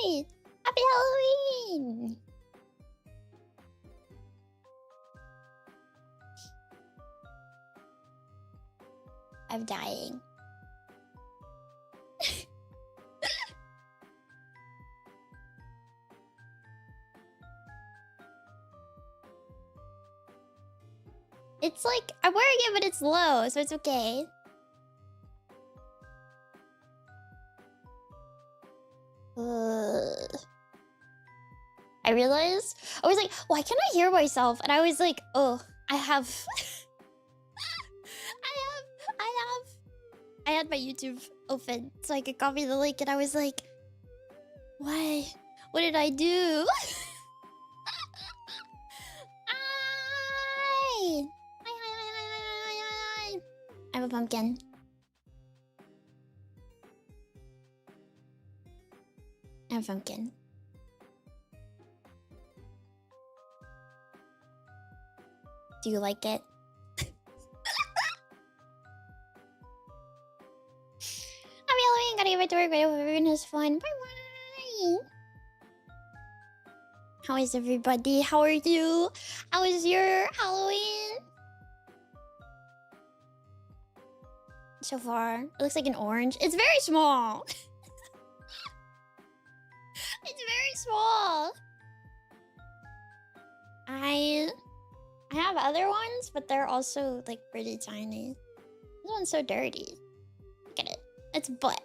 Yay! Happy Halloween! I'm dying. It's like, I'm wearing it, but it's low, so it's okay. I realized, I was like, why can't I hear myself? And I was like, oh, I have... I had my YouTube open so I could copy the link, and I was like, why? What did I do? Hi! Hi. I have a pumpkin. I have a pumpkin. Do you like it? Happy Halloween! Gotta get back to work, but everyone has fun. Bye bye! How is everybody? How are you? How is your Halloween? So far, it looks like an orange. It's very small. It's very small. I have other ones, but they're also like pretty tiny. This one's so dirty. Look at it. It's butt.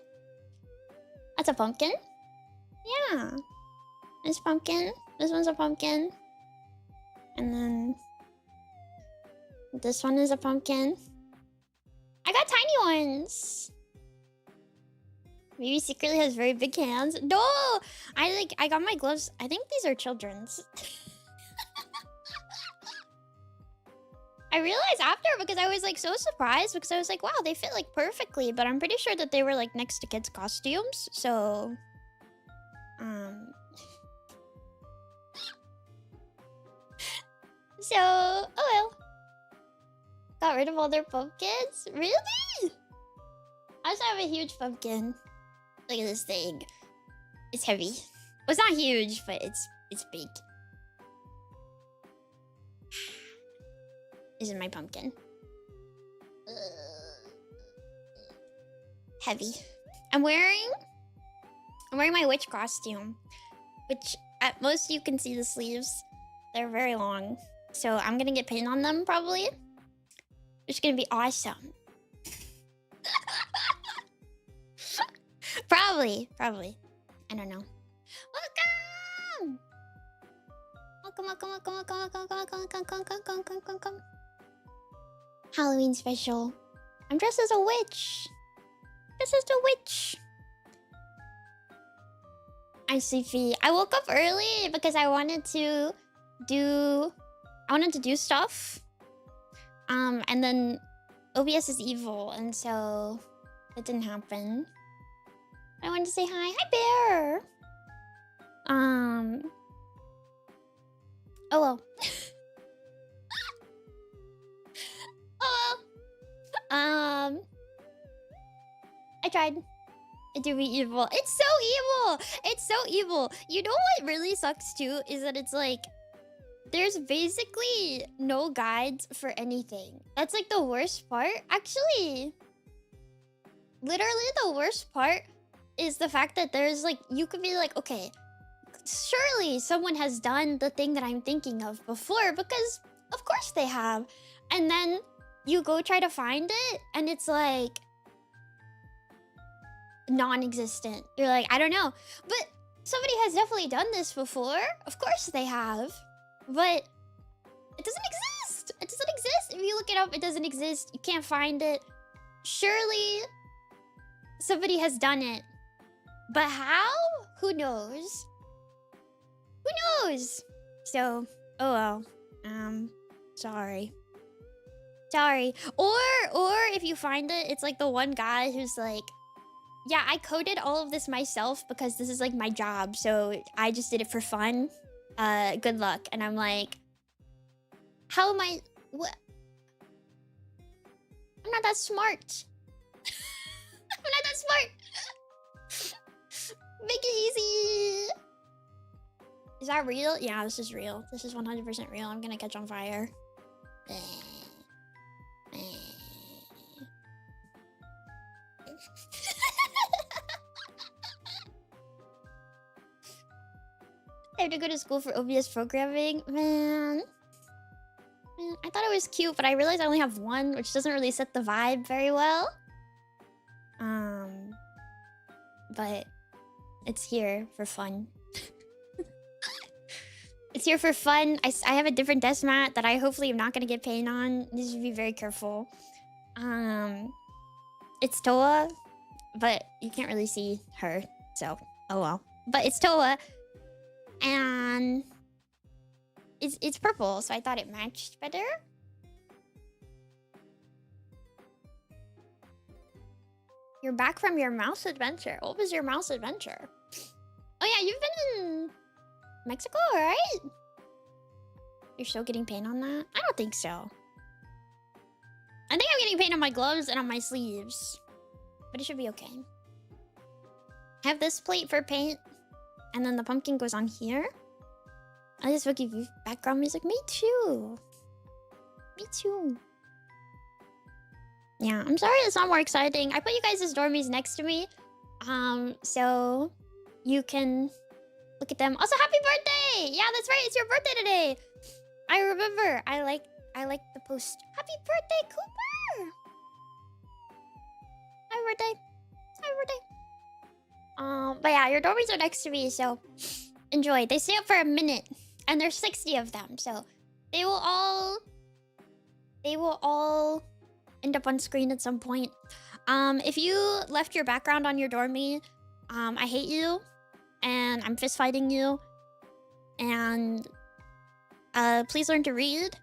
That's a pumpkin. Yeah. This pumpkin. This one's a pumpkin. And then this one is a pumpkin. I got tiny ones. Maybe secretly has very big hands. No! I got my gloves. I think these are children's. I realized after because I was like so surprised because I was like, wow, they fit like perfectly, but I'm pretty sure that they were like next to kids' costumes. So so oh well. Got rid of all their pumpkins? Really? I also have a huge pumpkin. Look at this thing. It's heavy. Well, it's not huge, but it's big. This is my pumpkin. Heavy. I'm wearing my witch costume, which at most you can see the sleeves. They're very long, so I'm gonna get paint on them probably. It's gonna be awesome. Probably. I don't know. Welcome. Halloween special. I'm dressed as a witch. I'm sleepy. I woke up early because I wanted to do stuff. And then OBS is evil, and so it didn't happen. I wanted to say hi. Hi, Bear. Oh well. I tried. It do be evil. It's so evil. You know what really sucks too is that it's like there's basically no guides for anything. That's like the worst part. Actually, literally the worst part is the fact that there's like, you could be like, okay, surely someone has done the thing that I'm thinking of before, because of course they have. And then you go try to find it and it's like non-existent. You're like, I don't know. But somebody has definitely done this before. Of course they have. But it doesn't exist. It doesn't exist. If you look it up, it doesn't exist. You can't find it. Surely somebody has done it. But how? Who knows? Who knows? So, oh well. Sorry. Or if you find it, it's like the one guy who's like, yeah, I coded all of this myself because this is like my job, so I just did it for fun. Good luck. And I'm like, how am I? What? I'm not that smart. I'm not that smart. Make it easy. Is that real? Yeah, this is real. This is 100% real. I'm gonna catch on fire. I have to go to school for OBS programming. Man, I thought it was cute, but I realized I only have one, which doesn't really set the vibe very well. But it's here for fun. It's here for fun. I have a different desk mat that I hopefully am not gonna get paint on. Need to be very careful. It's Toa, but you can't really see her, so oh well. But it's Toa, and it's purple, so I thought it matched better. You're back from your mouse adventure. What was your mouse adventure? Oh yeah, you've been in Mexico, right? You're still getting paint on that? I don't think so. I think I'm getting paint on my gloves and on my sleeves. But it should be okay. I have this plate for paint. And then the pumpkin goes on here. I just will give you background music. Me too. Me too. Yeah, I'm sorry it's not more exciting. I put you guys as dormies next to me. So you can look at them. Also, happy birthday! Yeah, that's right. It's your birthday today. I remember. I like the post. Happy birthday, Cooper! Happy birthday. Happy birthday. But yeah, your dormies are next to me, so enjoy. They stay up for a minute, and there's 60 of them, so they will all end up on screen at some point. If you left your background on your dormy, I hate you, and I'm fist fighting you, and please learn to read.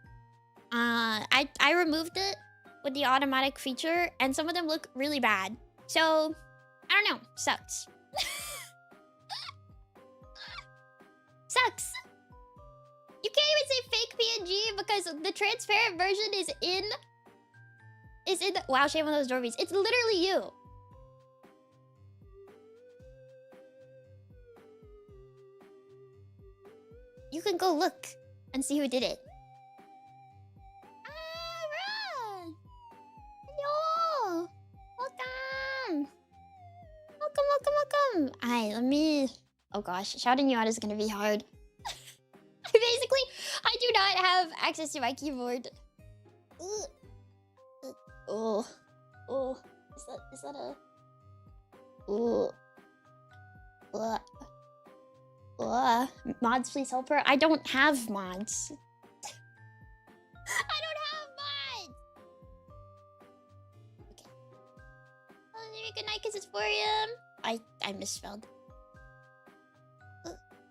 I removed it with the automatic feature, and some of them look really bad. So, I don't know. Sucks. Sucks. You can't even say fake PNG because the transparent version is in the... Wow, shame on those dormies. It's literally you. You can go look and see who did it. Run! Hello! Welcome! Welcome, welcome, welcome! Alright, let me... Oh gosh, shouting you out is gonna be hard. I do not have access to my keyboard. Oh. Oh. Is that a... Oh. Mods, please help her. I don't have mods. I don't have mods! Okay. Oh, good night, because it's 4 AM. I misspelled.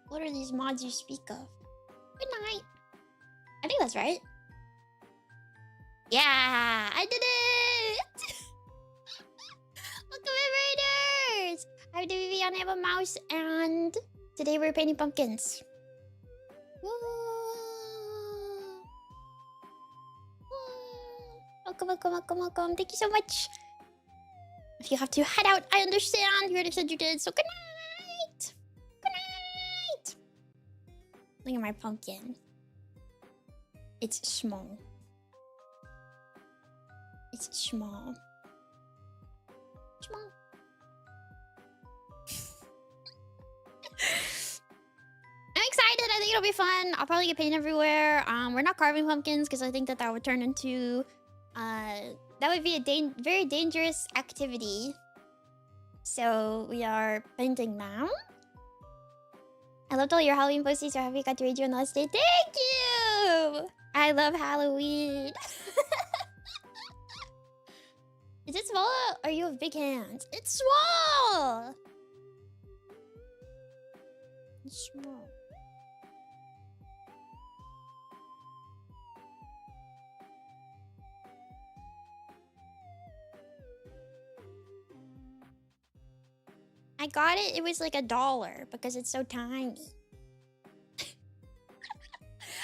What are these mods you speak of? Good night. I think that's right. Yeah, I did it! Welcome, Raiders! I'm Nemimi, I have a mouse, and today we're painting pumpkins. Welcome, welcome, welcome, welcome. Thank you so much. If you have to head out, I understand. You already said you did, so good night! Good night! Look at my pumpkin. It's small. It's small. Small. I'm excited. I think it'll be fun. I'll probably get paint everywhere. We're not carving pumpkins because I think that would turn into... that would be a very dangerous activity. So we are painting now. I loved all your Halloween posties, so happy I got to read you on the last day. Thank you! I love Halloween. Is it small or you have big hands? It's small! It's small. I got it. It was like $1 because it's so tiny.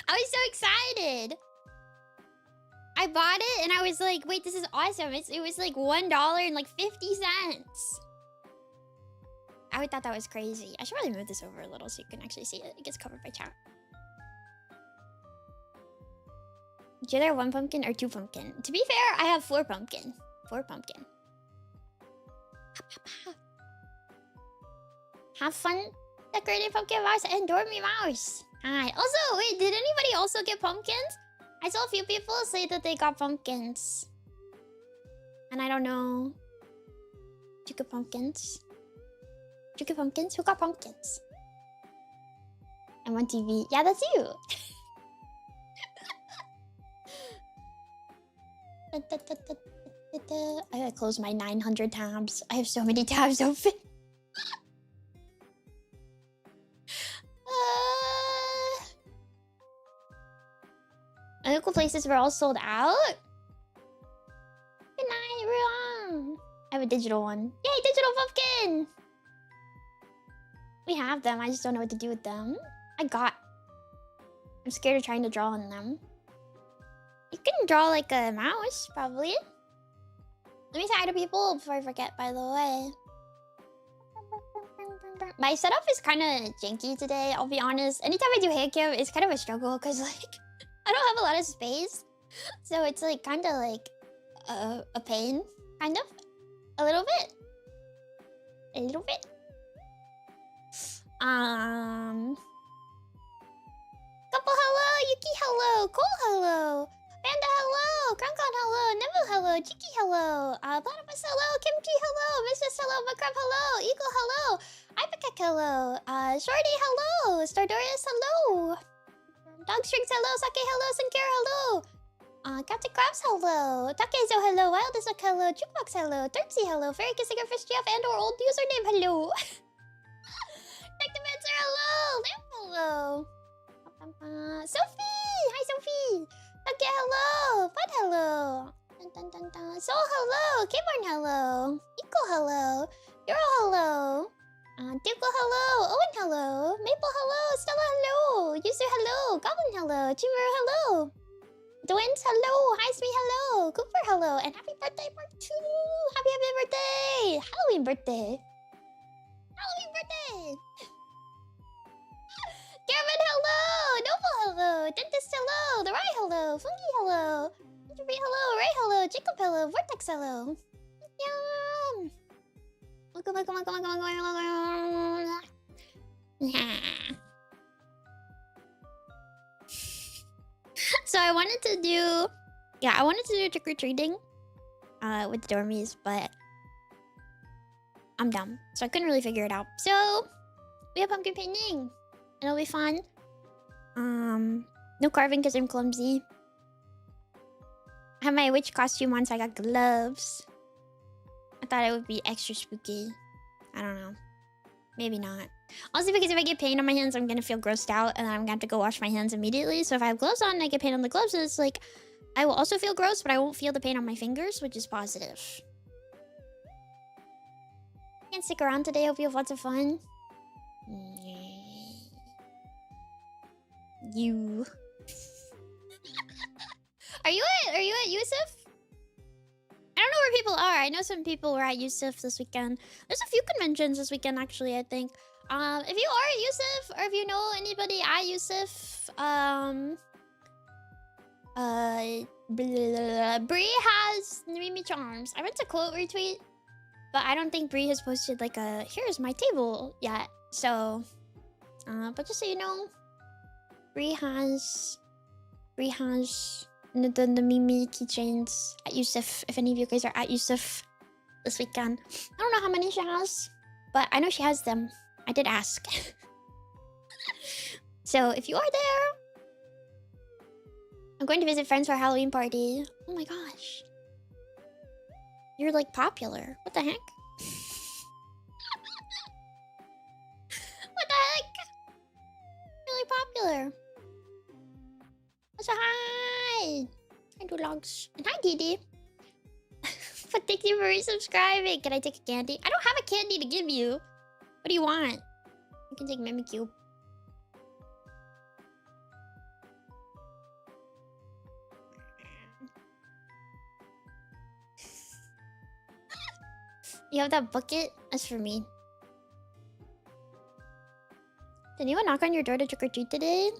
I was so excited. I bought it and I was like, wait, this is awesome. It was like $1 and like 50 cents. I thought that was crazy. I should probably move this over a little so you can actually see it. It gets covered by chat. Is there 1 pumpkin or 2 pumpkin? To be fair, I have 4 pumpkin. 4 pumpkin. Have fun decorating pumpkin mouse and Dormy Mouse. Hi. Also, wait, did anybody also get pumpkins? I saw a few people say that they got pumpkins. And I don't know. Did you get pumpkins? Did you get pumpkins? Who got pumpkins? And 1 TV. Yeah, that's you. I gotta close my 900 tabs. I have so many tabs open. Local places were all sold out. Good night, everyone. I have a digital one. Yay, digital pumpkin! We have them. I just don't know what to do with them. I'm scared of trying to draw on them. You can draw like a mouse, probably. Let me say hi to people before I forget, by the way. My setup is kind of janky today, I'll be honest. Anytime I do hand cam, it's kind of a struggle because like I don't have a lot of space. So it's like kind of like a pain, kind of. A little bit. A little bit. Couple hello, Yuki hello, Cole hello, Panda hello, Kronkan hello, Nemu hello, Chiki hello, Platypus hello, Kimchi hello, Mistress hello, Macrab hello, Eagle hello, Ipacek hello, Shorty hello, Stardorius hello, Dogstrings hello, Sake hello, Sinclair hello, Captain Krabs hello, Takezo hello, Wildest hello, Jukebox hello, Dirtsy hello, Fairy Kissing her Fish GF and or old username hello. Tectomancer hello, Lamp hello. Sophie! Hi, Sophie! Okay, hello! Bud, hello! Dun, dun, dun, dun. Soul, hello! Kborn, hello! Eco, hello! Euro, hello! Duco, hello! Owen, hello! Maple, hello! Stella, hello! User, hello! Goblin, hello! Chimaru, hello! Twins, hello! Hi, Sweet, hello! Cooper, hello! And happy birthday, part 2! Happy birthday! Halloween birthday! Halloween birthday! Kevin, hello! Noble, hello! Dentist, hello! The Rai, hello! Funky, hello! Injury, hello! Ray, hello! Jacob, hello! Vortex, hello! Yum! Welcome, welcome, welcome, welcome, welcome, welcome. So I wanted to do... Yeah, I wanted to do trick-or-treating with the dormies, but I'm dumb. So I couldn't really figure it out. So we have pumpkin painting. It'll be fun. No carving because I'm clumsy. I have my witch costume on, so I got gloves. I thought it would be extra spooky. I don't know. Maybe not. Also because if I get paint on my hands, I'm gonna feel grossed out and I'm gonna have to go wash my hands immediately. So if I have gloves on and I get paint on the gloves, it's like I will also feel gross, but I won't feel the paint on my fingers, which is positive. Can't stick around today. Hope you have lots of fun. You. Are you at Yusuf? I don't know where people are. I know some people were at Yusuf this weekend. There's a few conventions this weekend, actually, I think. If you are at Yusuf, or if you know anybody at Yusuf, Bree has Nemimi charms. I meant to quote retweet, but I don't think Bree has posted like a here's my table yet. So, but just so you know, Bree has the Nemimi keychains at Yusuf. If any of you guys are at Yusuf this weekend, I don't know how many she has, but I know she has them. I did ask. So if you are there, I'm going to visit friends for a Halloween party. Oh my gosh. You're like popular. What the heck? What the heck? Really popular. So hi. Hi Doologs. And hi Didi. But thank you for resubscribing. Can I take a candy? I don't have a candy to give you. What do you want? You can take Mimikyu. You have that bucket? That's for me. Did anyone knock on your door to trick or treat today?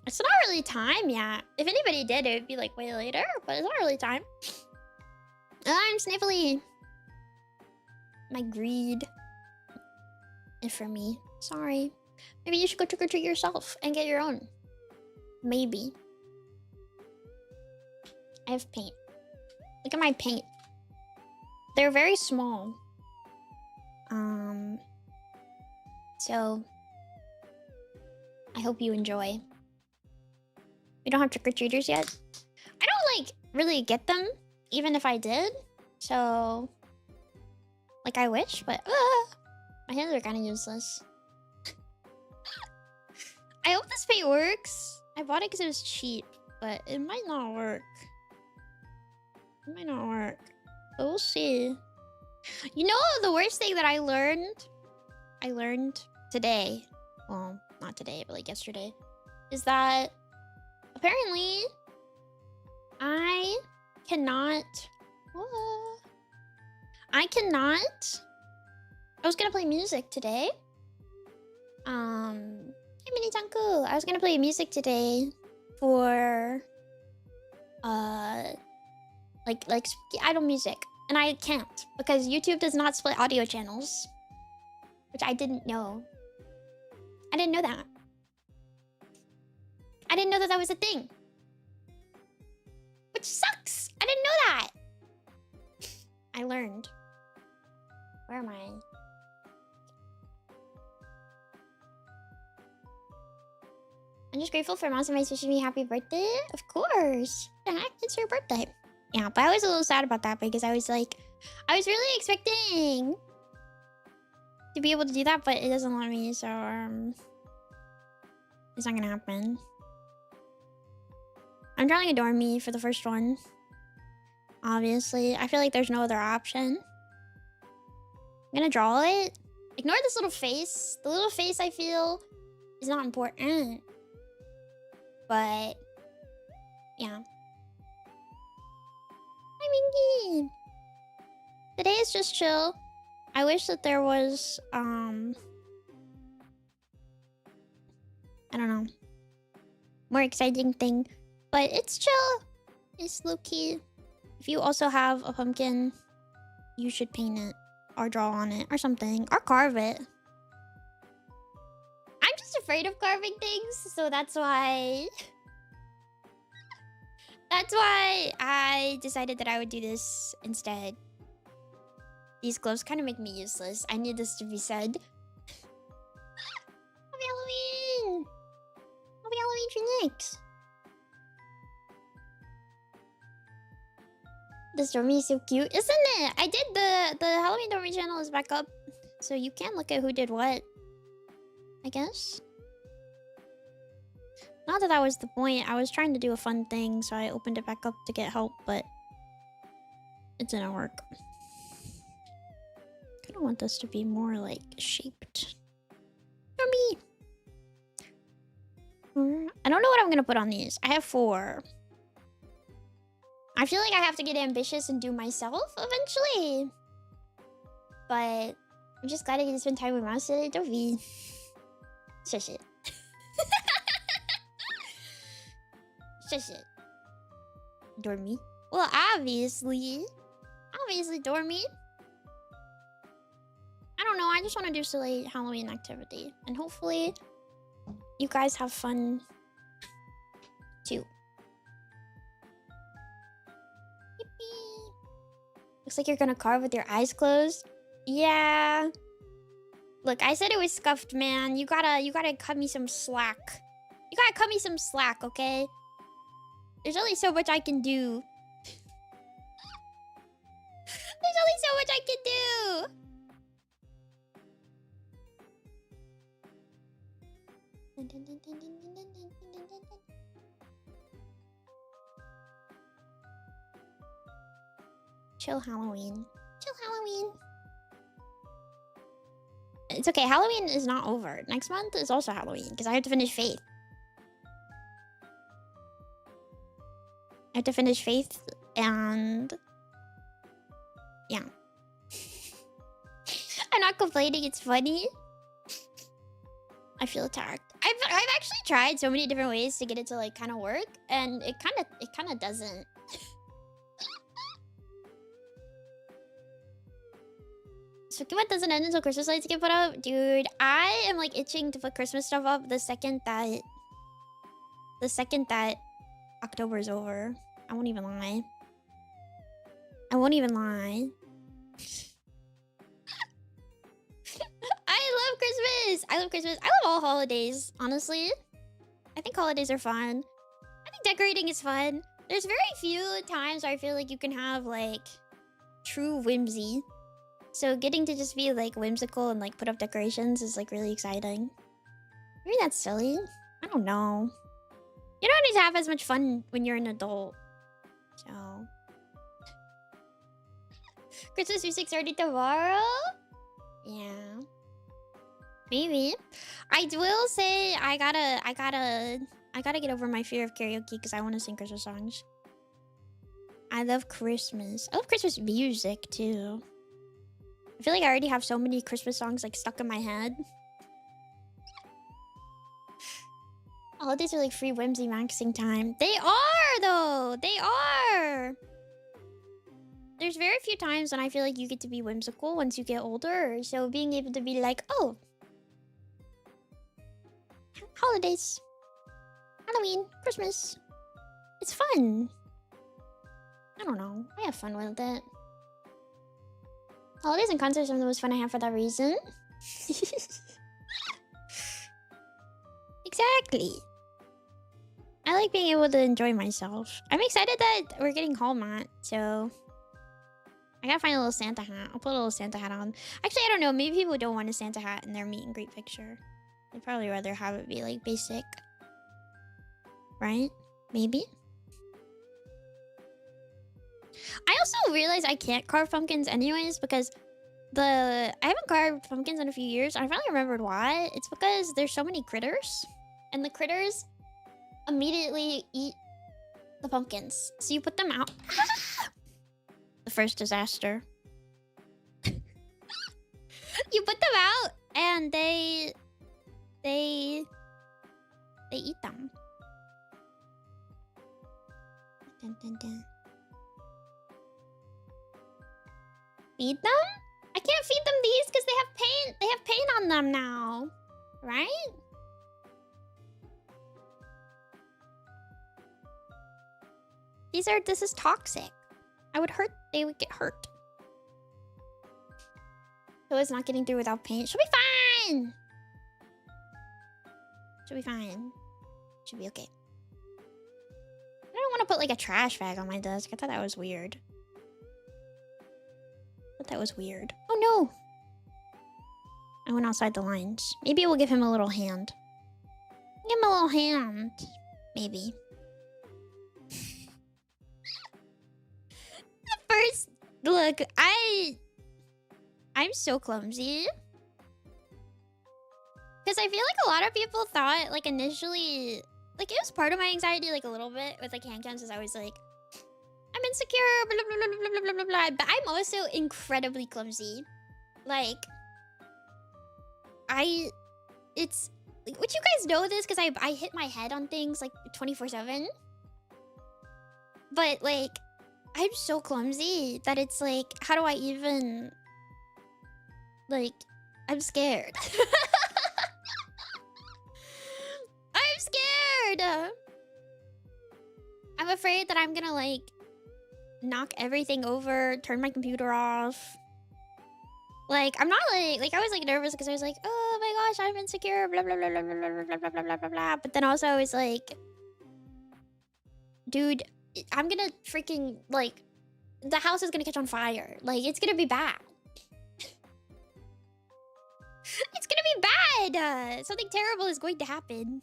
It's not really time yet. If anybody did, it would be like way later, but it's not really time. I'm sniffly. My greed is for me. Sorry. Maybe you should go trick or treat yourself and get your own. Maybe. I have paint. Look at my paint. They're very small. So I hope you enjoy. We don't have trick-or-treaters yet. I don't like really get them, even if I did. So like I wish, but my hands are kind of useless. I hope this paint works. I bought it because it was cheap, but it might not work. It might not work. But we'll see. You know the worst thing that I learned today, well, not today, but like yesterday, is that apparently I cannot. I was gonna play music today. Hey Mini Tanku. I was gonna play music today for like idle music, and I can't because YouTube does not split audio channels, which I didn't know. I didn't know that. I didn't know that that was a thing, which sucks. I didn't know that. I learned. Where am I? I'm just grateful for Mouse and Mice wishing me happy birthday. Of course. The heck? It's your birthday. Yeah, but I was a little sad about that because I was really expecting to be able to do that, but it doesn't let me, so it's not gonna happen. I'm drawing a Dormy for the first one. Obviously. I feel like there's no other option. I'm gonna draw it. Ignore this little face. The little face I feel is not important. But yeah. Hi Minky. Today is just chill. I wish that there was I don't know, more exciting thing. But it's chill. It's low-key. If you also have a pumpkin, you should paint it or draw on it or something or carve it. I'm just afraid of carving things, so that's why I decided that I would do this instead. These gloves kind of make me useless. I need this to be said. Happy Halloween! Happy Halloween for Nyx! This Dormy is so cute, isn't it? I did the Halloween Dormy channel is back up, so you can look at who did what, I guess. Not that that was the point. I was trying to do a fun thing, so I opened it back up to get help, but it didn't work. I kind of want this to be more like shaped. Dormy! I don't know what I'm gonna put on these. I have 4. I feel like I have to get ambitious and do myself eventually. But I'm just glad I get to spend time with Mouse today. Don't be. Shush it. Shush it. Dormy. Well, obviously. Obviously, Dormy. I don't know. I just want to do silly Halloween activity. And hopefully, you guys have fun too. Looks like you're gonna carve with your eyes closed. Yeah. Look, I said it was scuffed, man. You gotta cut me some slack. You gotta cut me some slack, okay? There's only so much I can do. There's only so much I can do. Chill Halloween. Chill Halloween. It's okay. Halloween is not over. Next month is also Halloween because I have to finish Faith. I have to finish Faith and yeah. I'm not complaining. It's funny. I feel attacked. I've actually tried so many different ways to get it to like kind of work, and it kind of doesn't. So Kimet doesn't end until Christmas lights get put up. Dude, I am like itching to put Christmas stuff up the second that October is over. I won't even lie. I won't even lie. I love Christmas. I love Christmas. I love all holidays, honestly. I think holidays are fun. I think decorating is fun. There's very few times where I feel like you can have like true whimsy. So getting to just be like whimsical and like put up decorations is like really exciting. Maybe that's silly. I don't know. You don't need to have as much fun when you're an adult. So Christmas music starting tomorrow? Yeah. Maybe. I will say I gotta get over my fear of karaoke because I want to sing Christmas songs. I love Christmas. I love Christmas music too. I feel like I already have so many Christmas songs like stuck in my head. Holidays are like free whimsy maxing time. They are though. They are. There's very few times when I feel like you get to be whimsical once you get older. So being able to be like, oh, holidays, Halloween, Christmas. It's fun. I don't know. I have fun with it. Holidays and concerts are the most fun I have for that reason. Exactly. I like being able to enjoy myself. I'm excited that we're getting hall mat, so I gotta find a little Santa hat. I'll put a little Santa hat on. Actually, I don't know. Maybe people don't want a Santa hat in their meet and greet picture. They'd probably rather have it be like basic. Right? Maybe? I also realized I can't carve pumpkins anyways because I haven't carved pumpkins in a few years. I finally remembered why. It's because there's so many critters, and the critters immediately eat the pumpkins. So you put them out. The first disaster. You put them out, and they eat them. Dun, dun, dun. Feed them? I can't feed them these because they have paint. They have paint on them now, right? This is toxic. They would get hurt. So it's not getting through without paint. She'll be fine. She'll be fine. She'll be okay. I don't want to put like a trash bag on my desk. I thought that was weird. Oh no! I went outside the lines. Maybe we'll give him a little hand. Give him a little hand. Maybe. First, look, I'm so clumsy. Because I feel like a lot of people thought, like, initially, like, it was part of my anxiety, like, a little bit with, like, hand cams, is I was like, I'm insecure, blah, blah, blah, blah, blah, blah, blah. But I'm also incredibly clumsy. Like, it's, like, would you guys know this? Because I hit my head on things, like, 24/7. But, like, I'm so clumsy that it's like, how do I even, like, I'm scared. I'm scared. I'm afraid that I'm gonna, like, knock everything over, turn my computer off. Like, I'm not like I was like nervous because I was like, oh my gosh, I'm insecure, blah blah blah blah blah blah blah blah blah blah blah. But then also I was like, dude, I'm gonna freaking, like, the house is gonna catch on fire. Like, it's gonna be bad. It's gonna be bad. Something terrible is going to happen.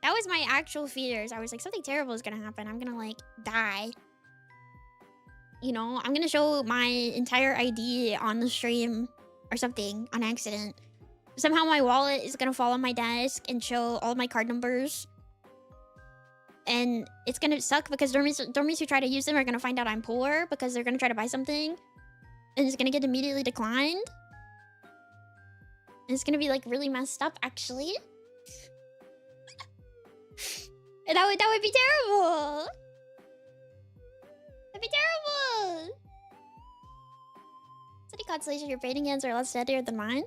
That was my actual fears. I was like, something terrible is gonna happen. I'm gonna, like, die. You know, I'm gonna show my entire ID on the stream or something on accident. Somehow my wallet is gonna fall on my desk and show all my card numbers. And it's gonna suck because dormies who try to use them are gonna find out I'm poor because they're gonna try to buy something. And it's gonna get immediately declined. And it's gonna be, like, really messed up, actually. That would be terrible. That'd be terrible. City constellation, your painting hands are a lot steadier than mine.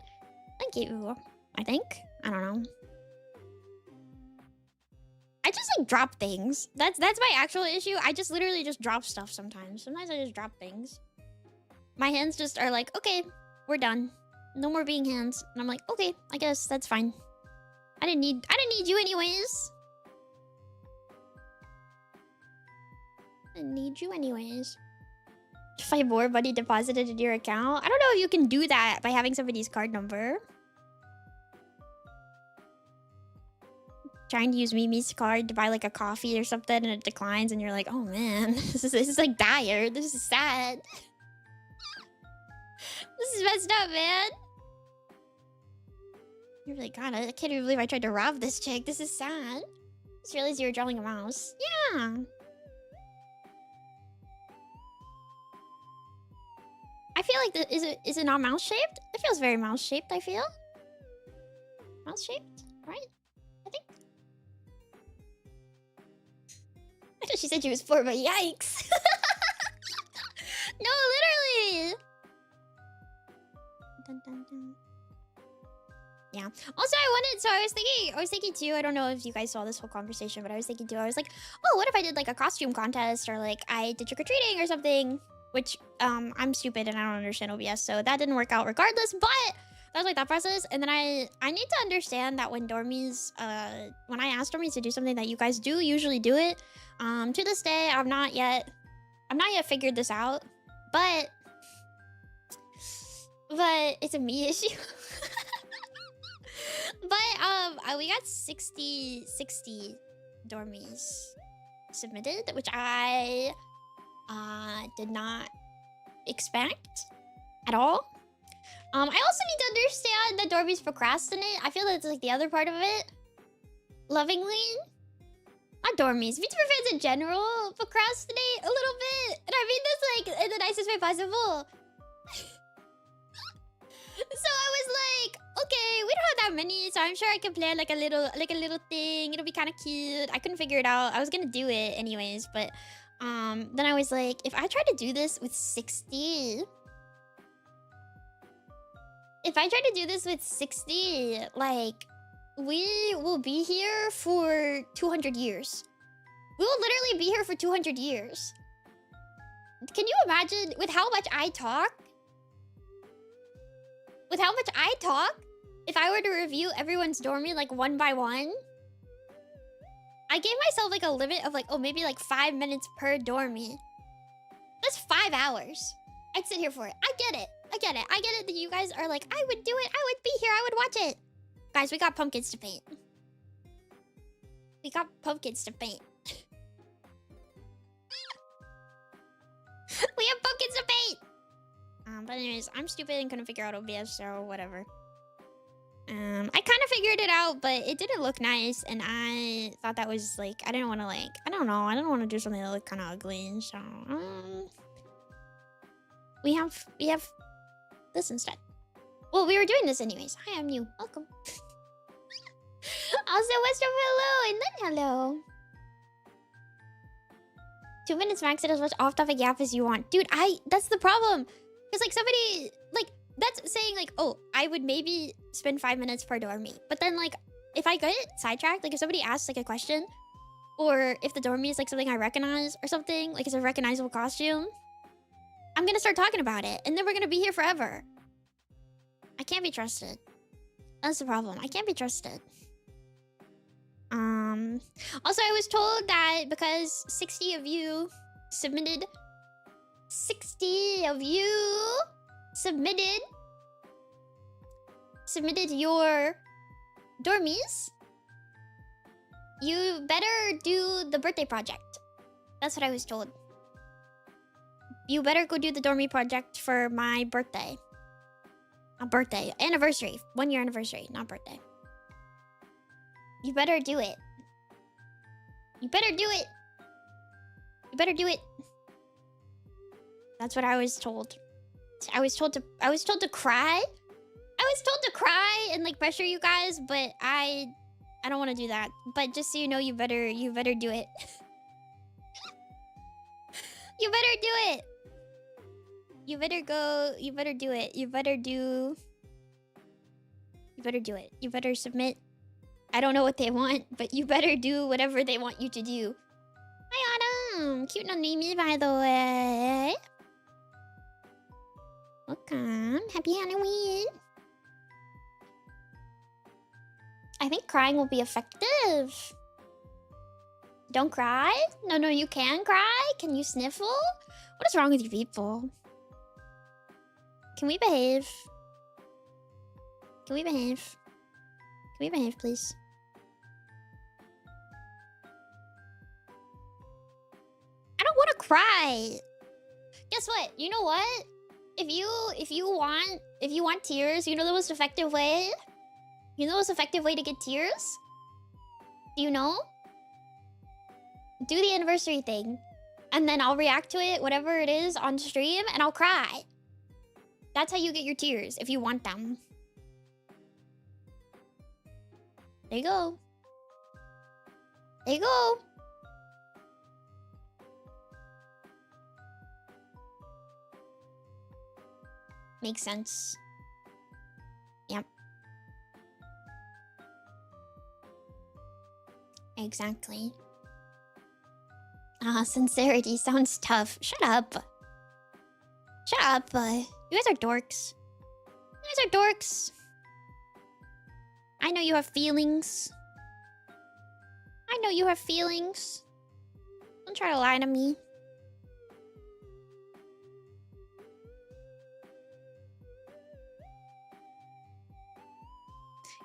Thank you. I think. I don't know. I just like drop things. That's my actual issue. I just literally just drop stuff sometimes. Sometimes I just drop things. My hands just are like, okay, we're done. No more being hands. And I'm like, okay, I guess that's fine. I didn't need you anyways. I didn't need you anyways. 5 more money deposited in your account. I don't know if you can do that by having somebody's card number. Trying to use Mimi's card to buy like a coffee or something and it declines and you're like, oh man, this is like dire. This is sad. This is messed up, man. You're like, God, I can't even believe I tried to rob this chick. This is sad. Just realized you were drawing a mouse. Yeah. I feel like is it not mouse shaped? It feels very mouse shaped, I feel. Mouse shaped, right? I think. I thought she said she was 4, but yikes. No, literally. Dun, dun, dun. Yeah. Also, I was thinking too, I don't know if you guys saw this whole conversation, but I was thinking too, I was like, oh, what if I did like a costume contest or like I did trick-or-treating or something? Which, I'm stupid and I don't understand OBS, so that didn't work out regardless, but that was like that process. And then I need to understand that when dormies, when I ask dormies to do something that you guys do usually do it, to this day, I've not yet figured this out, but it's a me issue. But, we got 60 dormies submitted, which I did not expect at all. I also need to understand that dormies procrastinate. I feel that's like the other part of it. Lovingly. Not dormies. Vtuber fans in general procrastinate a little bit. And I mean this like in the nicest way possible. So I was like, okay, we don't have that many, so I'm sure I can plan like a little thing. It'll be kind of cute. I couldn't figure it out. I was gonna do it anyways, but then I was like, if I try to do this with 60, like, we will be here for 200 years. We will literally be here for 200 years. Can you imagine with how much I talk? With how much I talk? If I were to review everyone's dormy like one by one, I gave myself like a limit of like, oh, maybe like 5 minutes per dormy. That's 5 hours. I'd sit here for it. I get it. I get it that you guys are like, I would do it. I would be here. I would watch it. Guys, we got pumpkins to paint. We got pumpkins to paint. We have pumpkins to paint. But anyways, I'm stupid and couldn't figure out OBS, so whatever. I kind of figured it out, but it didn't look nice, and I thought that was like, I didn't want to like, I don't know, I didn't want to do something that looked kind of ugly, so we have this instead. Well, we were doing this anyways. Hi, I'm you. Welcome. Also, Western, hello, and then hello. 2 minutes max it as much off-topic yap as you want. Dude, that's the problem. Because, like, somebody, like, that's saying, like, oh, I would maybe spend 5 minutes per dormy. But then, like, if I get sidetracked, like, if somebody asks, like, a question, or if the dormy is, like, something I recognize or something, like, it's a recognizable costume, I'm gonna start talking about it. And then we're gonna be here forever. I can't be trusted. That's the problem. I can't be trusted. Also, I was told that because 60 of you submitted... 60 of you submitted your dormies, you better do the birthday project. That's what I was told. You better go do the dormy project for my birthday. A birthday. Anniversary. 1 year anniversary, not birthday. You better do it. You better do it. You better do it. That's what I was told. I was told to cry. I was told to cry and like pressure you guys, but I I don't want to do that. But just so you know, you better do it. You better do it. You better go. You better do it. You better do it. You better submit. I don't know what they want, but you better do whatever they want you to do. Hi, Autumn. Cute Nemimi, by the way. Welcome. Happy Halloween. I think crying will be effective. Don't cry? No, you can cry? Can you sniffle? What is wrong with you people? Can we behave? Can we behave? Can we behave, please? I don't want to cry. Guess what? You know what? If you want tears, you know the most effective way? You know the most effective way to get tears? Do you know? Do the anniversary thing. And then I'll react to it, whatever it is, on stream, and I'll cry. That's how you get your tears, if you want them. There you go. There you go. Makes sense. Yep. Exactly. Sincerity sounds tough. Shut up. Shut up. You guys are dorks. You guys are dorks. I know you have feelings. I know you have feelings. Don't try to lie to me.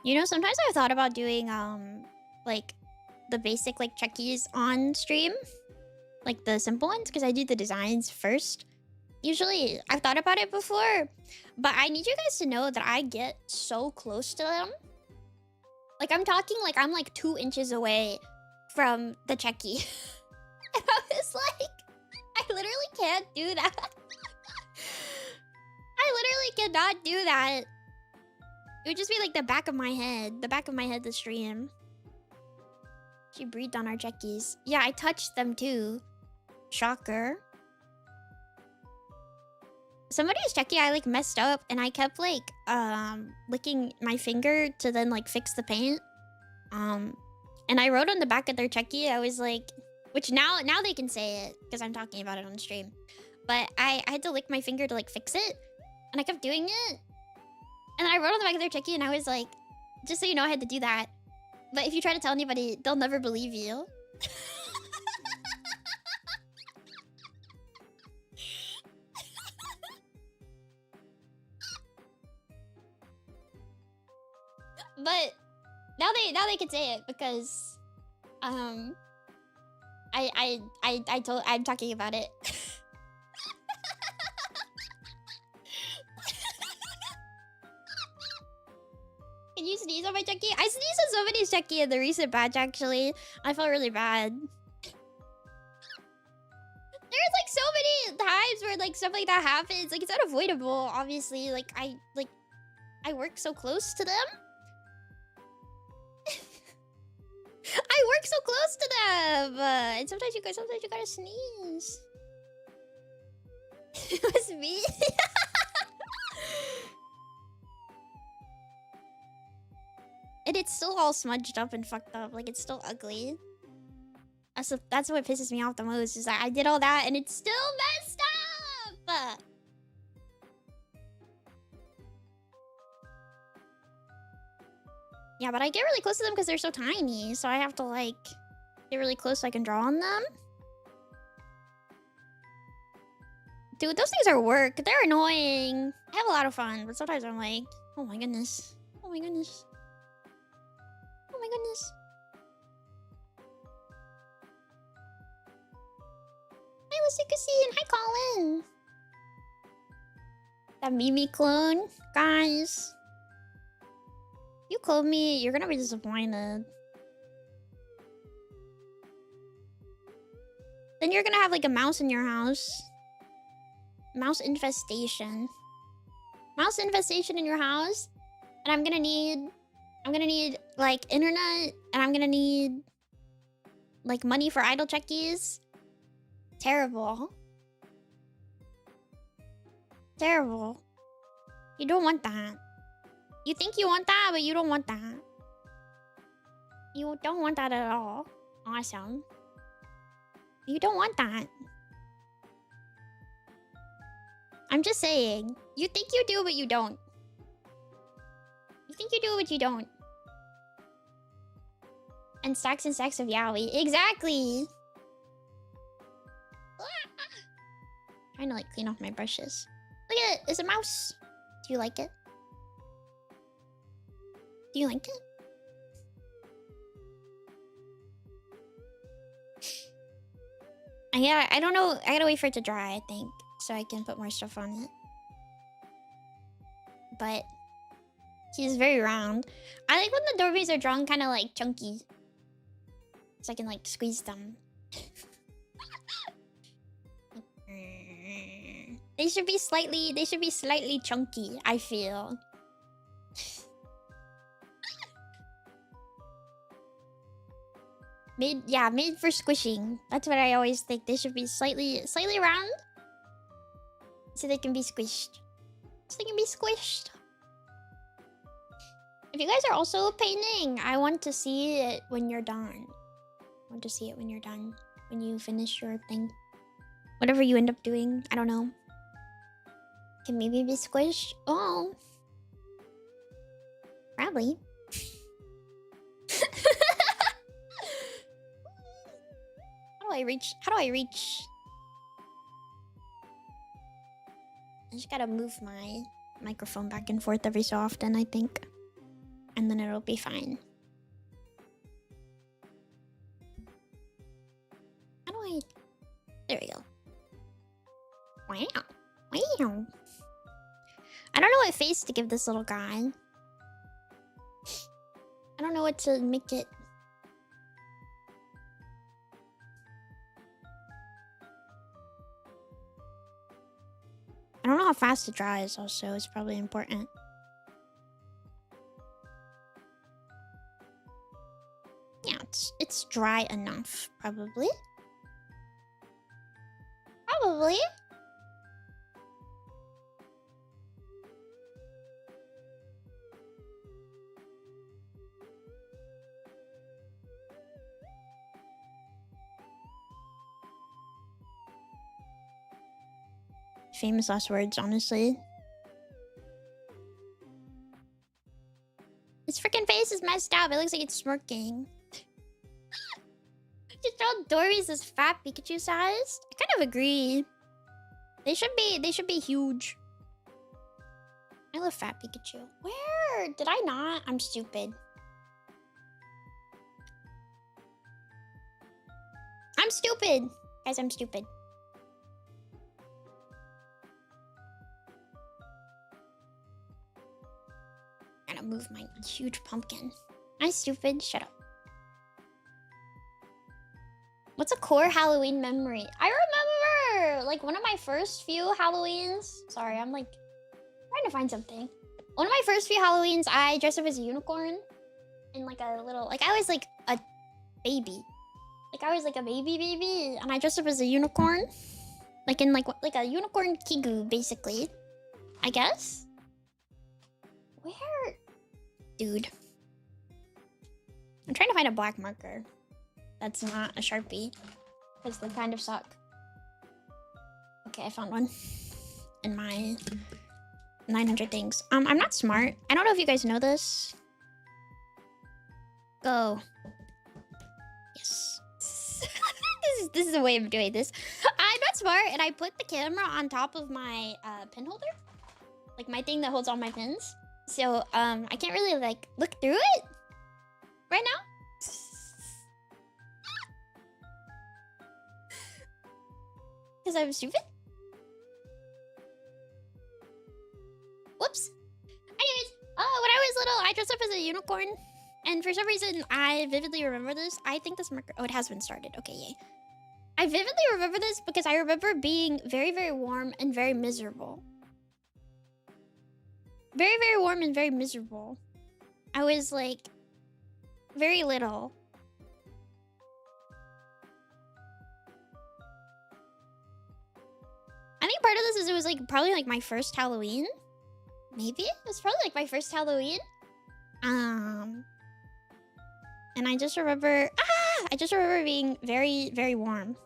You know, sometimes I've thought about doing, like, the basic, like, checkies on stream. Like, the simple ones, because I do the designs first. Usually, I've thought about it before. But I need you guys to know that I get so close to them. Like, I'm talking, like, I'm, like, 2 inches away from the checky. And I was like, I literally can't do that. I literally cannot do that. It would just be like the back of my head. The back of my head, the stream. She breathed on our checkies. Yeah, I touched them too. Shocker. Somebody's checky I like messed up and I kept like licking my finger to then like fix the paint. And I wrote on the back of their checky, I was like, which now they can say it because I'm talking about it on stream. But I had to lick my finger to like fix it. And I kept doing it. And then I wrote on the back of their checky and I was like, just so you know, I had to do that. But if you try to tell anybody, they'll never believe you. But now they can say it because I'm talking about it. Can you sneeze on my checky? I sneezed on somebody's checky in the recent batch, actually. I felt really bad. There's like so many times where like stuff like that happens. Like it's unavoidable, obviously. Like I work so close to them. I work so close to them. And sometimes you gotta sneeze. It was me. And it's still all smudged up and fucked up. Like, it's still ugly. That's what pisses me off the most. Is that I did all that and it's still messed up! Yeah, but I get really close to them because they're so tiny. So I have to, like, get really close so I can draw on them. Dude, those things are work. They're annoying. I have a lot of fun, but sometimes I'm like, oh my goodness. Oh my goodness. Oh my goodness. Hi, Lusikasin. Hi, Colin. That Mimi clone. Guys. You clone me, you're gonna be disappointed. Then you're gonna have like a mouse in your house. Mouse infestation. Mouse infestation in your house. And I'm gonna need I'm gonna need, like, internet, and I'm gonna need, like, money for idle checkies. Terrible. Terrible. You don't want that. You think you want that, but you don't want that. You don't want that at all. Awesome. You don't want that. I'm just saying. You think you do, but you don't. You think you do, but you don't. And stacks of yaoi. Exactly. Trying to, like, clean off my brushes. Look at it. It's a mouse. Do you like it? Do you like it? Yeah, I don't know. I gotta wait for it to dry, I think, so I can put more stuff on it. But he's very round. I like when the Dorbies are drawn kind of like chunky, so I can like squeeze them. They should be slightly chunky, I feel. Made for squishing. That's what I always think. They should be slightly round, so they can be squished. If you guys are also painting, I want to see it when you're done. When you finish your thing. Whatever you end up doing, I don't know. Can maybe be squished? Oh. Probably. How do I reach? I just gotta move my microphone back and forth every so often, I think. And then it'll be fine. How do I... There we go. Wow. I don't know what face to give this little guy. I don't know what to make it... I don't know how fast it dries also. It's probably important. Yeah, it's dry enough, probably. Famous last words, honestly. Its freaking face is messed up. It looks like it's smirking. Just throw Dories as fat Pikachu sized. I kind of agree. They should be huge. I love fat Pikachu. Where? Did I not? I'm stupid. Guys, I'm stupid. Gotta move my huge pumpkin. I'm stupid. Shut up. What's a core Halloween memory? I remember, like, one of my first few Halloweens. Sorry, I'm, like, trying to find something. One of my first few Halloweens, I dressed up as a unicorn. In, like, a little... Like, I was, like, a baby. Like, I was, like, a baby. And I dressed up as a unicorn. Like, in, like a unicorn kigu, basically. I guess? Where? Dude. I'm trying to find a black marker. That's not a Sharpie. Because they kind of suck. Okay, I found one. In my 900 things. I'm not smart. I don't know if you guys know this. Go. Yes. This is a way of doing this. I'm not smart, and I put the camera on top of my pin holder. Like my thing that holds all my pins. So, I can't really, like, look through it right now. Because I'm stupid. Whoops. Anyways, when I was little, I dressed up as a unicorn. And for some reason, I vividly remember this. I think this marker... Oh, it has been started. Okay, yay. I vividly remember this because I remember being very, very warm and very miserable. Very, very warm and very miserable. I was like very little. I think part of this is it was like probably like my first Halloween. Maybe it was probably like my first Halloween. And I just remember being very, very warm.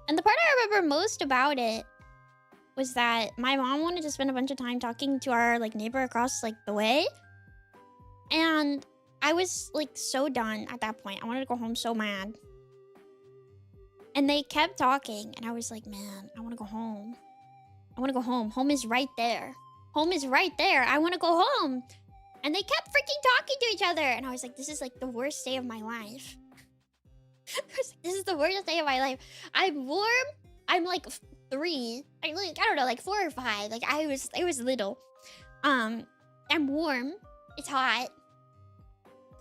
And the part I remember most about it was that my mom wanted to spend a bunch of time talking to our like neighbor across like the way. And I was like so done at that point. I wanted to go home so mad. And they kept talking and I was like, man, I want to go home. I want to go home. Home is right there. Home is right there. I want to go home. And they kept freaking talking to each other. And I was like, this is like the worst day of my life. I was like, this is the worst day of my life. I'm warm. I'm like 3. I don't know, like 4 or 5. Like I was little. I'm warm. It's hot.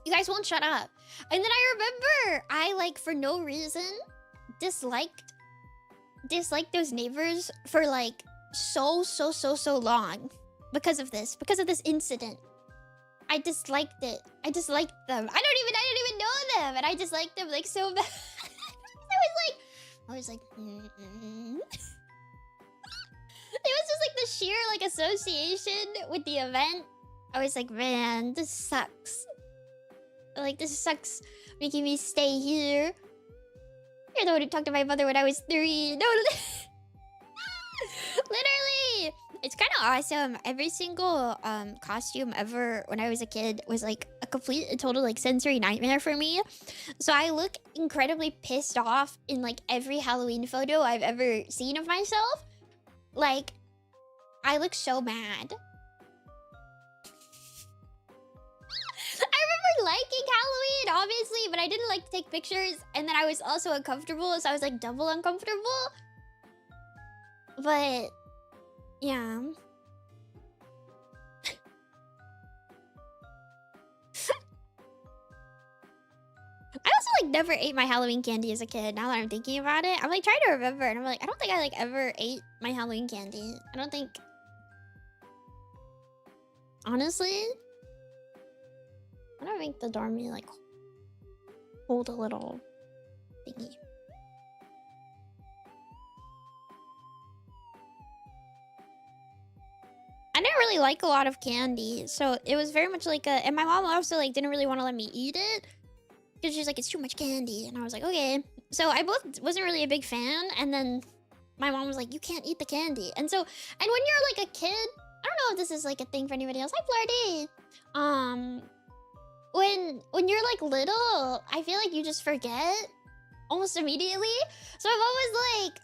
You guys won't shut up. And then I remember I like for no reason disliked those neighbors for like so long because of this incident. I disliked it. I disliked them. I didn't even know them, and I disliked them like so bad. I was like, It was just like the sheer like association with the event. I was like, man, this sucks. Like, this sucks making me stay here. You're the one who talked to my mother when I was 3. No, literally. It's kind of awesome. Every single costume ever when I was a kid was like a complete and total like sensory nightmare for me. So I look incredibly pissed off in like every Halloween photo I've ever seen of myself. Like, I look so mad. I remember liking Halloween, obviously, but I didn't like to take pictures. And then I was also uncomfortable, so I was like double uncomfortable. But yeah. I also like never ate my Halloween candy as a kid. Now that I'm thinking about it, I'm like trying to remember, and I'm like, I don't think I like ever ate my Halloween candy. I don't think. Honestly, I don't think the dormy like hold a little thingy. I didn't really like a lot of candy, so it was very much like a. And my mom also like didn't really want to let me eat it because she's like, it's too much candy, and I was like, okay. So I both wasn't really a big fan, and then my mom was like, you can't eat the candy, and so when you're like a kid, I don't know if this is like a thing for anybody else. Hi, Flirty. When you're like little, I feel like you just forget almost immediately. So I'm always like,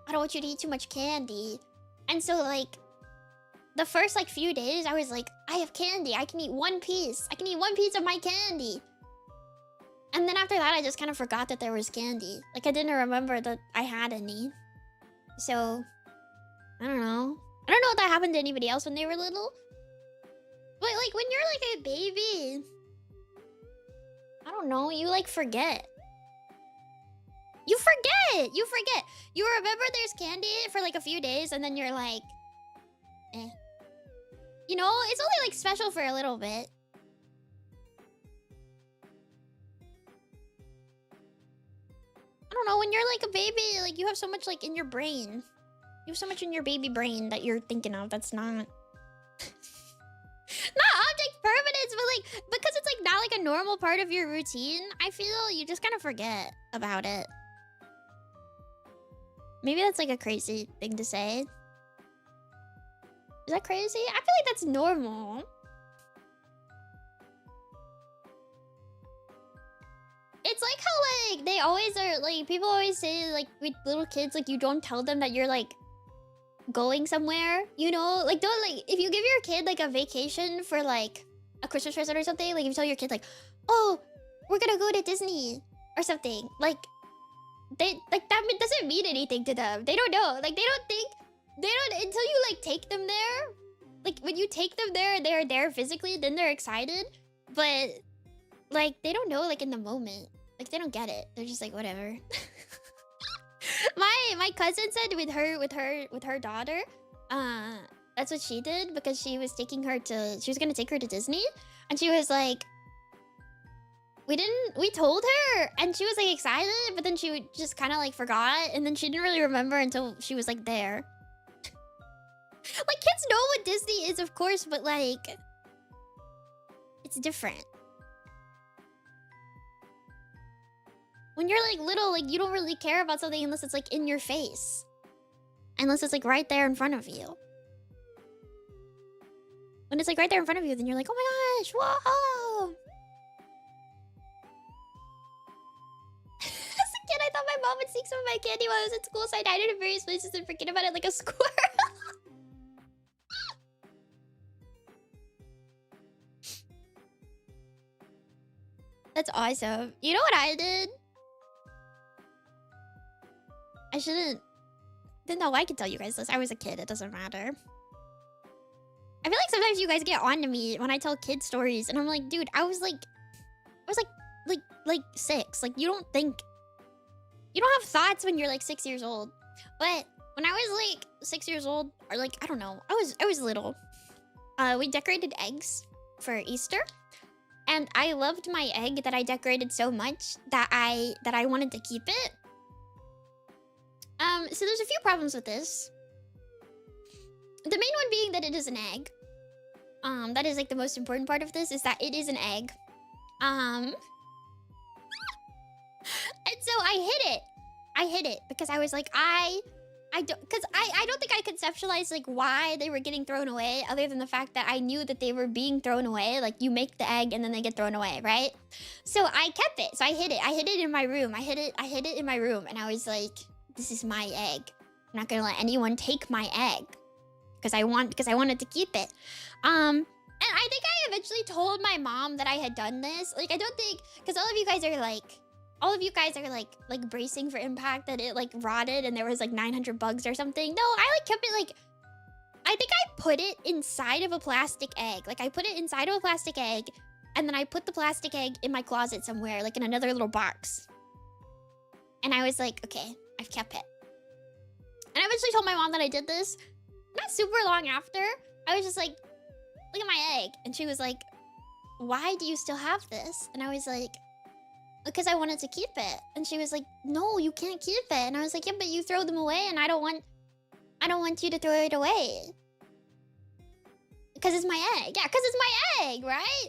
I don't want you to eat too much candy, and so like. The first like few days, I was like, I have candy. I can eat 1 piece. I can eat 1 piece of my candy. And then after that, I just kind of forgot that there was candy. Like, I didn't remember that I had any. So, I don't know. I don't know if that happened to anybody else when they were little. But like, when you're like a baby, I don't know, you like forget. You forget! You forget! You remember there's candy for like a few days, and then you're like, eh. You know, it's only like special for a little bit. I don't know, when you're like a baby, like you have so much like in your brain. You have so much in your baby brain that you're thinking of that's not... not object permanence, but like, because it's like not like a normal part of your routine, I feel you just kind of forget about it. Maybe that's like a crazy thing to say. Is that crazy? I feel like that's normal. It's like how like they always are like people always say like with little kids like you don't tell them that you're like going somewhere, you know? Like don't like if you give your kid like a vacation for like a Christmas present or something, like if you tell your kid like, "Oh, we're gonna go to Disney" or something, like they like that doesn't mean anything to them. They don't know. Like they don't think. They don't until you like take them there. Like when you take them there and they're there physically, then they're excited. But like they don't know like in the moment. Like they don't get it. They're just like whatever. My cousin said with her daughter, that's what she did because she was gonna take her to Disney, and she was like, we told her, and she was like excited, but then she just kind of like forgot, and then she didn't really remember until she was like there. Like, kids know what Disney is, of course, but like, it's different. When you're like little, like you don't really care about something unless it's like in your face. Unless it's like right there in front of you. When it's like right there in front of you, then you're like, oh my gosh, whoa! As a kid, I thought my mom would sneak some of my candy while I was at school, so I'd hide it in various places and forget about it like a squirrel. That's awesome. You know what I did? I shouldn't... No, I can tell you guys this. I was a kid. It doesn't matter. I feel like sometimes you guys get on to me when I tell kid stories, and I'm like, dude, I was like 6. Like, you don't think... You don't have thoughts when you're like 6 years old. But when I was like 6 years old, or like, I don't know, I was little. We decorated eggs for Easter. And I loved my egg that I decorated so much that I wanted to keep it. So there's a few problems with this. The main one being that it is an egg. That is like the most important part of this, is that it is an egg. And so I hid it because I was like, I don't think I conceptualized like why they were getting thrown away, other than the fact that I knew that they were being thrown away. Like, you make the egg and then they get thrown away, right? So I kept it. So I hid it in my room. I hid it in my room, and I was like, this is my egg. I'm not gonna let anyone take my egg because I wanted to keep it. And I think I eventually told my mom that I had done this. Like, I don't think, because all of you guys are like bracing for impact that it like rotted and there was like 900 bugs or something. No, I like kept it like, I think I put it inside of a plastic egg. Like, I put it inside of a plastic egg, and then I put the plastic egg in my closet somewhere, like in another little box. And I was like, okay, I've kept it. And I eventually told my mom that I did this. Not super long after, I was just like, look at my egg. And she was like, why do you still have this? And I was like, because I wanted to keep it. And she was like, no, you can't keep it. And I was like, yeah, but you throw them away, and I don't want you to throw it away. Because it's my egg. Yeah, because it's my egg, right?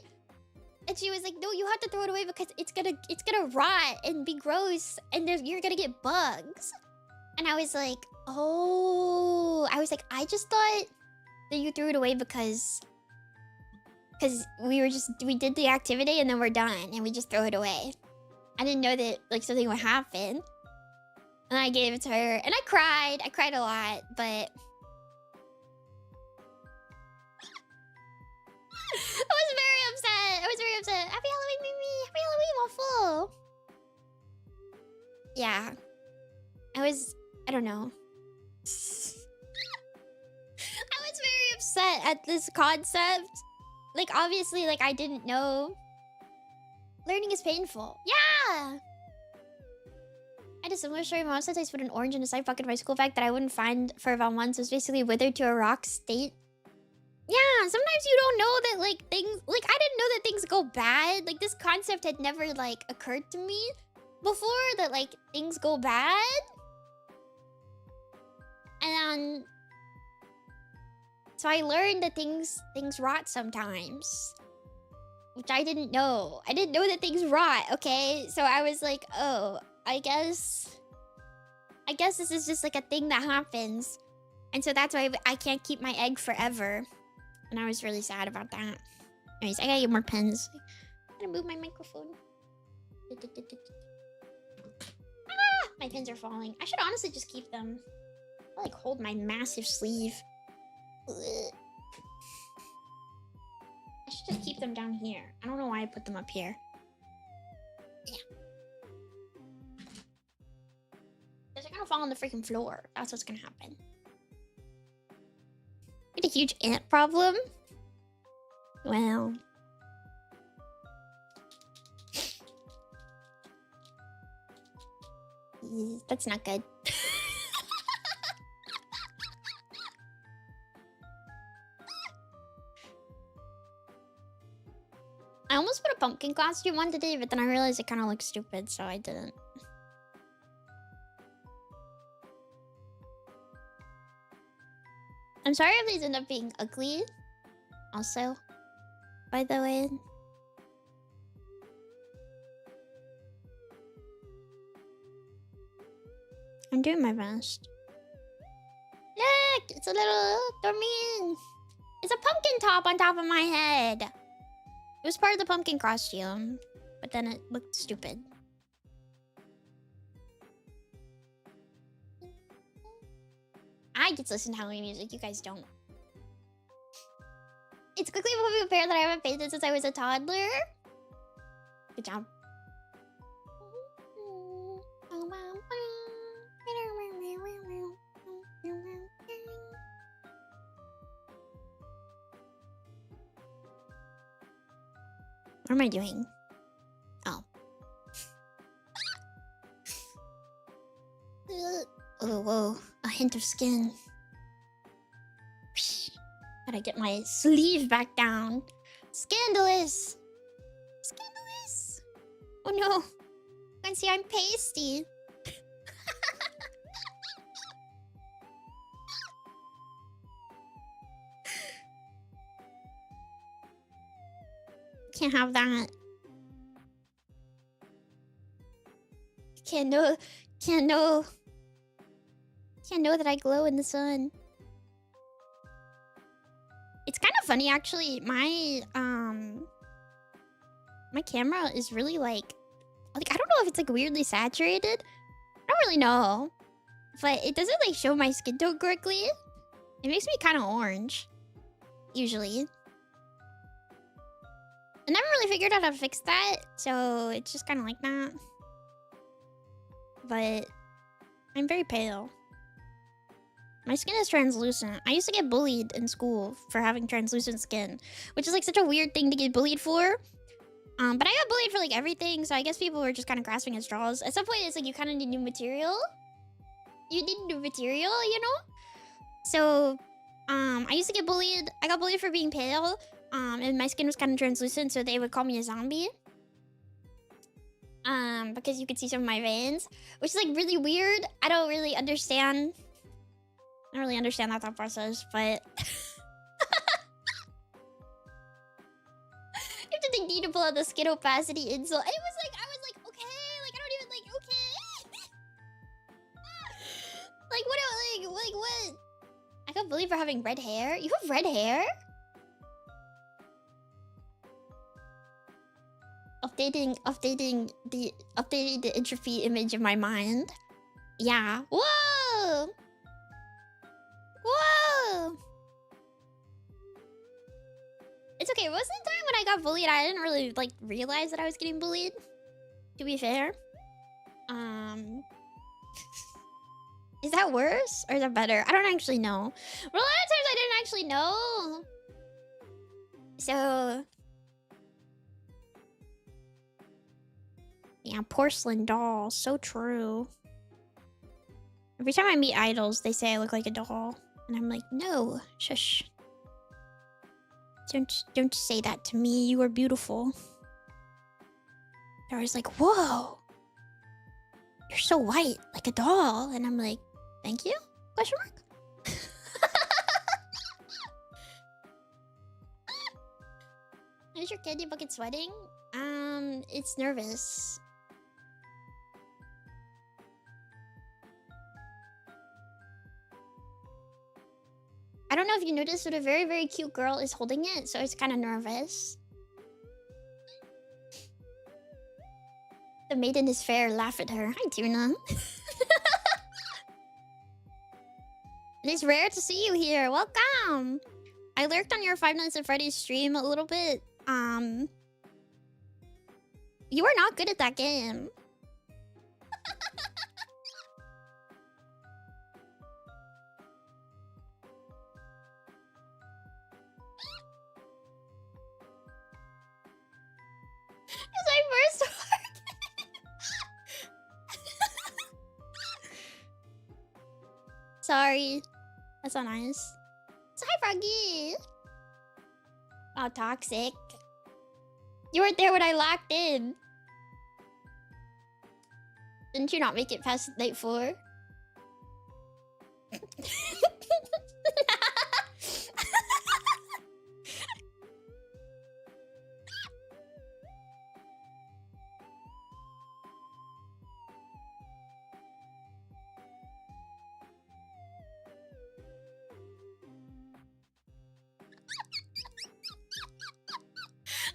And she was like, no, you have to throw it away because it's gonna rot and be gross, and you're gonna get bugs. And I was like, oh, I just thought that you threw it away because we did the activity and then we're done and we just throw it away. I didn't know that like something would happen. And I gave it to her, and I cried a lot, but I was very upset. Happy Halloween, Mimi. Happy Halloween, Waffle. Yeah. I don't know. I was very upset at this concept. Like, obviously, like, I didn't know. Learning is painful. Yeah! I had a similar story. My mom said I put an orange in a side pocket of my school bag that I wouldn't find for about months. It was basically withered to a rock state. Yeah, sometimes you don't know that, like, things... Like, I didn't know that things go bad. Like, this concept had never, like, occurred to me before, that, like, things go bad. And so I learned that things rot sometimes, which I didn't know. I didn't know that things rot, okay? So I was like, oh, I guess this is just like a thing that happens. And so that's why I can't keep my egg forever. And I was really sad about that. Anyways, I gotta get more pens. I'm gonna move my microphone. Ah, my pins are falling. I should honestly just keep them. I'll like hold my massive sleeve. Ugh. I should just keep them down here. I don't know why I put them up here. Yeah. They're gonna fall on the freaking floor. That's what's gonna happen. Get a huge ant problem? Well. That's not good. I almost put a pumpkin costume on today, but then I realized it kind of looks stupid, so I didn't. I'm sorry if these end up being ugly. Also, by the way. I'm doing my best. Look! It's a little Dormin! It's a pumpkin top on top of my head! It was part of the pumpkin costume, but then it looked stupid. I get to listen to Halloween music, you guys don't. It's quickly becoming apparent that I haven't painted since I was a toddler. Good job. What am I doing? Oh. Oh, whoa. A hint of skin. Gotta get my sleeve back down. Scandalous! Scandalous! Oh no. You can see I'm pasty. Can't have that. Can't know that I glow in the sun. It's kind of funny actually. My camera is really like I don't know if it's like weirdly saturated. I don't really know. But it doesn't like show my skin tone correctly. It makes me kind of orange. Usually. I never really figured out how to fix that, so it's just kind of like that. But I'm very pale. My skin is translucent. I used to get bullied in school for having translucent skin, which is like such a weird thing to get bullied for. But I got bullied for like everything, so I guess people were just kind of grasping at straws. At some point, it's like you kind of need new material. You need new material, you know? So, I used to get bullied. I got bullied for being pale. And my skin was kind of translucent, so they would call me a zombie. Because you could see some of my veins, which is like really weird. I don't really understand that thought process, but you have to dig deep to pull out the skin opacity insult. And I was like, okay, like I don't even like okay. Like what? I can't believe for having red hair. You have red hair? Updating the entropy image of my mind. Yeah. Whoa! Whoa! It's okay. Most of the time when I got bullied, I didn't really like realize that I was getting bullied. To be fair. Is that worse or is that better? I don't actually know. But a lot of times I didn't actually know. So yeah, porcelain doll. So true. Every time I meet idols, they say I look like a doll. And I'm like, no, shush. Don't say that to me. You are beautiful. They're always like, whoa. You're so white, like a doll. And I'm like, thank you? Question mark? Is your candy bucket sweating? It's nervous. I don't know if you noticed, but a very, very cute girl is holding it, so it's kind of nervous. The maiden is fair, laugh at her. Hi, Tuna. It is rare to see you here. Welcome. I lurked on your Five Nights at Freddy's stream a little bit. You are not good at that game. It's my first part. Sorry. That's not nice. So, hi, Froggy. Oh, toxic. You weren't there when I locked in. Didn't you not make it past night 4?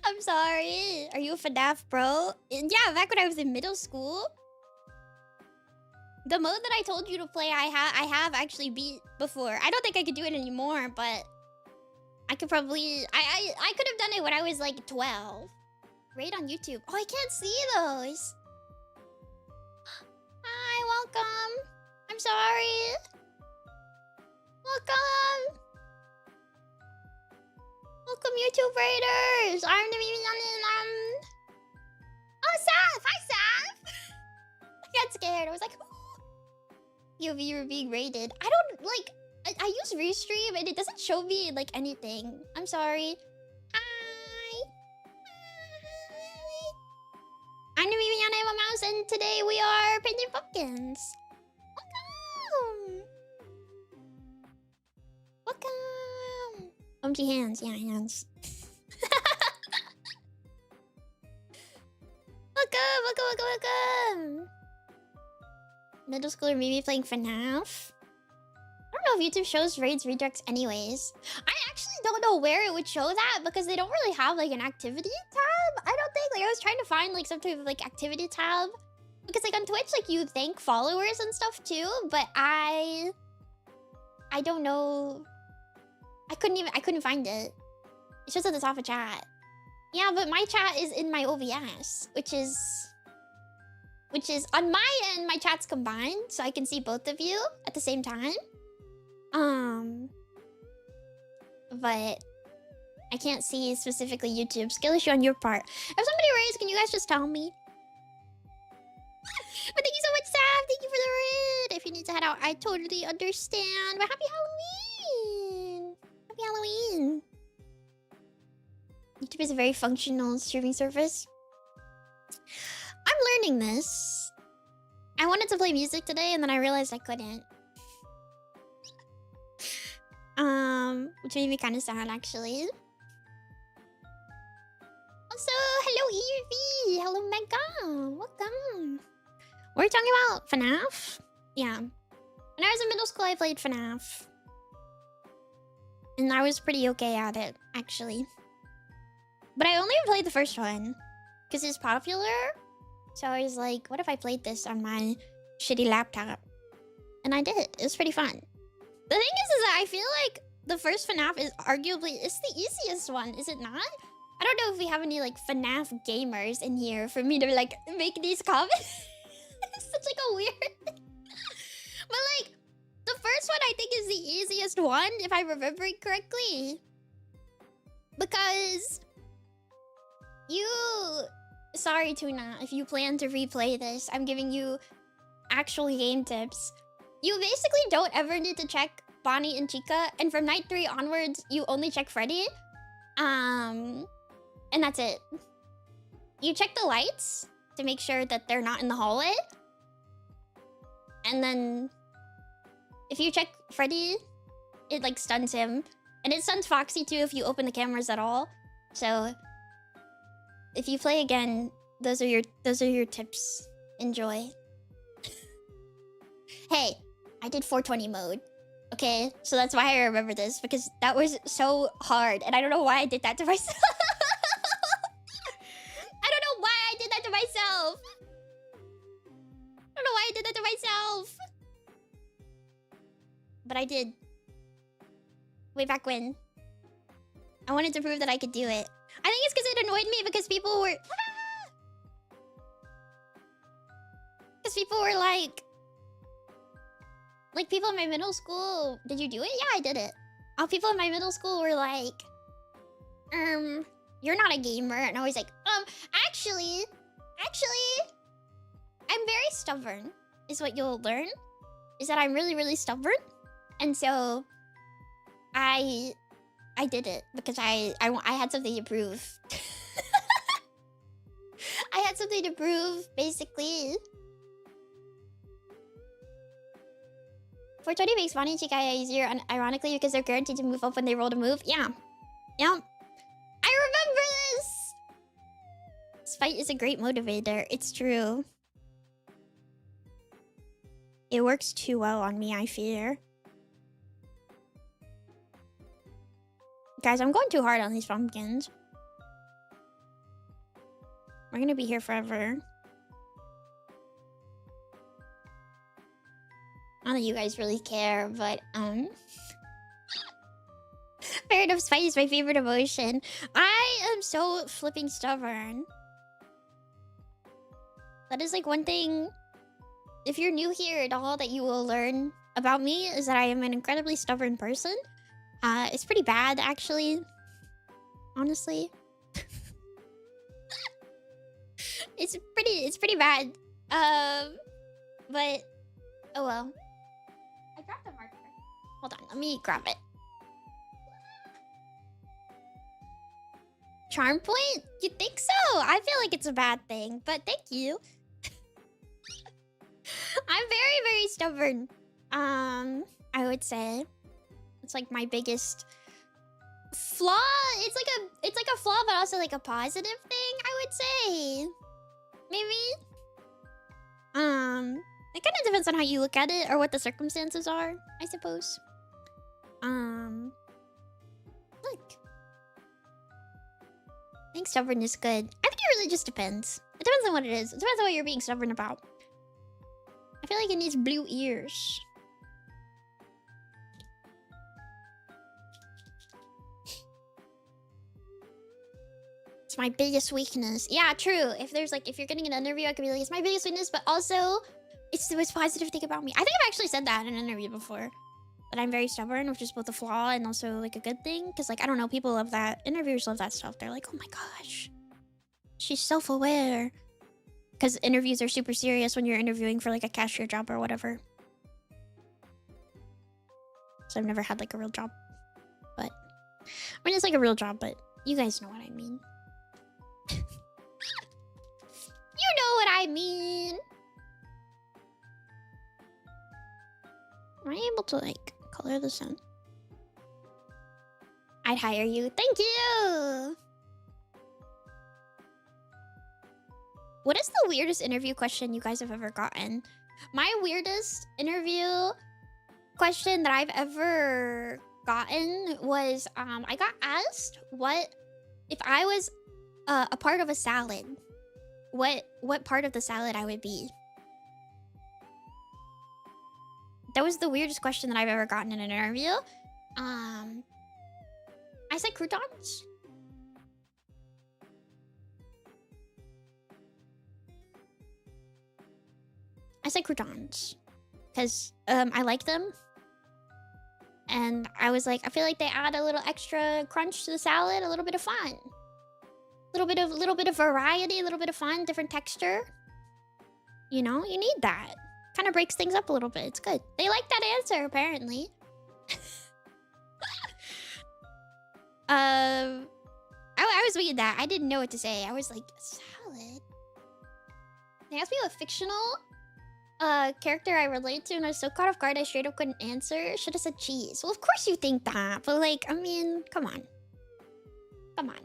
I'm sorry. Are you a FNAF bro? Yeah, back when I was in middle school. The mode that I told you to play, I have actually beat before. I don't think I could do it anymore, but I could probably... I could have done it when I was like 12. Raid on YouTube. Oh, I can't see those. Hi, welcome. I'm sorry. Welcome. Welcome, YouTube Raiders. I'm Nemimi. Oh, Saf. Hi, Saf. I got scared. I was like, POV, you were being raided. I don't, like, I use Restream and it doesn't show me, like, anything. I'm sorry. Hi. I'm Nemimi, I'm a mouse, and today we are painting pumpkins. Welcome. Welcome. Empty hands. Yeah, hands. Welcome. Middle schooler Mimi playing FNAF. I don't know if YouTube shows raids redirects anyways. I actually don't know where it would show that because they don't really have like an activity tab. I don't think. Like I was trying to find like some type of like activity tab. Because like on Twitch, like you thank followers and stuff too, but I don't know. I couldn't find it. It's just at the top of chat. Yeah, but my chat is in my OBS, which is on my end, my chat's combined, so I can see both of you at the same time. But I can't see specifically YouTube. Skill issue on your part. If somebody raised, can you guys just tell me? But thank you so much, Sam. Thank you for the raid. If you need to head out, I totally understand. But happy Halloween! Happy Halloween! YouTube is a very functional streaming service. I'm learning this. I wanted to play music today, and then I realized I couldn't. Which made me kind of sad, actually. Also, hello Evie! Hello Mega! Welcome! We're talking about FNAF? Yeah. When I was in middle school, I played FNAF. And I was pretty okay at it, actually. But I only played the first one. Because it's popular. So I was like, what if I played this on my shitty laptop? And I did. It was pretty fun. The thing is that I feel like the first FNAF is arguably... It's the easiest one, is it not? I don't know if we have any, like, FNAF gamers in here for me to, like, make these comments. It's such, like, a weird... But, like, the first one I think is the easiest one, if I'm remembering correctly. Because... You... Sorry, Tuna, if you plan to replay this. I'm giving you actual game tips. You basically don't ever need to check Bonnie and Chica. And from night 3 onwards, you only check Freddy. And that's it. You check the lights to make sure that they're not in the hallway. And then... If you check Freddy, it, like, stuns him. And it stuns Foxy, too, if you open the cameras at all. So... If you play again, those are your tips. Enjoy. Hey, I did 420 mode. Okay? So that's why I remember this, because that was so hard. And I don't know why I did that to myself. I don't know why I did that to myself. I don't know why I did that to myself. But I did. Way back when. I wanted to prove that I could do it. I think it's because it annoyed me because people were... Because people were like... Like, people in my middle school... Did you do it? Yeah, I did it. People in my middle school were like... You're not a gamer. And I was like, actually... I'm very stubborn. Is what you'll learn. Is that I'm really, really stubborn. And so I did it because I had something to prove. I had something to prove, basically. 420 makes Bonnie and Chikaya easier, ironically, because they're guaranteed to move up when they roll to move. Yeah. Yep. I remember this! This fight is a great motivator. It's true. It works too well on me, I fear. Guys, I'm going too hard on these pumpkins. We're gonna be here forever. Not that you guys really care, but fair enough, spite is my favorite emotion. I am so flipping stubborn. That is like one thing, if you're new here at all, that you will learn about me is that I am an incredibly stubborn person. It's pretty bad, actually. Honestly. It's pretty bad. But oh well. I grabbed a marker. Hold on, let me grab it. Charm point? You think so? I feel like it's a bad thing, but thank you. I'm very stubborn. I would say it's like my biggest flaw. It's like a flaw, but also like a positive thing, I would say. Maybe. It kind of depends on how you look at it or what the circumstances are, I suppose. Look. I think stubborn is good. I think it really just depends. It depends on what it is. It depends on what you're being stubborn about. I feel like it needs blue ears. It's my biggest weakness. Yeah, true. If you're getting an interview, I could be like, it's my biggest weakness, but also it's the most positive thing about me. I think I've actually said that in an interview before. That I'm very stubborn, which is both a flaw and also like a good thing. Because like, I don't know, people love that. Interviewers love that stuff. They're like, oh my gosh, she's self-aware. Because interviews are super serious when you're interviewing for like a cashier job or whatever. So I've never had like a real job. But, I mean, it's like a real job, but you guys know what I mean. You know what I mean. Am I able to like color this in? I'd hire you. Thank you. What is the weirdest interview question you guys have ever gotten? My weirdest interview question that I've ever gotten was I got asked what if I was a part of a salad, what part of the salad I would be. That was the weirdest question that I've ever gotten in an interview. I said croutons. I said croutons because I like them, and I was like, I feel like they add a little extra crunch to the salad, a little bit of fun, little bit of variety, a little bit of fun, different texture. You know, you need that. Kind of breaks things up a little bit. It's good. They like that answer apparently. I was reading that. I didn't know what to say. I was like, salad. They asked me what fictional character I relate to, and I was so caught off guard I straight up couldn't answer. Should have said cheese. Well, of course you think that, but like, I mean, come on. Come on.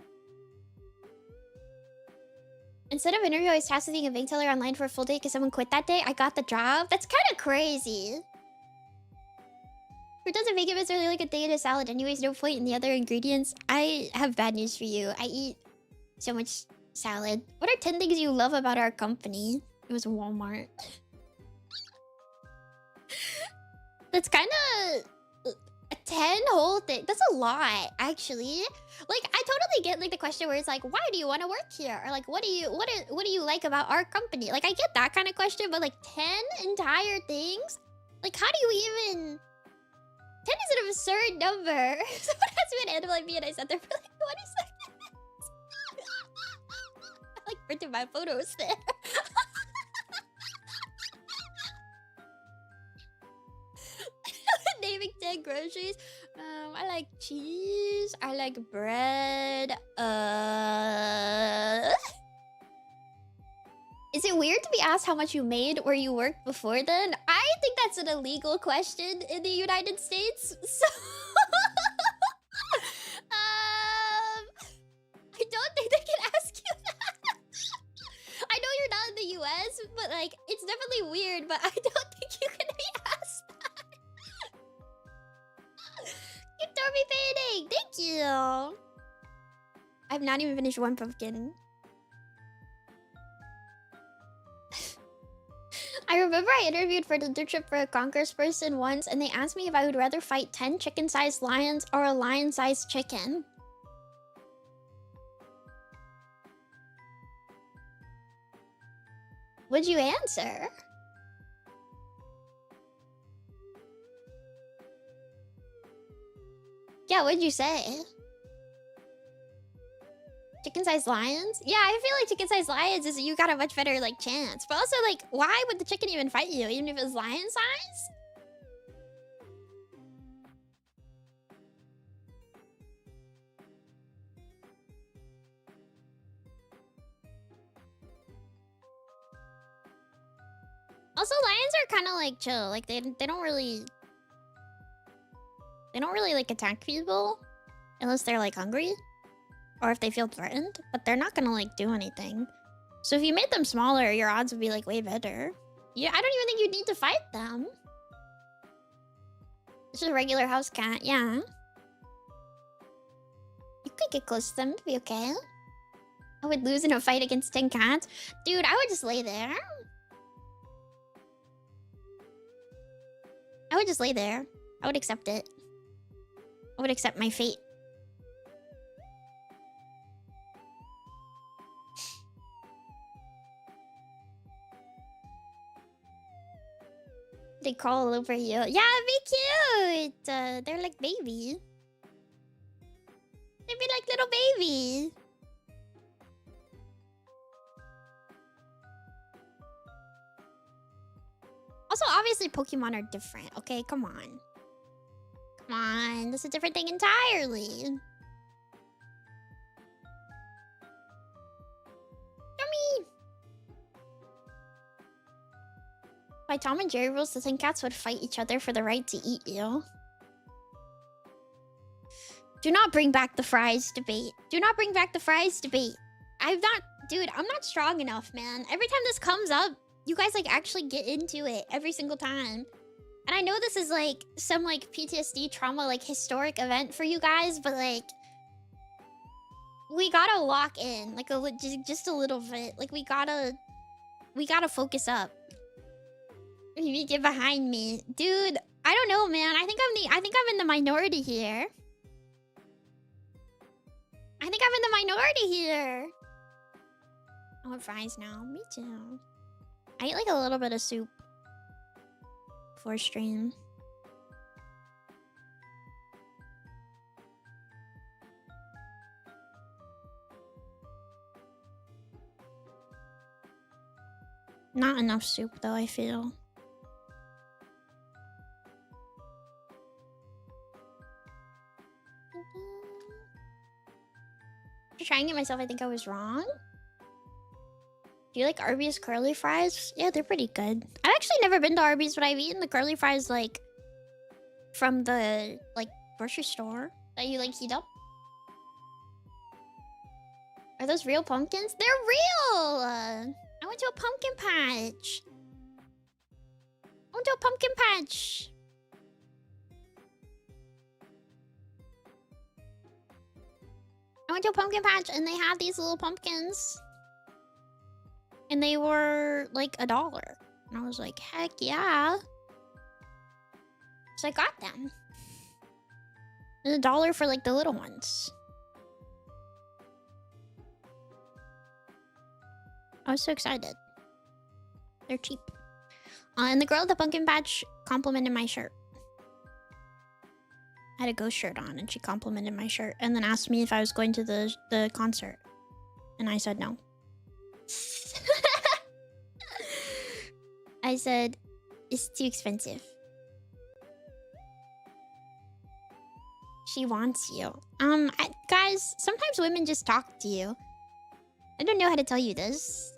Instead of interview, I was tasked with being a bank teller online for a full day because someone quit that day. I got the job. That's kind of crazy. Who doesn't make it necessarily like a thing in a salad anyways? No point in the other ingredients. I have bad news for you. I eat so much salad. What are 10 things you love about our company? It was Walmart. That's kind of 10 whole thing. That's a lot, actually. Like, I totally get like the question where it's like, why do you want to work here? Or like, what do you like about our company? Like, I get that kind of question, but like 10 entire things? Like, how do you even... 10 is an absurd number. Someone asked me an animal like me and I sat there for like 20 seconds. I like printed my photos there. Naming tag groceries. I like cheese. I like bread. Is it weird to be asked how much you made where you worked before then? I think that's an illegal question in the United States. So I don't think they can ask you that. I know you're not in the US, but like it's definitely weird, but I don't think you can be asked that. You throw me fading. Thank you. I've not even finished one pumpkin. I remember I interviewed for an internship for a congressperson once, and they asked me if I would rather fight 10 chicken-sized lions or a lion-sized chicken. What'd you answer? Yeah, what'd you say? Chicken-sized lions? Yeah, I feel like chicken-sized lions is you got a much better like chance. But also like, why would the chicken even fight you, even if it was lion size? Also, lions are kind of like chill. Like they don't really like attack people unless they're like hungry. Or if they feel threatened, but they're not gonna like do anything. So if you made them smaller, your odds would be like way better. Yeah, I don't even think you'd need to fight them. It's just a regular house cat, yeah. You could get close to them, it'd be okay. I would lose in a fight against 10 cats. Dude, I would just lay there. I would just lay there. I would accept it. I would accept my fate. They crawl all over you. Yeah, be cute. They're like baby. They'd be like little baby. Also, obviously, Pokemon are different. Okay, come on. Come on, this is a different thing entirely. Yummy. By Tom and Jerry rules, the 10 cats would fight each other for the right to eat you. Do not bring back the fries debate. Do not bring back the fries debate. Dude, I'm not strong enough, man. Every time this comes up, you guys like actually get into it every single time. And I know this is like some like PTSD trauma, like historic event for you guys, but like we gotta lock in like just a little bit. Like we gotta focus up. You get behind me, dude. I don't know, man. I think I'm in the minority here. I think I'm in the minority here. I want fries now. Me too. I eat like a little bit of soup before stream. Not enough soup though, I feel. To try and get myself, I think I was wrong. Do you like Arby's curly fries? Yeah, they're pretty good. I've actually never been to Arby's, but I've eaten the curly fries like from the like grocery store that you like heat up. Are those real pumpkins? They're real! I went to a pumpkin patch. I went to a pumpkin patch. I went to a pumpkin patch and they had these little pumpkins. And they were like $1. And I was like, heck yeah. So I got them. And $1 for like the little ones. I was so excited. They're cheap. And the girl at the pumpkin patch complimented my shirt. I had a ghost shirt on and she complimented my shirt and then asked me if I was going to the concert. And I said no. I said, it's too expensive. She wants you. Guys, sometimes women just talk to you. I don't know how to tell you this.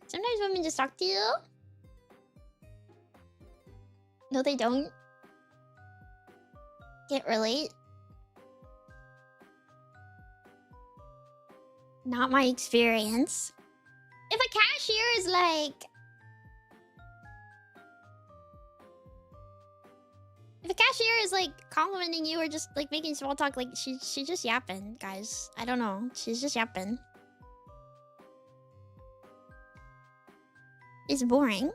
Sometimes women just talk to you. No, they don't. Can't relate. Not my experience. If a cashier is like... If a cashier is like complimenting you or just like making small talk, like she's just yapping, guys. I don't know. She's just yapping. It's boring.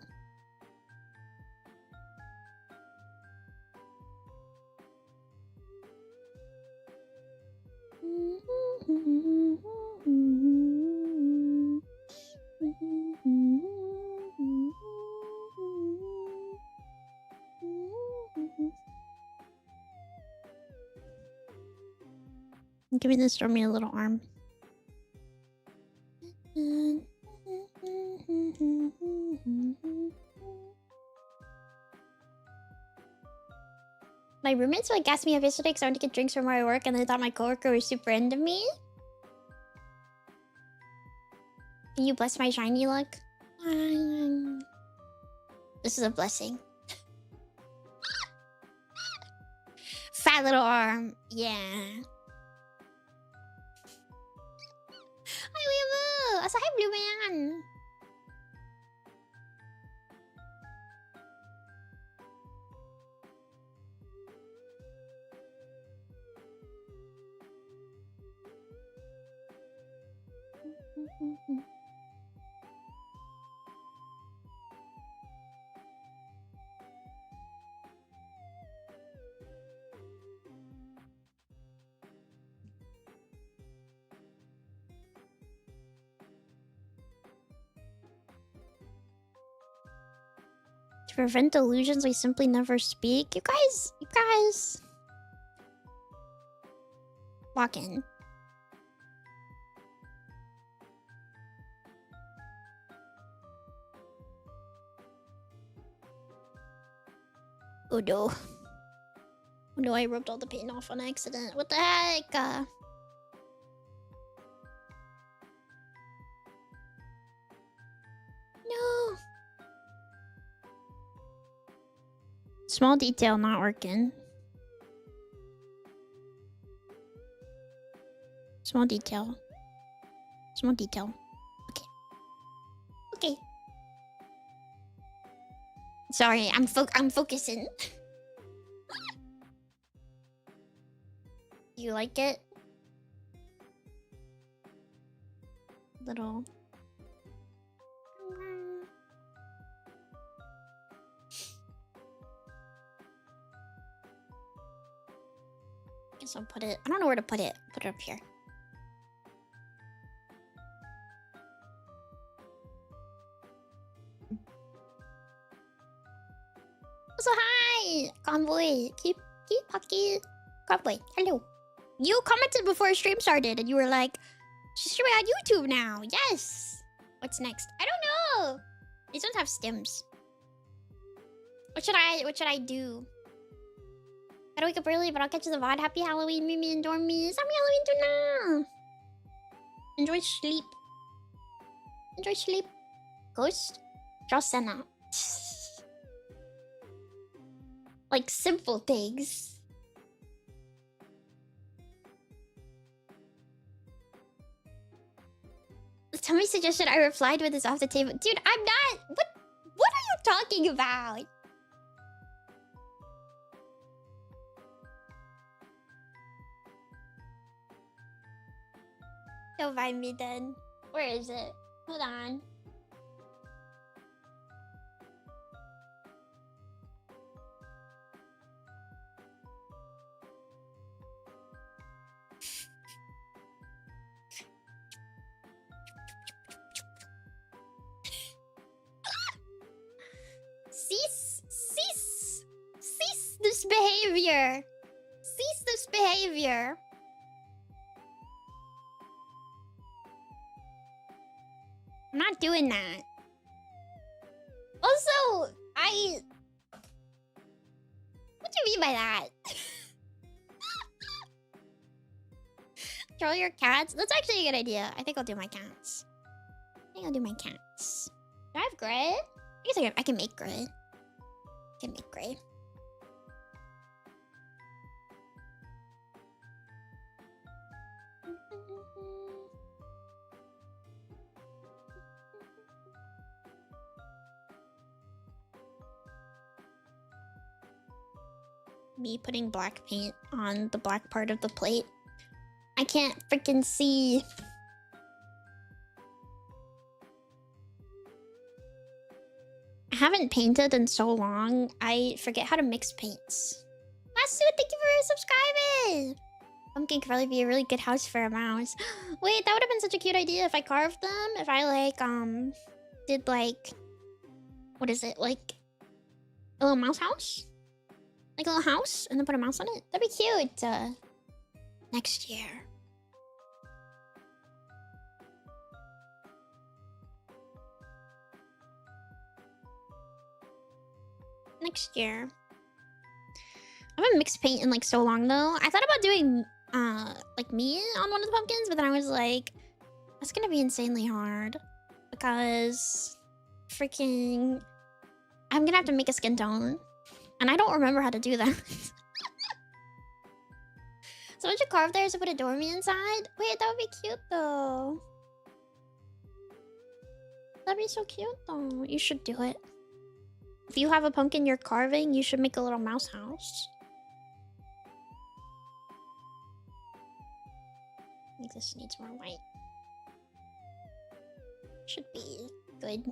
Give me this, throw me a little arm. My roommates like asked me yesterday because I went to get drinks from where I work and they thought my coworker was super into me. Can you bless my shiny luck? This is a blessing. Fat little arm. Yeah. Hi, Weeaboo! Asa hi, Blue Man! To prevent delusions, I simply never speak. You guys. Walk in. Oh no. Oh no, I rubbed all the paint off on accident. What the heck? No. Small detail not working. Small detail. Small detail. Okay. Okay. Sorry, I'm focusing. You like it? Little. Guess I'll put it. I don't know where to put it. Put it up here. So hi, Convoy. Keep Pocky. Convoy. Hello. You commented before stream started, and you were like, "She's streaming on YouTube now." Yes. What's next? I don't know. These ones have stems. What should I do? Gotta wake up early, but I'll catch the VOD. Happy Halloween, Mimi and Dormies. Happy Halloween too now. Enjoy sleep. Enjoy sleep. Ghost. Draw Senna. Like simple things. Somebody suggested I replied with this off the table. Dude, I'm not. What are you talking about? Don't find me then. Where is it? Hold on. Cease this behavior. Cease this behavior. I'm not doing that. Also, What do you mean by that? Control your cats? That's actually a good idea. I think I'll do my cats. Do I have grid? I guess I can make grid. Me putting black paint on the black part of the plate. I can't freaking see. I haven't painted in so long. I forget how to mix paints. Masu, thank you for subscribing. Pumpkin could probably be a really good house for a mouse. Wait, that would have been such a cute idea if I carved them. If I like did like, what is it, like a little mouse house? Like a little house and then put a mouse on it. That'd be cute. Next year. I haven't mixed paint in like so long though. I thought about doing like me on one of the pumpkins, but then I was like, that's gonna be insanely hard because freaking I'm gonna have to make a skin tone. And I don't remember how to do that. So once you carve theirs to put a dormy inside. Wait, that would be cute though. That'd be so cute though. You should do it. If you have a pumpkin you're carving, you should make a little mouse house. I think this needs more white. Should be good.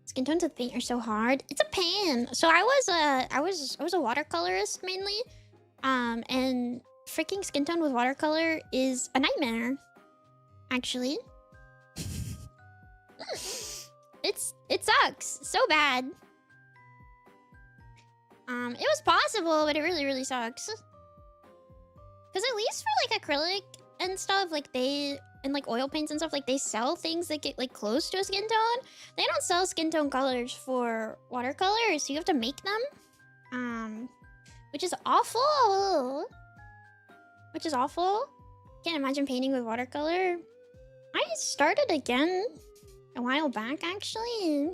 Skin tones with paint are so hard. It's a pain. So I was a watercolorist mainly. And freaking skin tone with watercolor is a nightmare. Actually. It sucks so bad. It was possible, but it really sucks. Because at least for like acrylic and stuff, like and like oil paints and stuff, like they sell things that get like close to a skin tone. They don't sell skin tone colors for watercolors, so you have to make them. Which is awful. Can't imagine painting with watercolor. I started again a while back, actually.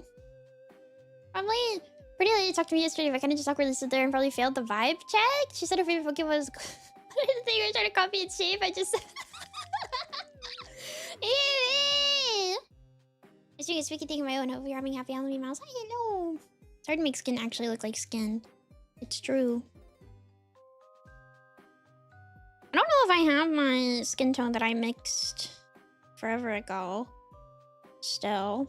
Probably Pretty Lady talked to me yesterday, but I kind of just awkwardly stood there and probably failed the vibe check. She said her favorite Pokemon was... I didn't think you were trying to copy its shape, I just... I was doing a squeaky thing of my own. Hope you're having happy Halloween, mouse. I know. It's hard to make skin actually look like skin. It's true. I don't know if I have my skin tone that I mixed forever ago. Still.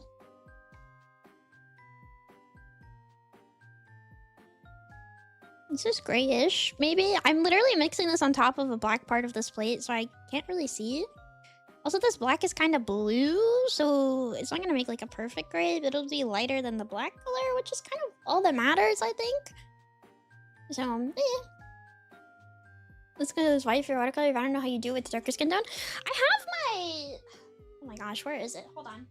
This is grayish, maybe? I'm literally mixing this on top of a black part of this plate, so I can't really see it. Also, this black is kind of blue, so it's not going to make like a perfect gray, but it'll be lighter than the black color, which is kind of all that matters, I think. So, yeah. Let's go to this white for your watercolor. I don't know how you do it with the darker skin tone. I have my... Oh my gosh, where is it? Hold on.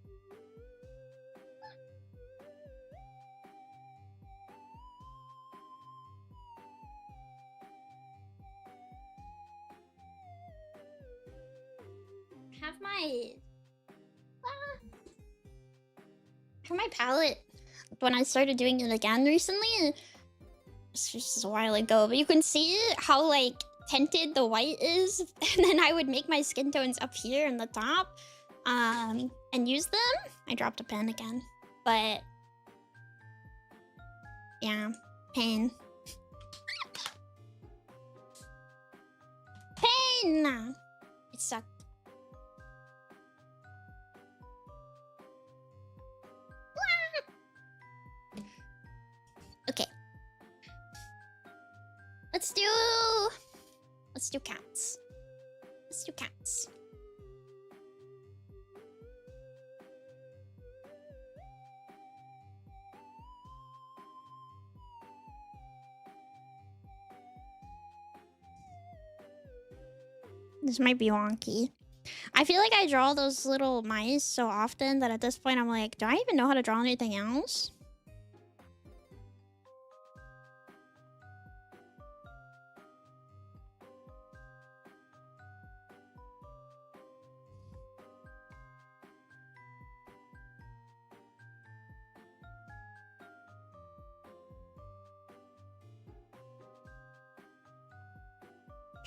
I have my palette when I started doing it again recently. It's just a while ago, but you can see how like tinted the white is, and then I would make my skin tones up here in the top and use them. I dropped a pen again, but yeah, pain. Pain! It sucked. Okay. Let's do cats. Let's do cats. This might be wonky. I feel like I draw those little mice so often that at this point I'm like, do I even know how to draw anything else?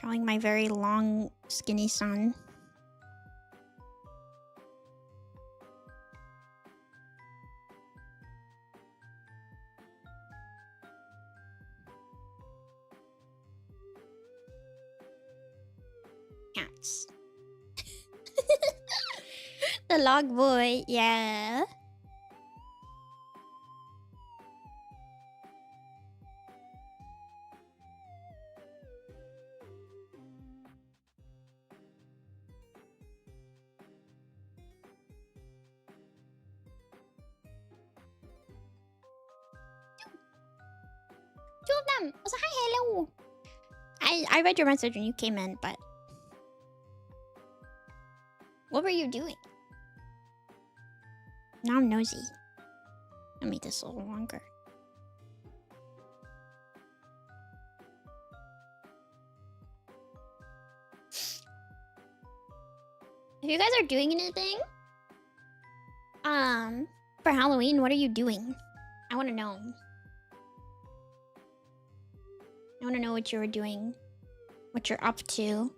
Drawing my very long, skinny son. Cats. The log boy, yeah. Two of them. Also, hi, hello. I read your message when you came in, but what were you doing? Now I'm nosy. I'll make this a little longer. If you guys are doing anything, for Halloween, what are you doing? I want to know. I want to know what you were doing, what you're up to.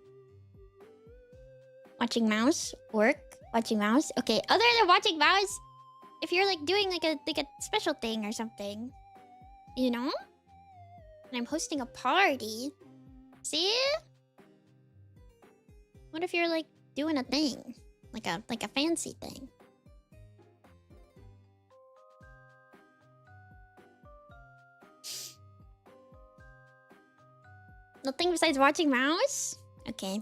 Watching mouse, work, watching mouse. Okay, other than watching mouse, if you're like doing like a special thing or something, you know? And I'm hosting a party. See? What if you're like doing a thing, like a fancy thing? Nothing besides watching mouse? Okay.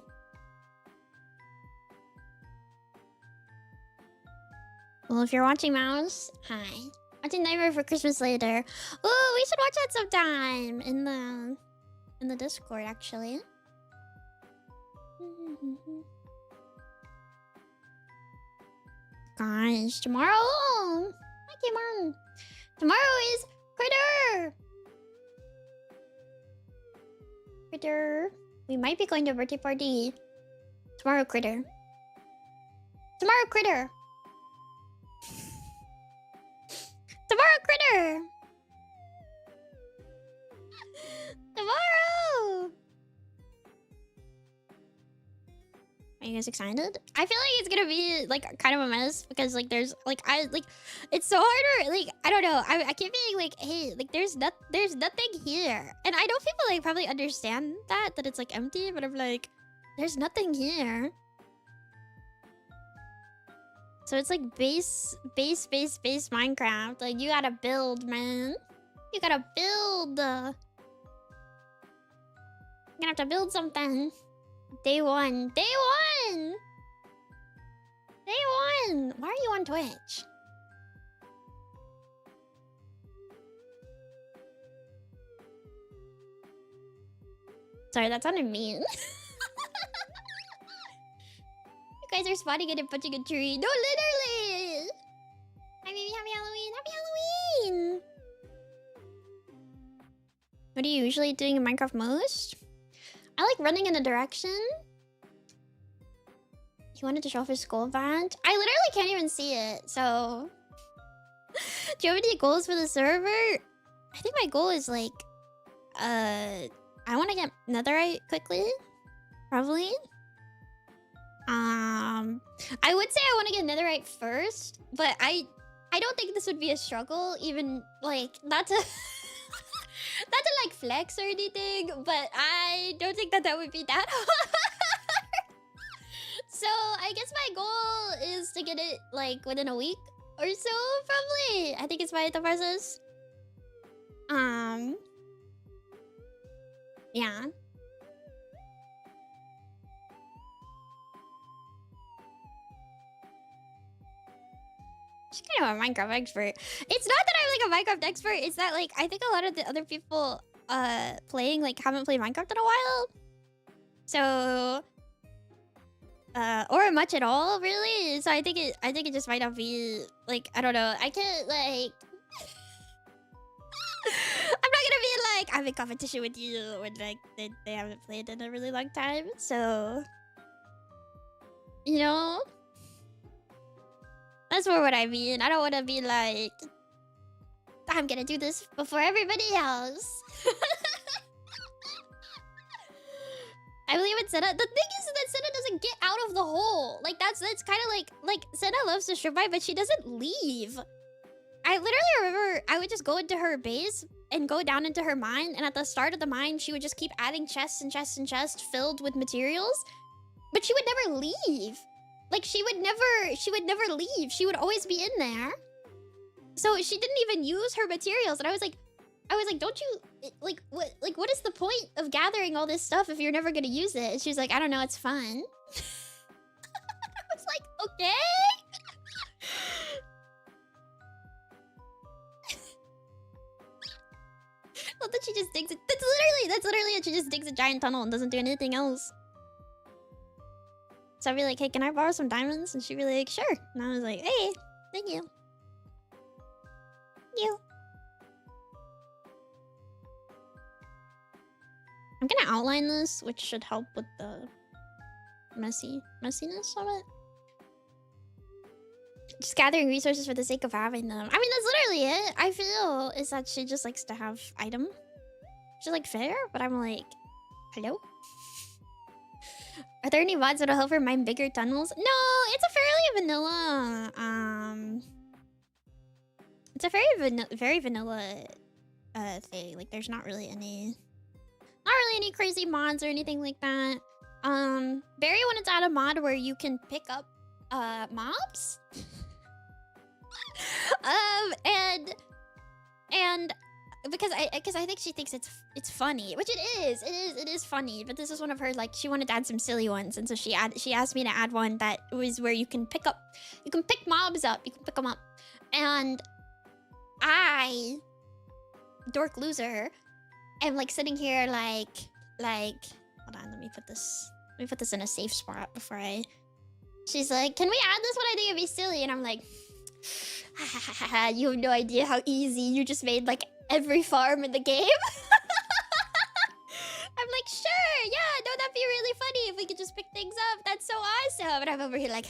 Well, if you're watching mouse, hi. Watching Nightmare for Christmas later. Oh, we should watch that sometime in the Discord, actually. Gosh, tomorrow. Hi, Kimon. Tomorrow is Critter. Critter. We might be going to a birthday party. Tomorrow, Critter. Tomorrow, Critter. Tomorrow, Critter. Tomorrow. Are you guys excited? I feel like it's gonna be like kind of a mess because like there's like it's so harder. Like I don't know. I keep being like, hey, like there's nothing here, and I know people like probably understand that it's like empty, but I'm like, there's nothing here. So it's like base Minecraft. Like you gotta build, man. You gotta build. You're gonna have to build something. Day one. Day one! Day one! Why are you on Twitch? Sorry, that sounded mean. You guys are spotting it and punching a tree. No, literally! Hi, baby. Happy Halloween. Happy Halloween! What are you usually doing in Minecraft most? I like running in a direction. He wanted to show off his skull badge. I literally can't even see it, so... Do you have any goals for the server? I think my goal is like... I want to get netherite quickly. Probably. I would say I want to get netherite first, but I don't think this would be a struggle, even like not to not to like flex or anything, but I don't think that would be that hard. So I guess my goal is to get it like within a week or so, probably. I think it's by the process. Yeah. She's kind of a Minecraft expert. It's not that I'm like a Minecraft expert. It's that like I think a lot of the other people playing like haven't played Minecraft in a while. So or much at all, really. So I think it just might not be like, I don't know. I can't like I'm not gonna be like I'm in competition with you when like they haven't played in a really long time. So you know, that's more what I mean. I don't want to be like, I'm gonna do this before everybody else. I believe in Senna. The thing is that Senna doesn't get out of the hole. Like that's kind of like Senna loves to survive, but she doesn't leave. I literally remember I would just go into her base and go down into her mine, and at the start of the mine, she would just keep adding chests and chests and chests filled with materials, but she would never leave. Like she would never leave. She would always be in there. So she didn't even use her materials, and I was like, don't you what is the point of gathering all this stuff if you're never gonna use it? And she's like, I don't know, it's fun. I was like, okay. Not that she just digs it. That's literally it. She just digs a giant tunnel and doesn't do anything else. So I'd be like, hey, can I borrow some diamonds? And she'd be like, sure. And I was like, hey, thank you. I'm gonna outline this, which should help with the messiness of it. Just gathering resources for the sake of having them. I mean, that's literally it. I feel is that she just likes to have item. She's like, fair, but I'm like, hello? Are there any mods that'll help her mine bigger tunnels? No, it's a fairly vanilla, it's a very vanilla thing. Like there's not really any crazy mods or anything like that. Barry wanted to add a mod where you can pick up mobs. and because I think she thinks it's funny, which it is funny, but this is one of her, like, she wanted to add some silly ones, and so she asked me to add one that was where you can pick mobs up, you can pick them up. And I, dork loser, am like sitting here like hold on, let me put this in a safe spot before I. She's like, can we add this one? I think it'd be silly. And I'm like, you have no idea how easy you just made like every farm in the game. I'm like, sure, yeah, no, that'd be really funny if we could just pick things up. That's so awesome. And I'm over here like,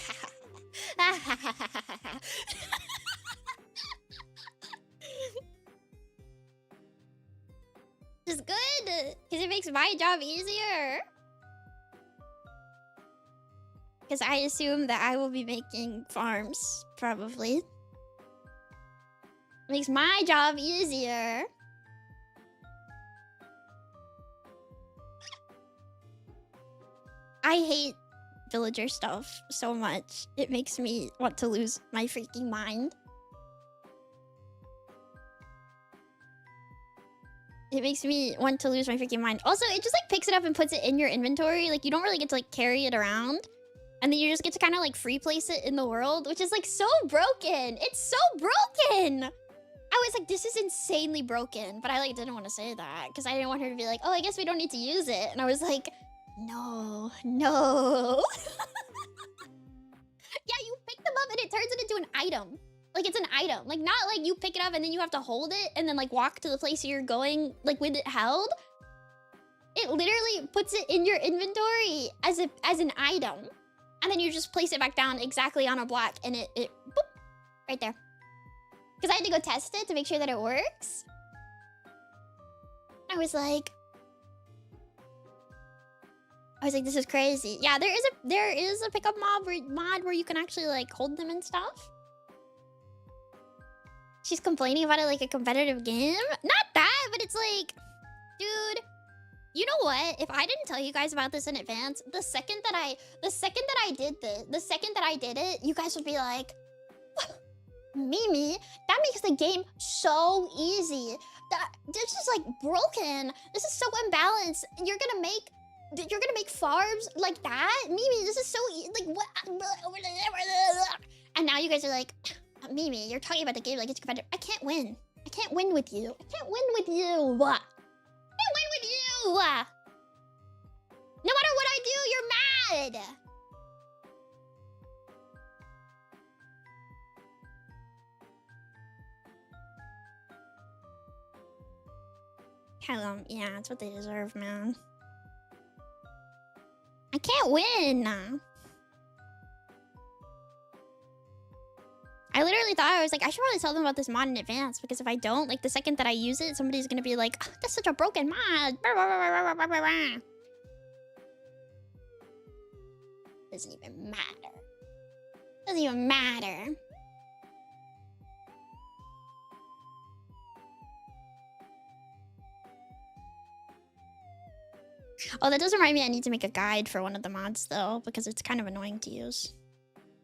it's good, because it makes my job easier. Because I assume that I will be making farms, probably. Makes my job easier. I hate villager stuff so much. It makes me want to lose my freaking mind. It makes me want to lose my freaking mind. Also, it just like picks it up and puts it in your inventory. Like you don't really get to like carry it around. And then you just get to kind of like free place it in the world, which is like so broken. It's so broken. I was like, this is insanely broken. But I like didn't want to say that because I didn't want her to be like, oh, I guess we don't need to use it. And I was like, no. Yeah, you pick them up and it turns it into an item. Like it's an item. Like not like you pick it up and then you have to hold it and then like walk to the place you're going like with it held. It literally puts it in your inventory as an item. And then you just place it back down exactly on a block and it boop, right there. Because I had to go test it to make sure that it works. I was like, this is crazy. Yeah, there is a pickup mod where you can actually like hold them and stuff. She's complaining about it like a competitive game. Not that, but it's like, dude, you know what? If I didn't tell you guys about this in advance, the second that I did it, you guys would be like, Mimi, that makes the game so easy. This is like broken. This is so imbalanced. You're gonna make farms like that? Mimi, this is so like what? And now you guys are like, Mimi, you're talking about the game like it's competitive. I can't win. I can't win with you. I can't win with you. I can't win with you. No matter what I do, you're mad. Hello, yeah, that's what they deserve, man. I can't win. I literally thought, I was like, I should probably tell them about this mod in advance, because if I don't, like, the second that I use it, somebody's gonna be like, oh, that's such a broken mod. doesn't even matter. Doesn't even matter. Oh, that does remind me I need to make a guide for one of the mods, though, because it's kind of annoying to use.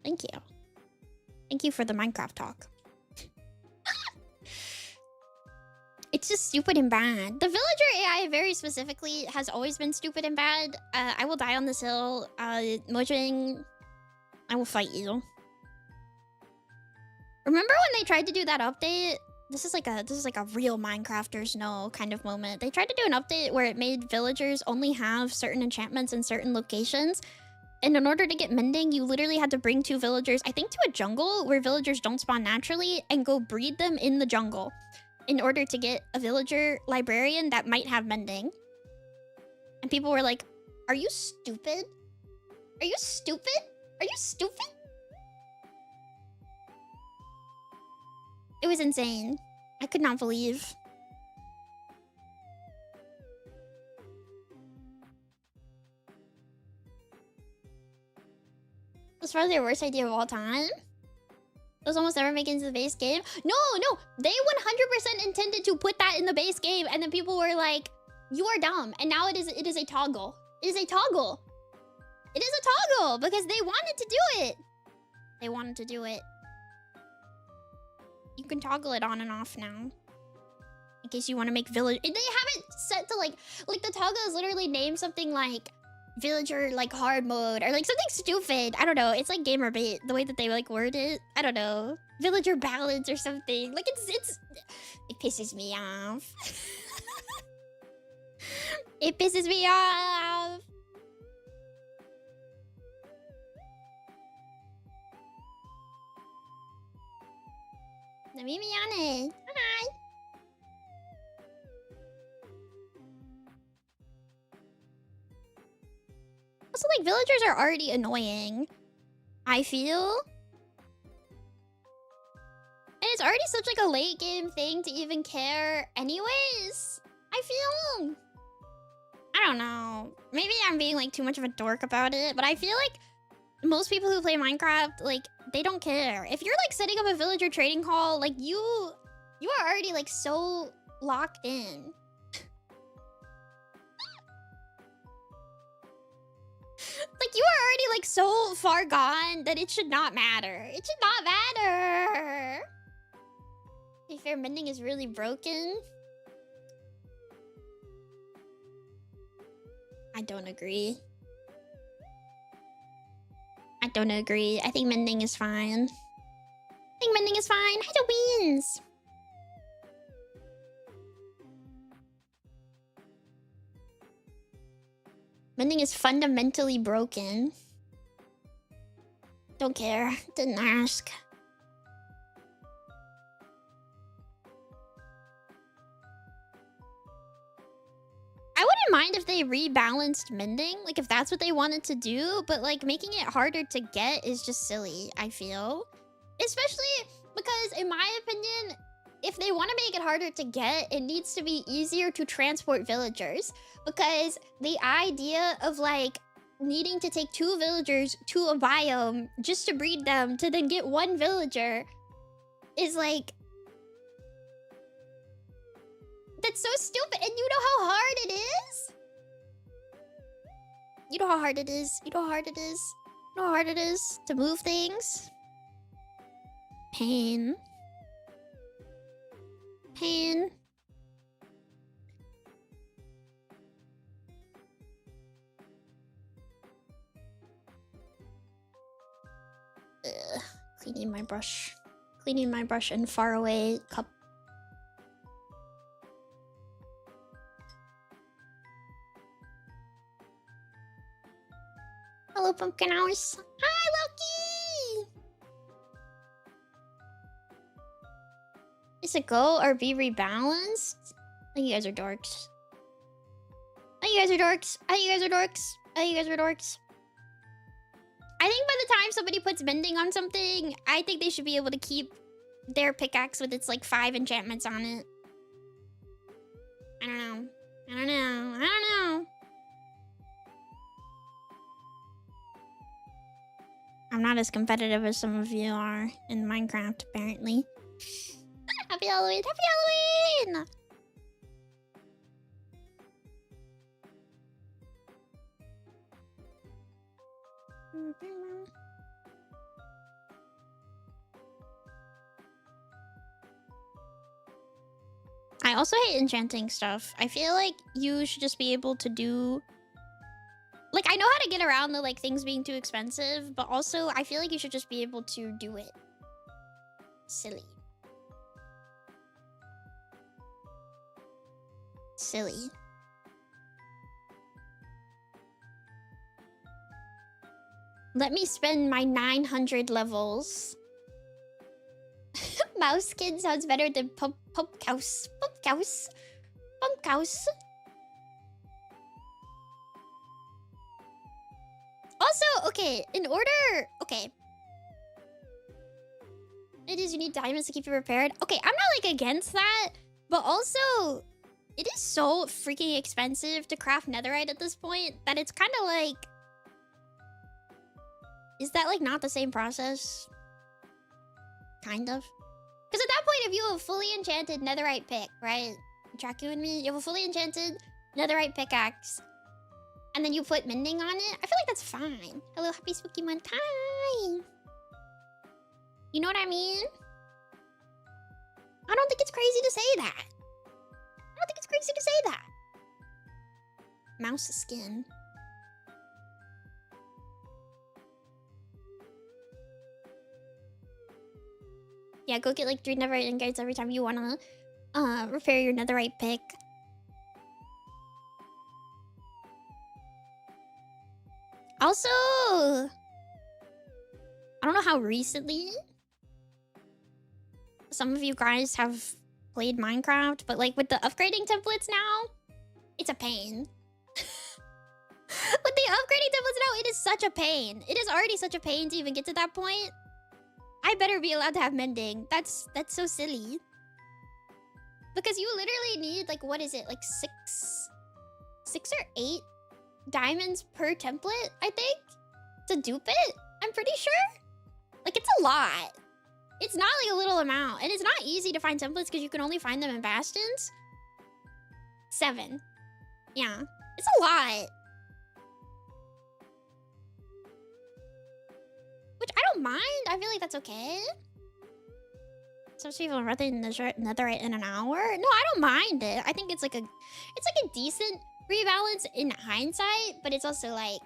Thank you. Thank you for the Minecraft talk. It's just stupid and bad. The villager AI, very specifically, has always been stupid and bad. I will die on this hill. Mojang, I will fight you. Remember when they tried to do that update? This is like a real Minecrafters know kind of moment. They tried to do an update where it made villagers only have certain enchantments in certain locations. And in order to get mending, you literally had to bring 2 villagers, I think, to a jungle where villagers don't spawn naturally, and go breed them in the jungle in order to get a villager librarian that might have mending. And people were like, are you stupid? Are you stupid? Are you stupid? It was insane. I could not believe. That's probably their worst idea of all time. Those almost never make it into the base game. No, they 100% intended to put that in the base game, and then people were like, you are dumb. And now it is a toggle. It is a toggle. It is a toggle because they wanted to do it. They wanted to do it. You can toggle it on and off now. In case you want to make village. They have it set to like the toggle is literally named something like villager like hard mode or like something stupid. I don't know. It's like gamer bait the way that they like word it. I don't know. Villager balance or something. Like it pisses me off. It pisses me off. Nemimi Yane. Hi. Also, like, villagers are already annoying, I feel. And it's already such, like, a late game thing to even care anyways, I feel. I don't know. Maybe I'm being, like, too much of a dork about it, but I feel like most people who play Minecraft, like, they don't care. If you're, like, setting up a villager trading hall, like, you are already, like, so locked in. Like, you are already, like, so far gone that it should not matter. It should not matter. To be fair, mending is really broken. I don't agree. I don't agree. I think mending is fine. I think mending is fine. Hi, the wins. Mending is fundamentally broken. Don't care. Didn't ask. I wouldn't mind if they rebalanced mending, like if that's what they wanted to do, but like making it harder to get is just silly, I feel. Especially because, in my opinion, if they want to make it harder to get, it needs to be easier to transport villagers. Because the idea of like needing to take 2 villagers to a biome just to breed them to then get 1 villager is like... That's so stupid. And you know how hard it is? You know how hard it is? You know how hard it is? You know how hard it is to move things? Pain. Pain. Ugh. Cleaning my brush. Cleaning my brush in faraway cup. Hello, Pumpkin House. Hi, Loki! Is it go or be rebalanced? I think you guys are dorks. I think you guys are dorks. I think you guys are dorks. I think you guys are dorks. I think by the time somebody puts mending on something, I think they should be able to keep their pickaxe with its like 5 enchantments on it. I don't know. I don't know. I don't know. I'm not as competitive as some of you are in Minecraft, apparently. Happy Halloween! Happy Halloween! I also hate enchanting stuff. I feel like you should just be able to do... Like, I know how to get around the, like, things being too expensive, but also I feel like you should just be able to do it. Silly. Silly. Let me spend my 900 levels. Mouse skin sounds better than pumphouse. Pumphouse. Pumphouse. Also, okay, in order... Okay. It is, you need diamonds to keep you prepared. Okay, I'm not, like, against that. But also, it is so freaking expensive to craft netherite at this point that it's kind of like... Is that, like, not the same process? Kind of. Because at that point, if you have a fully enchanted netherite pick, right? Track you and me? You have a fully enchanted netherite pickaxe. And then you put mending on it. I feel like that's fine. Hello, happy spooky month time. You know what I mean? I don't think it's crazy to say that. I don't think it's crazy to say that. Mouse skin. Yeah, go get like 3 netherite ingots every time you wanna repair your netherite pick. Also, I don't know how recently some of you guys have played Minecraft, but like with the upgrading templates now, it's a pain. With the upgrading templates now, it is such a pain. It is already such a pain to even get to that point. I better be allowed to have mending. That's so silly. Because you literally need, like, what is it? Like 6 or 8 diamonds per template, I think? To dupe it? I'm pretty sure. Like, it's a lot. It's not, like, a little amount. And it's not easy to find templates because you can only find them in bastions. 7. Yeah. It's a lot. Which I don't mind. I feel like that's okay. Some people running netherite in an hour. No, I don't mind it. I think it's like a decent rebalance in hindsight, but it's also like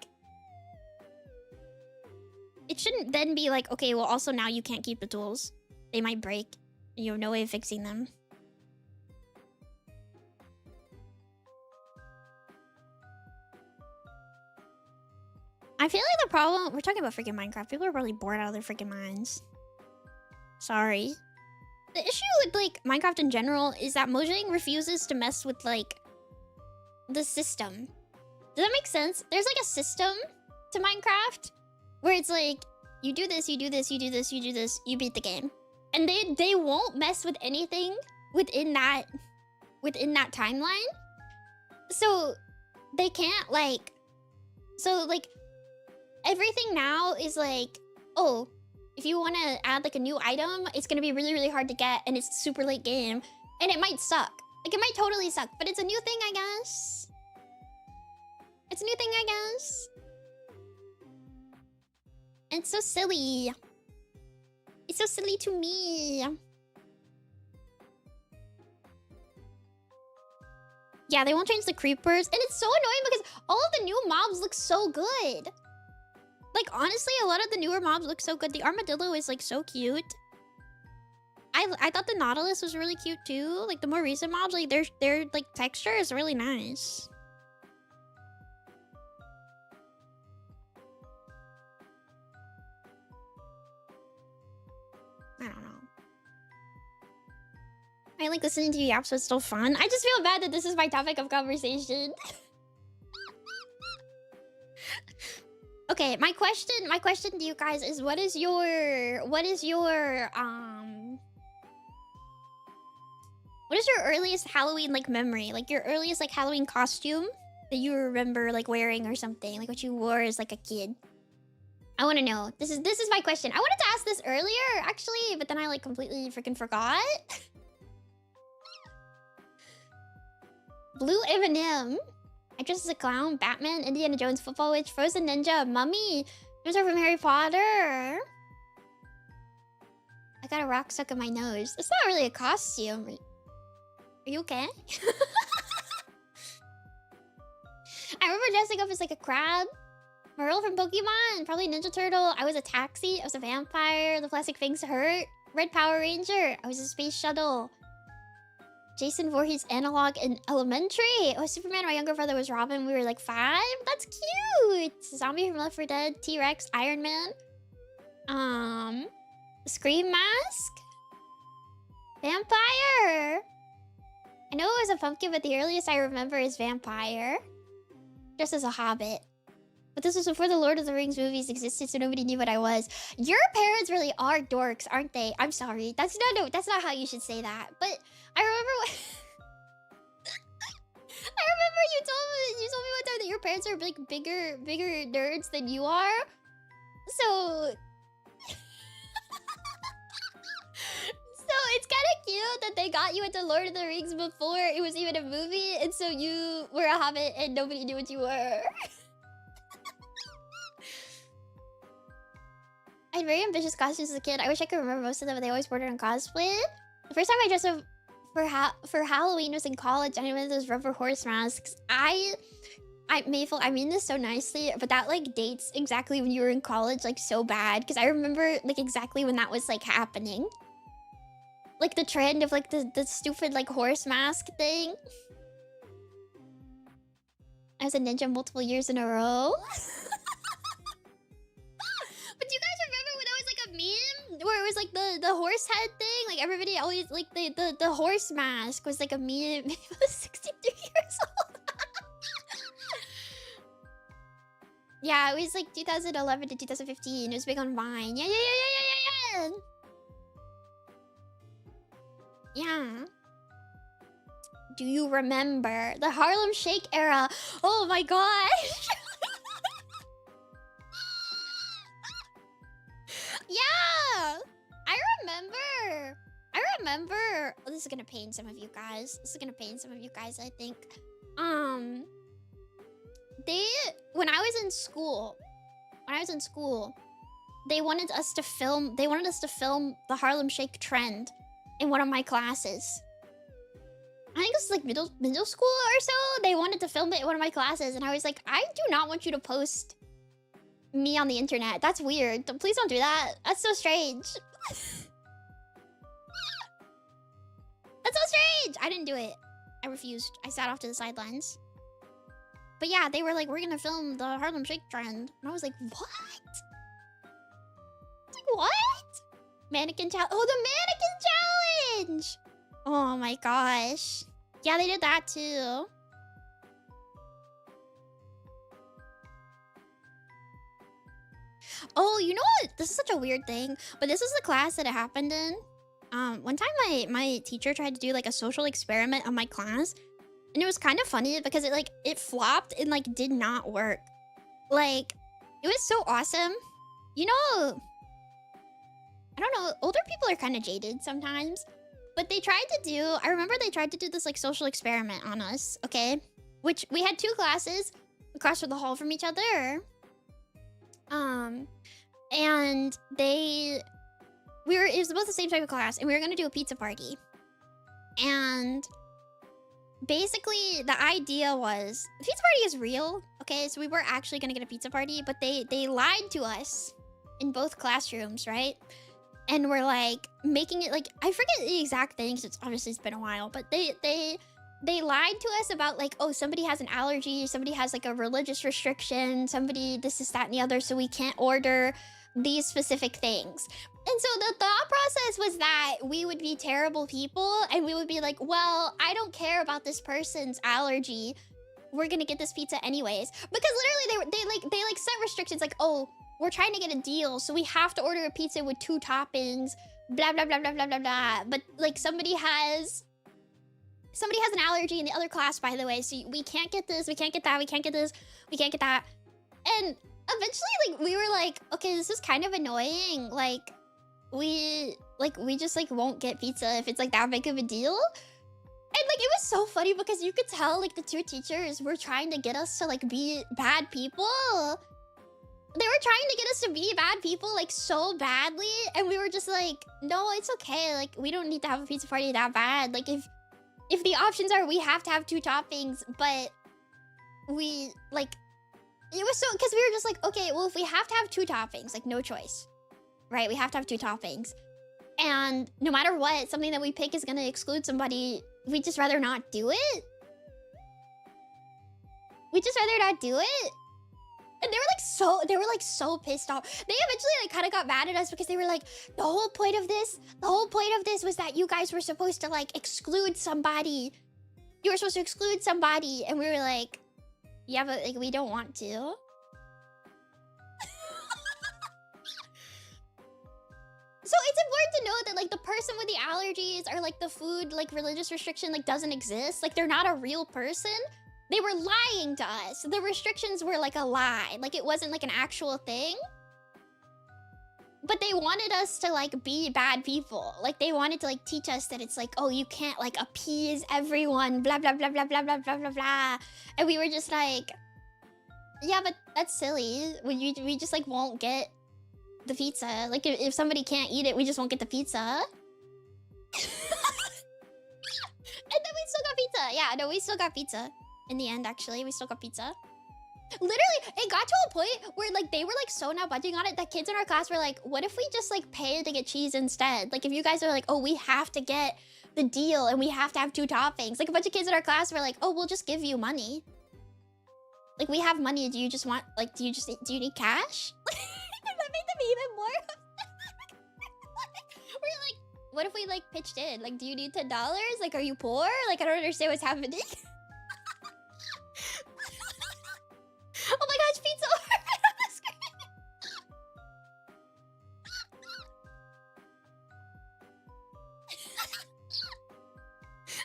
it shouldn't then be like, okay, well also now you can't keep the tools. They might break. You have no way of fixing them. I feel like the problem... We're talking about freaking Minecraft. People are probably bored out of their freaking minds. Sorry. The issue with, like, Minecraft in general is that Mojang refuses to mess with, like, the system. Does that make sense? There's, like, a system to Minecraft where it's like, you do this, you do this, you do this, you do this, you beat the game. And they won't mess with anything within that timeline. So, they can't, like... So, like... Everything now is like, oh, if you want to add like a new item, it's going to be really, really hard to get and it's super late game. And it might suck. Like, it might totally suck, but it's a new thing, I guess. It's a new thing, I guess. And it's so silly. It's so silly to me. Yeah, they won't change the creepers. And it's so annoying because all of the new mobs look so good. Like, honestly, a lot of the newer mobs look so good. The armadillo is, like, so cute. I thought the nautilus was really cute, too. Like, the more recent mobs, like, their like, texture is really nice. I don't know. I like listening to you yap, so it's still fun. I just feel bad that this is my topic of conversation. Okay, my question to you guys is what is your earliest Halloween like memory? Like your earliest like Halloween costume that you remember like wearing or something, like what you wore as like a kid. I want to know. This is my question. I wanted to ask this earlier, actually, but then I like completely freaking forgot. Blue M&M. I dress as a clown, Batman, Indiana Jones, Football Witch, Frozen Ninja, Mummy. Those are from Harry Potter. I got a rock stuck in my nose. It's not really a costume. Are you okay? I remember dressing up as like a crab. Merle from Pokemon. Probably Ninja Turtle. I was a taxi. I was a vampire. The plastic things hurt. Red Power Ranger. I was a space shuttle. Jason Voorhees analog in elementary. Oh, Superman. My younger brother was Robin. We were like 5. That's cute. Zombie from Left 4 Dead. T-Rex. Iron Man. Scream Mask. Vampire. I know it was a pumpkin, but the earliest I remember is vampire. Just as a hobbit. But this was before the Lord of the Rings movies existed, so nobody knew what I was. Your parents really are dorks, aren't they? I'm sorry. That's not how you should say that. But I remember I remember you told me one time that your parents are like bigger nerds than you are. So it's kind of cute that they got you into Lord of the Rings before it was even a movie, and so you were a hobbit and nobody knew what you were. I had very ambitious costumes as a kid. I wish I could remember most of them, but they always bordered on cosplay. The first time I dressed up for Halloween was in college. I had one of those rubber horse masks. Mayful, I mean this so nicely, but that like dates exactly when you were in college, like so bad. Because I remember like exactly when that was like happening. Like the trend of like the stupid like horse mask thing. I was a ninja multiple years in a row. But do you guys remember when there was like a meme where it was like the horse head thing? Like everybody always like the horse mask was like a meme. Maybe I was 63 years old. Yeah, it was like 2011 to 2015. It was big on Vine. Yeah. Yeah. Do you remember the Harlem Shake era? Oh my gosh. Yeah. I remember. Oh, this is gonna pain some of you guys. I think. When I was in school, they wanted us to film the Harlem Shake trend in one of my classes. I think it was like middle school or so. They wanted to film it in one of my classes, and I was like, I do not want you to post me on the internet. That's weird. Please don't do that. That's so strange. That's so strange. I didn't do it. I refused. I sat off to the sidelines. But yeah, they were like, we're gonna film the Harlem Shake trend. And I was like, what? Like, what? Mannequin challenge. Oh, the mannequin challenge. Oh my gosh. Yeah, they did that too. Oh, you know what? This is such a weird thing. But this is the class that it happened in. One time my teacher tried to do like a social experiment on my class. And it was kind of funny because it flopped and like did not work. Like, it was so awesome. You know, I don't know, older people are kind of jaded sometimes. But they tried to do, I remember they tried to do this like social experiment on us, okay? Which we had 2 classes across the hall from each other. And it was both the same type of class, and we were gonna do a pizza party. And basically, the idea was, the pizza party is real, okay? So we were actually gonna get a pizza party, but they lied to us in both classrooms, right? And we're like making it like, I forget the exact things. It's been a while, but they lied to us about like, oh, somebody has an allergy, somebody has like a religious restriction, somebody this, that, and the other, so we can't order these specific things. And so the thought process was that we would be terrible people and we would be like, well, I don't care about this person's allergy. We're gonna get this pizza anyways. Because literally they set restrictions like, oh, we're trying to get a deal, so we have to order a pizza with 2 toppings, blah, blah, blah, blah, blah, blah, blah. But like somebody has an allergy in the other class, by the way, so we can't get this, we can't get that, we can't get this, we can't get that. And eventually, like, we were like, okay, this is kind of annoying. Like, we just like won't get pizza if it's like that big of a deal. And like it was so funny because you could tell like the two teachers were trying to get us to like be bad people. They were trying to get us to be bad people like so badly, and we were just like, no, it's okay. Like we don't need to have a pizza party that bad. Like if the options are we have to have 2 toppings, but we like it was so because we were just like, okay, well if we have to have 2 toppings, like no choice. Right? We have to have 2 toppings. And no matter what, something that we pick is gonna exclude somebody. We'd just rather not do it. We'd just rather not do it. And they were like so pissed off. They eventually like kind of got mad at us because they were like, the whole point of this was that you guys were supposed to like exclude somebody. You were supposed to exclude somebody. And we were like, yeah, but like we don't want to. So it's important to know that like the person with the allergies or like the food like religious restriction like doesn't exist. Like they're not a real person. They were lying to us. The restrictions were like a lie. Like it wasn't like an actual thing. But they wanted us to like be bad people. Like they wanted to like teach us that it's like, oh, you can't like appease everyone, blah blah blah blah blah blah blah blah blah. And we were just like, yeah, but that's silly. We just like won't get the pizza. Like if somebody can't eat it, we just won't get the pizza. And then we still got pizza. Yeah, no, we still got pizza. In the end, actually, we still got pizza. Literally, it got to a point where like they were like so not budging on it that kids in our class were like, what if we just like pay to get cheese instead? Like if you guys are like, oh, we have to get the deal and we have to have 2 toppings. Like a bunch of kids in our class were like, oh, we'll just give you money. Like we have money. Do you just want like do you need cash? That made them even more. We're like, what if we like pitched in? Like, do you need $10? Like, are you poor? Like, I don't understand what's happening. Oh my gosh, pizza over on the screen.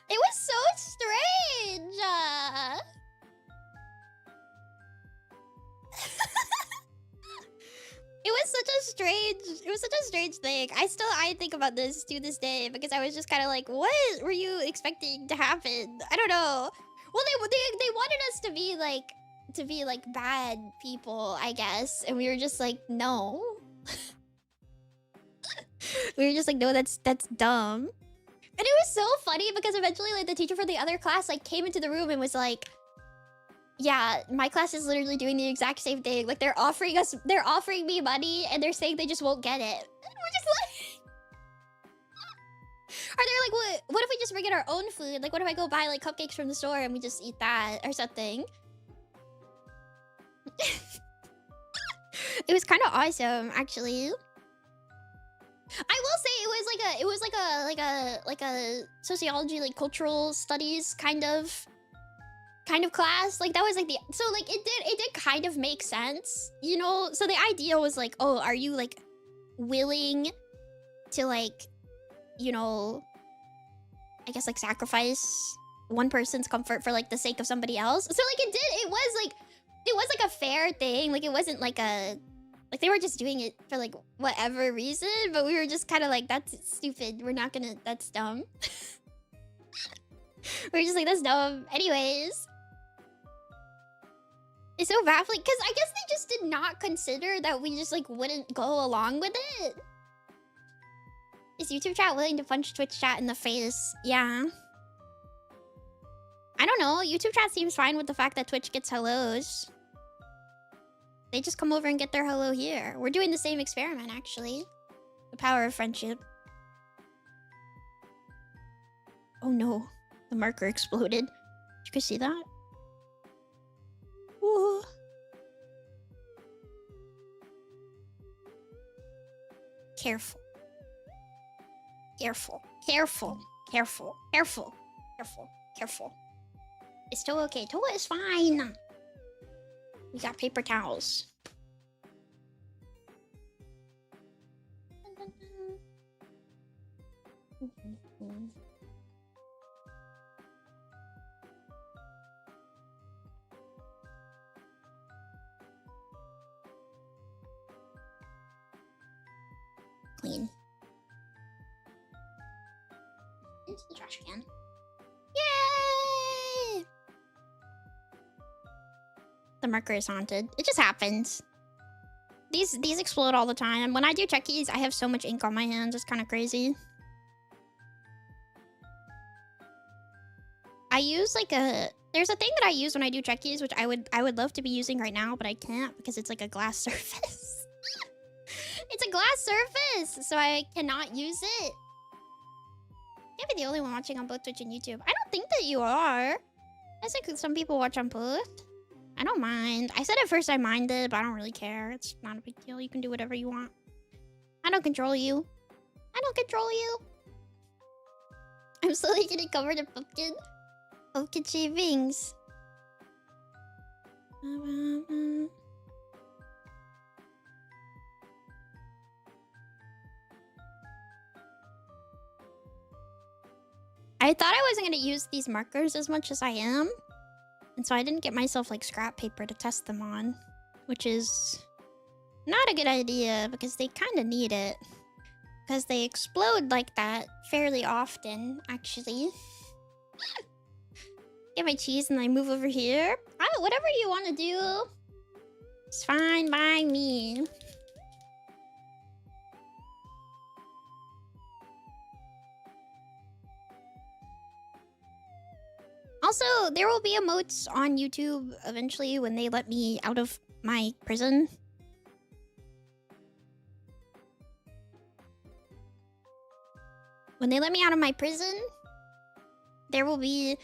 It was so strange. It was such a strange thing. I think about this to this day because I was just kind of like, what were you expecting to happen? I don't know. Well, they wanted us to be like bad people, I guess, and we were just like, no. We were just like, no, that's dumb. And it was so funny because eventually like the teacher for the other class like came into the room and was like, yeah, my class is literally doing the exact same thing. Like they're offering me money and they're saying they just won't get it. And we're just like, or they're like, what if we just bring in our own food? Like what if I go buy like cupcakes from the store and we just eat that or something? It was kind of awesome, actually. I will say it was like a sociology, like cultural studies kind of class. Like that was like so like it did kind of make sense, you know? So the idea was like, oh, are you like willing to like, you know, I guess like sacrifice one person's comfort for like the sake of somebody else? So like it was like a fair thing. Like it wasn't like like they were just doing it for like whatever reason, but we were just kind of like, that's stupid. We're not gonna, that's dumb. We were just like, that's dumb. Anyways. It's so baffling because I guess they just did not consider that we just like wouldn't go along with it. Is YouTube chat willing to punch Twitch chat in the face? Yeah. I don't know. YouTube chat seems fine with the fact that Twitch gets hellos. They just come over and get their hello here. We're doing the same experiment, actually. The power of friendship. Oh no. The marker exploded. Did you guys see that? Ooh. Careful. Careful. Careful. Careful. Careful. Careful. Careful. It's still okay. Toa is fine. We got paper towels. into the trash can. Yay! The marker is haunted. It just happens. These explode all the time. When I do check keys, I have so much ink on my hands. It's kind of crazy. I use like a... There's a thing that I use when I do check keys, which I would love to be using right now, but I can't because it's like a glass surface. It's a glass surface, so I cannot use it. Can't be the only one watching on both Twitch and YouTube. I don't think that you are. I think some people watch on both. I don't mind. I said at first I minded, but I don't really care. It's not a big deal. You can do whatever you want. I don't control you. I don't control you. I'm slowly getting covered in pumpkin. Pumpkin shavings. I thought I wasn't going to use these markers as much as I am. And so I didn't get myself like scrap paper to test them on. Which is not a good idea because they kind of need it. Because they explode like that fairly often, actually. Get my cheese and I move over here. Whatever you want to do. It's fine by me. Also, there will be emotes on YouTube eventually when they let me out of my prison. When they let me out of my prison, there will be...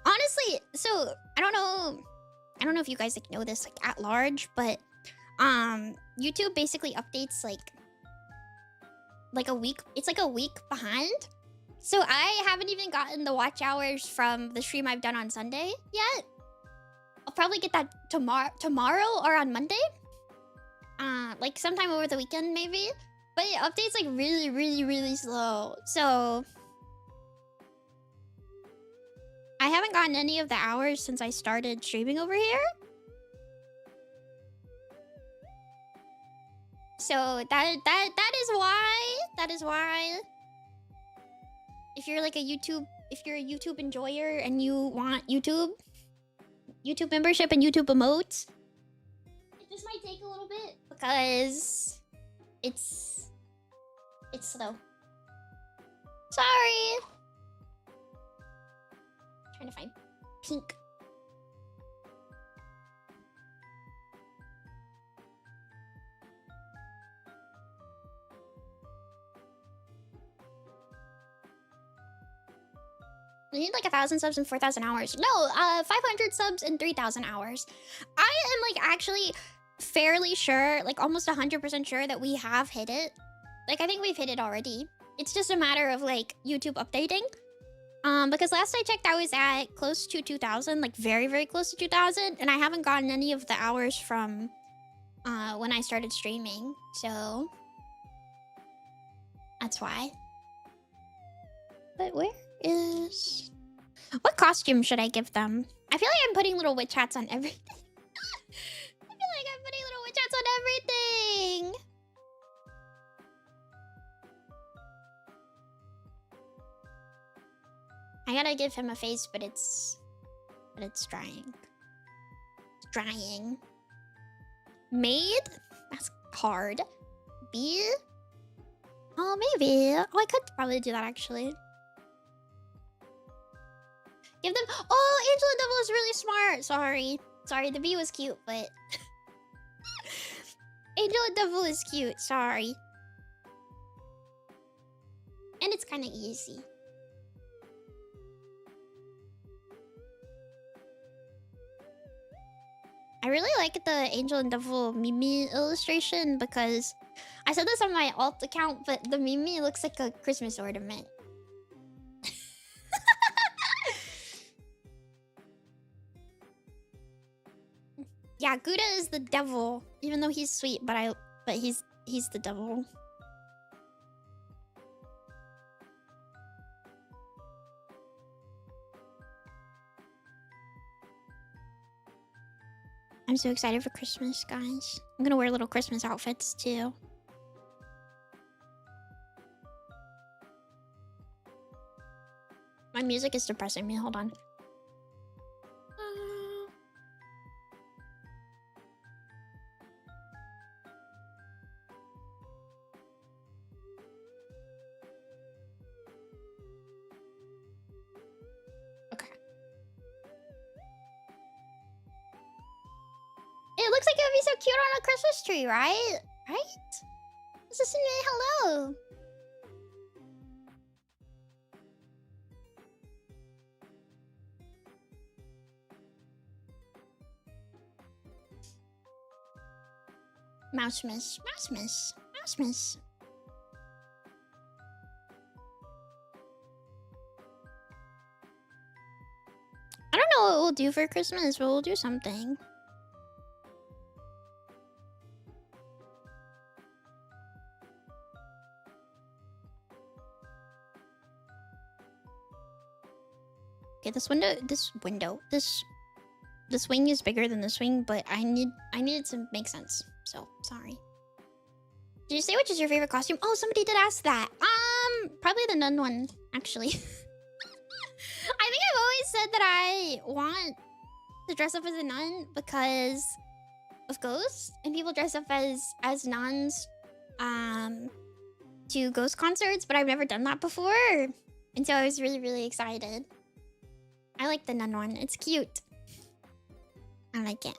Honestly, so I don't know if you guys like know this like at large, but YouTube basically updates like a week. It's like a week behind. So I haven't even gotten the watch hours from the stream I've done on Sunday yet. I'll probably get that tomorrow or on Monday. Like sometime over the weekend maybe. But it updates like really, really, really slow. So I haven't gotten any of the hours since I started streaming over here. So that is why if you're like a YouTube enjoyer and you want YouTube membership and YouTube emotes, this might take a little bit because it's slow. Sorry. Trying to find pink. We need like 1,000 subs and 4,000 hours. No, 500 subs and 3,000 hours. I am like actually fairly sure, like almost 100% sure that we have hit it. Like I think we've hit it already. It's just a matter of like YouTube updating. Because last I checked, I was at close to 2,000, like very, very close to 2,000, and I haven't gotten any of the hours from when I started streaming, so that's why. But where is... What costume should I give them? I feel like I'm putting little witch hats on everything. I feel like I'm putting little witch hats on everything. I gotta give him a face, but it's drying. It's drying. Maid? That's hard. B? Oh, maybe. Oh, I could probably do that actually. Give them... Oh, Angela Devil is really smart. Sorry, the bee was cute, but... Angela Devil is cute. Sorry. And it's kind of easy. I really like the Angel and Devil Mimi illustration because I said this on my alt account, but the Mimi looks like a Christmas ornament. Yeah, Gouda is the devil, even though he's sweet, but he's the devil. I'm so excited for Christmas, guys. I'm gonna wear little Christmas outfits too. My music is depressing me. Hold on. Okay. It looks like it would be so cute on a Christmas tree, right? Right? This is me. Hello. Mouse miss. Mouse miss. Mouse miss. I don't know what we'll do for Christmas, but we'll do something. Okay, this wing is bigger than this wing, but I needed to make sense. So sorry. Did you say which is your favorite costume? Oh, somebody did ask that. Probably the nun one, actually. I think I've always said that I want to dress up as a nun because of ghosts, and people dress up as nuns to ghost concerts, but I've never done that before, and so I was really excited. I like the nun one. It's cute. I like it.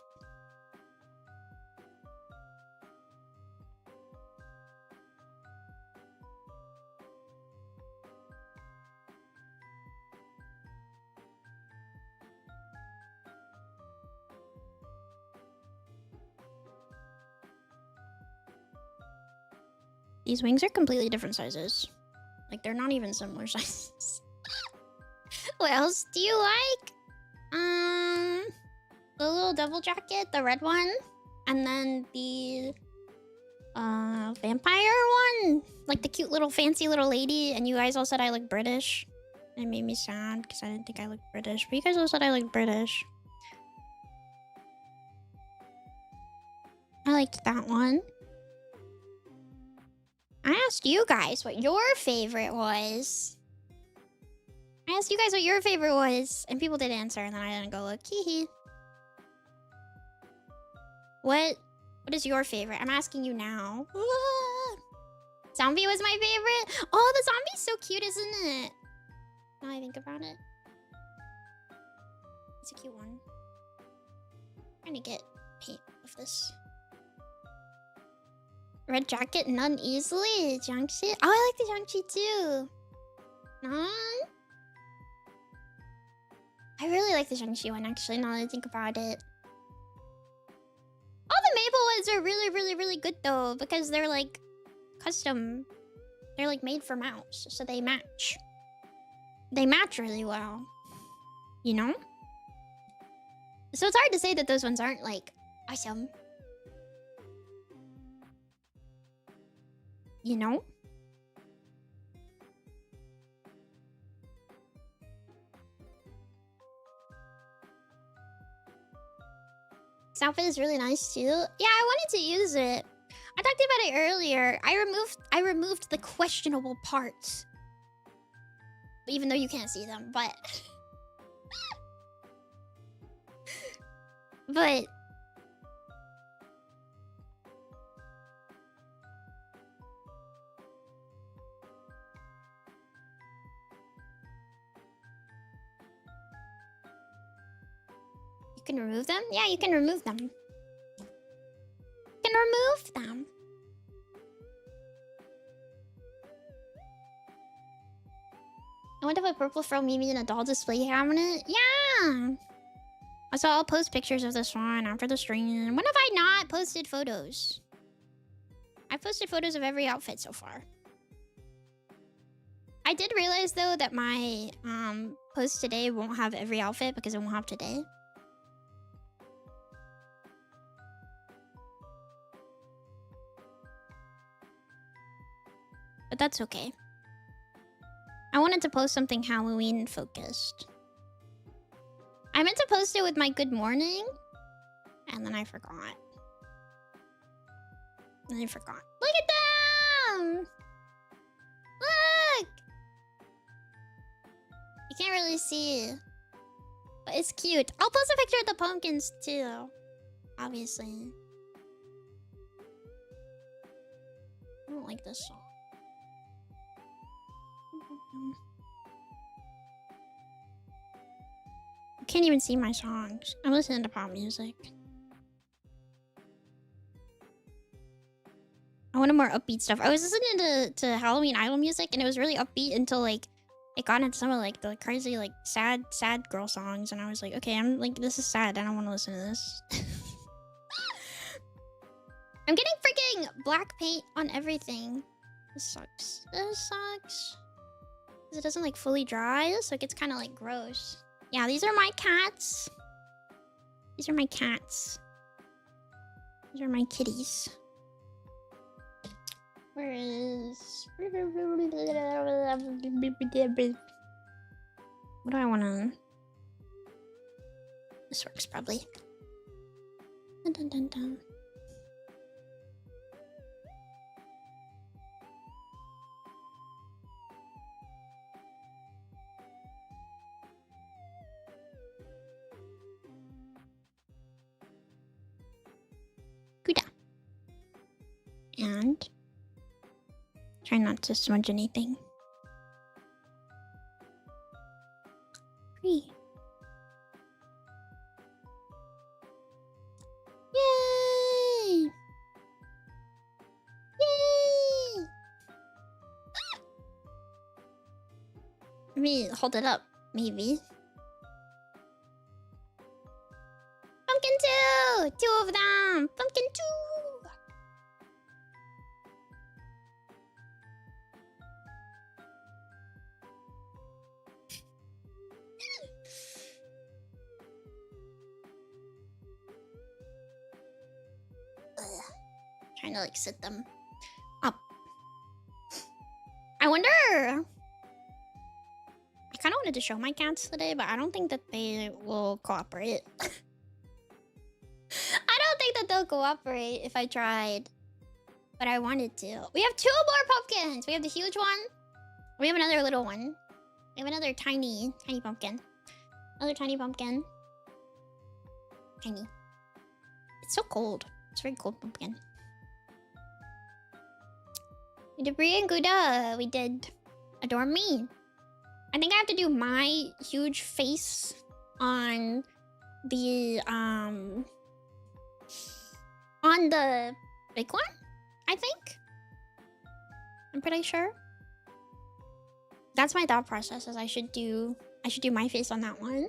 These wings are completely different sizes. Like, they're not even similar sizes. What else do you like? The little devil jacket, the red one. And then the vampire one. Like the cute little fancy little lady. And you guys all said I look British. It made me sad because I didn't think I looked British. But you guys all said I look British. I liked that one. I asked you guys what your favorite was. I asked you guys what your favorite was, and people did answer, and then I didn't go look. Hee. What is your favorite? I'm asking you now. Zombie was my favorite. Oh, the zombie's so cute, isn't it? Now I think about it. It's a cute one. I'm trying to get paint of this. Red jacket, none easily. Jiangxi. Oh, I like the Jiangxi too. None? I really like the Jiangxi one, actually, now that I think about it. All the maple ones are really good, though, because they're, like, custom. They're, like, made for mouse, so they match. They match really well. You know? So it's hard to say that those ones aren't, like, awesome. You know? This outfit is really nice too. Yeah, I wanted to use it. I talked about it earlier. I removed the questionable parts. Even though you can't see them, but but you can remove them? Yeah, you can remove them. You can remove them. I want to put purple from Mimi in a doll display cabinet. Yeah. So I'll post pictures of this one after the stream. When have I not posted photos? I've posted photos of every outfit so far. I did realize though that my post today won't have every outfit because it won't have today. But that's okay. I wanted to post something Halloween focused. I meant to post it with my good morning, and then I forgot. Look at them! Look! You can't really see. But it's cute. I'll post a picture of the pumpkins too. Obviously. I don't like this song. I can't even see my songs. I'm listening to pop music. I wanted more upbeat stuff. I was listening to Halloween Idol music and it was really upbeat until like it got into some of like the crazy like sad girl songs and I was like, okay, I'm like, this is sad. I don't want to listen to this. I'm getting freaking black paint on everything. This sucks. This sucks. 'Cause it doesn't like fully dry, so it gets kind of like gross. Yeah, these are my cats. These are my cats. These are my kitties. Where is... What do I want to... This works probably. Dun, dun, dun, dun. Good. And... Try not to smudge anything. Free. Yay! Yay! Let me hold it up, maybe. Pumpkin 2! 2 of them! Pumpkin 2! Trying to like sit them up. I wonder. I kind of wanted to show my cats today, but I don't think that they will cooperate. I don't think that they'll cooperate if I tried, but I wanted to. We have 2 more pumpkins. We have the huge one. We have another little one. We have another tiny pumpkin. Another tiny pumpkin. Tiny. It's so cold. It's a very cold pumpkin. We did Brie and Gouda. We did Adore Me. I think I have to do my huge face on the big one, I think. I'm pretty sure. That's my thought process, is I should do my face on that one.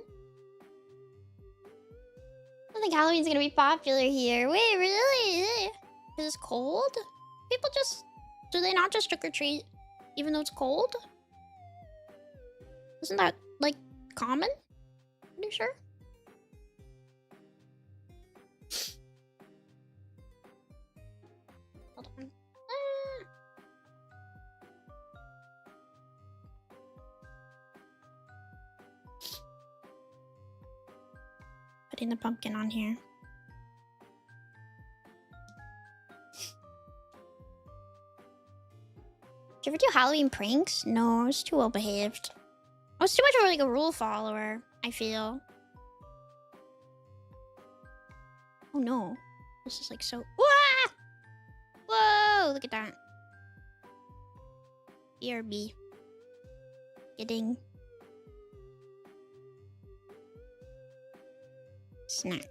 I don't think Halloween's gonna be popular here. Wait, really? Is this cold? People just... Do they not just trick-or-treat even though it's cold? Isn't that, like, common? Are you sure? Hold on. Putting the pumpkin on here. Did you ever do Halloween pranks? No, I was too well behaved. I was too much of like a rule follower, I feel. Oh no. This is like so... Wah! Whoa! Look at that. BRB. Getting... Snack.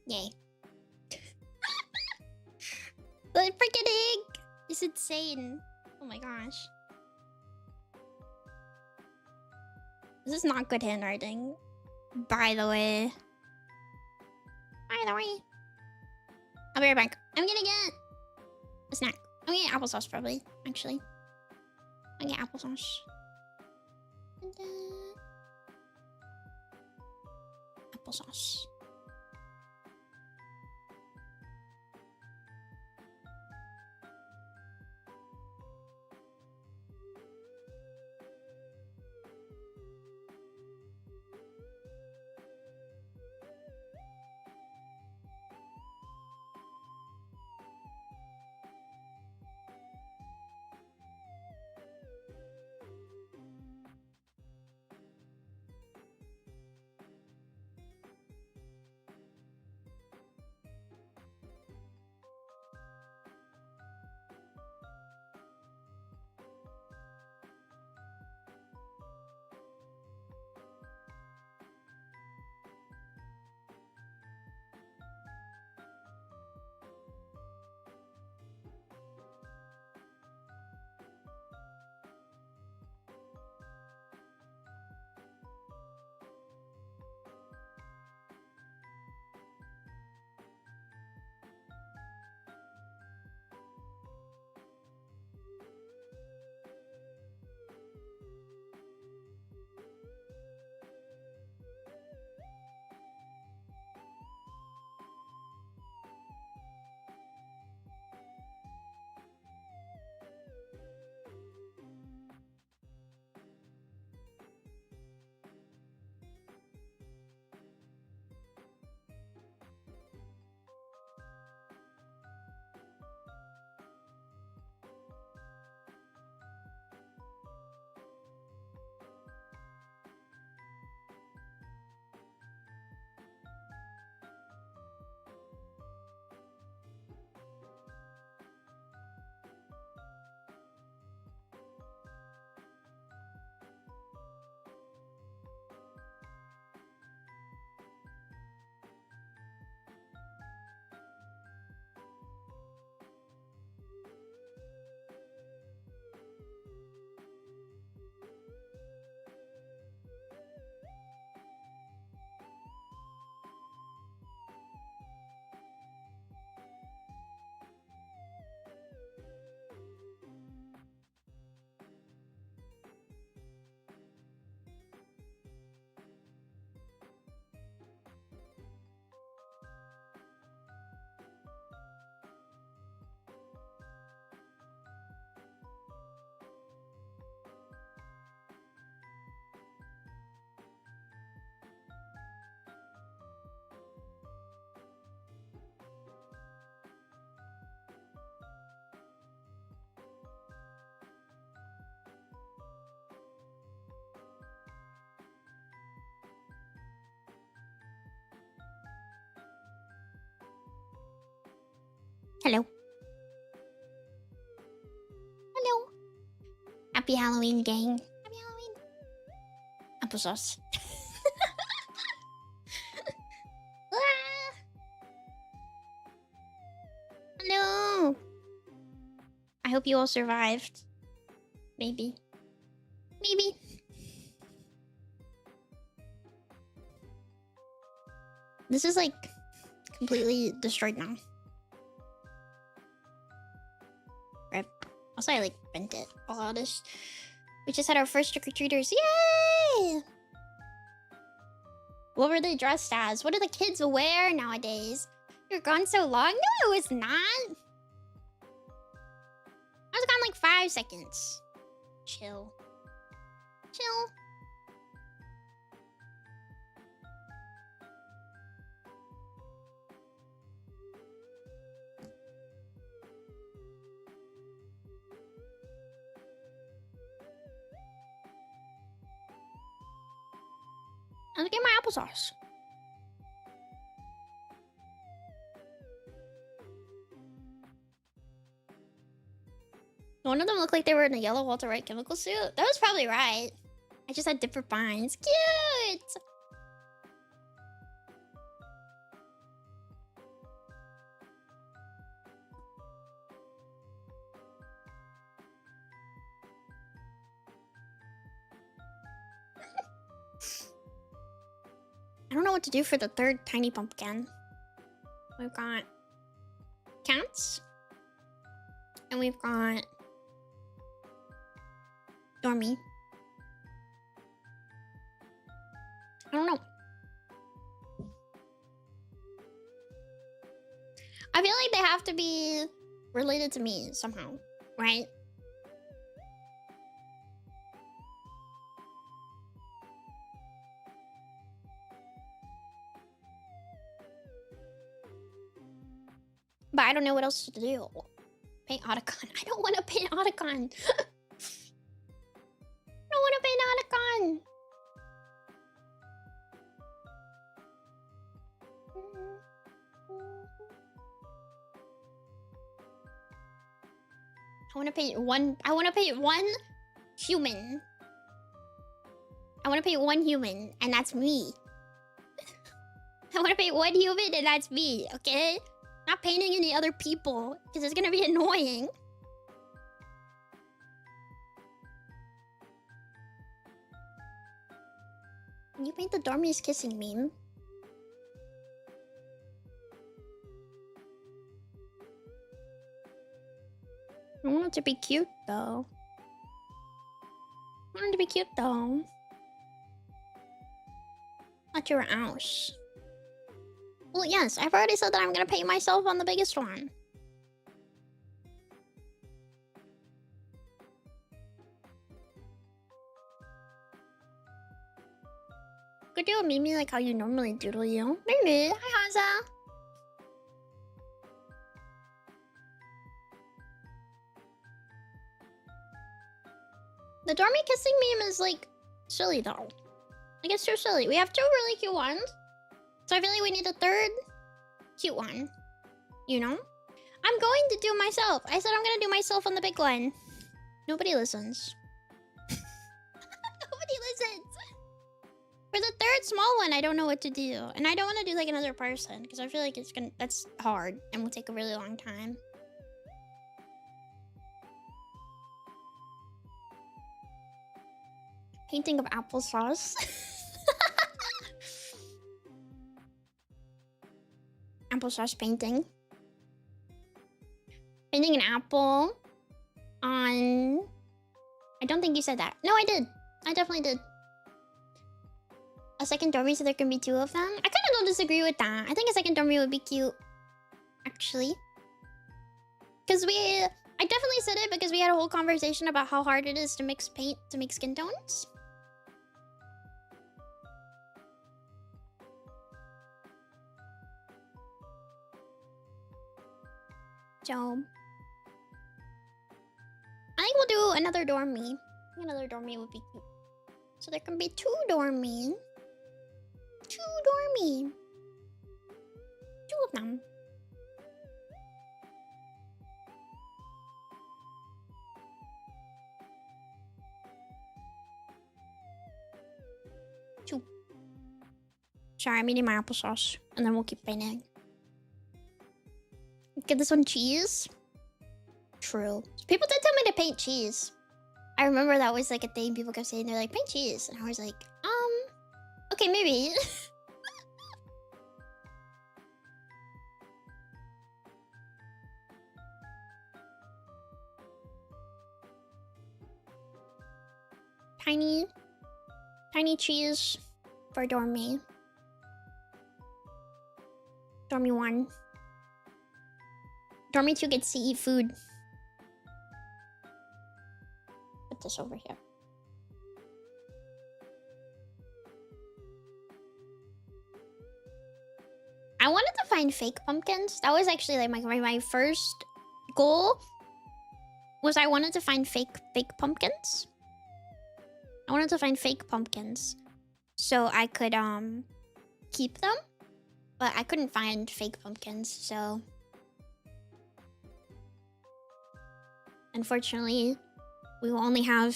Yay. The freaking egg is insane. Oh my gosh. This is not good handwriting. By the way. I'll be right back. I'm gonna get a snack. I'm gonna get applesauce probably, actually. I'm gonna get applesauce. Applesauce. Happy Halloween, gang. Happy Halloween. Applesauce. Ah! Hello. I hope you all survived. Maybe. Maybe. This is like completely destroyed now. Rip. Also, I like bent it. Oh, this. We just had our first trick-or-treaters. Yay! What were they dressed as? What do the kids wear nowadays? You're gone so long? No, it was not. I was gone like 5 seconds. Chill. Chill. Let's get my applesauce. One of them looked like they were in a yellow Walter White chemical suit. That was probably right. I just had different binds. Cute! I don't know what to do for the third tiny pumpkin. We've got cats. And we've got Dormy. I don't know. I feel like they have to be related to me somehow, right? But I don't know what else to do. Paint Otacon. I don't want to paint Otacon. I don't want to paint Otacon. I want to paint one. I want to paint one human. I want to paint one human, and that's me. I want to paint one human, and that's me. Okay. Not painting any other people, because it's gonna be annoying. Can you paint the Dormy's kissing meme? I want it to be cute, though. I want it to be cute, though. Not your house. Well, yes, I've already said that I'm gonna paint myself on the biggest one. Could do a Mimi like how you normally doodle you. Maybe. Hi, Hansa. The Dormy kissing meme is like silly though. Like it's too silly. We have two really cute ones. So I feel like we need a third cute one. You know? I'm going to do myself. I said I'm gonna do myself on the big one. Nobody listens. Nobody listens. For the third small one, I don't know what to do. And I don't want to do like another person. Because I feel like that's hard. And will take a really long time. Painting of applesauce. Applesauce painting. Painting an apple on... I don't think you said that. No, I did. I definitely did. A second Dormy so there can be two of them? I kind of don't disagree with that. I think a second Dormy would be cute. Actually. Because I definitely said it because we had a whole conversation about how hard it is to mix paint to make skin tones. So, I think we'll do another Dormy. I think another Dormy would be cute. So there can be two Dormy. Two Dormy. Two of them. 2. Sorry, I'm eating my applesauce. And then we'll keep painting. Get this one cheese. True. People did tell me to paint cheese. I remember that was like a thing people kept saying. They're like, paint cheese. And I was like, okay, maybe. Tiny cheese for Dormy. Dormy 1. Dormy 2 gets to eat food. Put this over here. I wanted to find fake pumpkins. That was actually like my first goal. Was I wanted to find fake pumpkins. I wanted to find fake pumpkins so I could keep them, but I couldn't find fake pumpkins, so unfortunately we will only have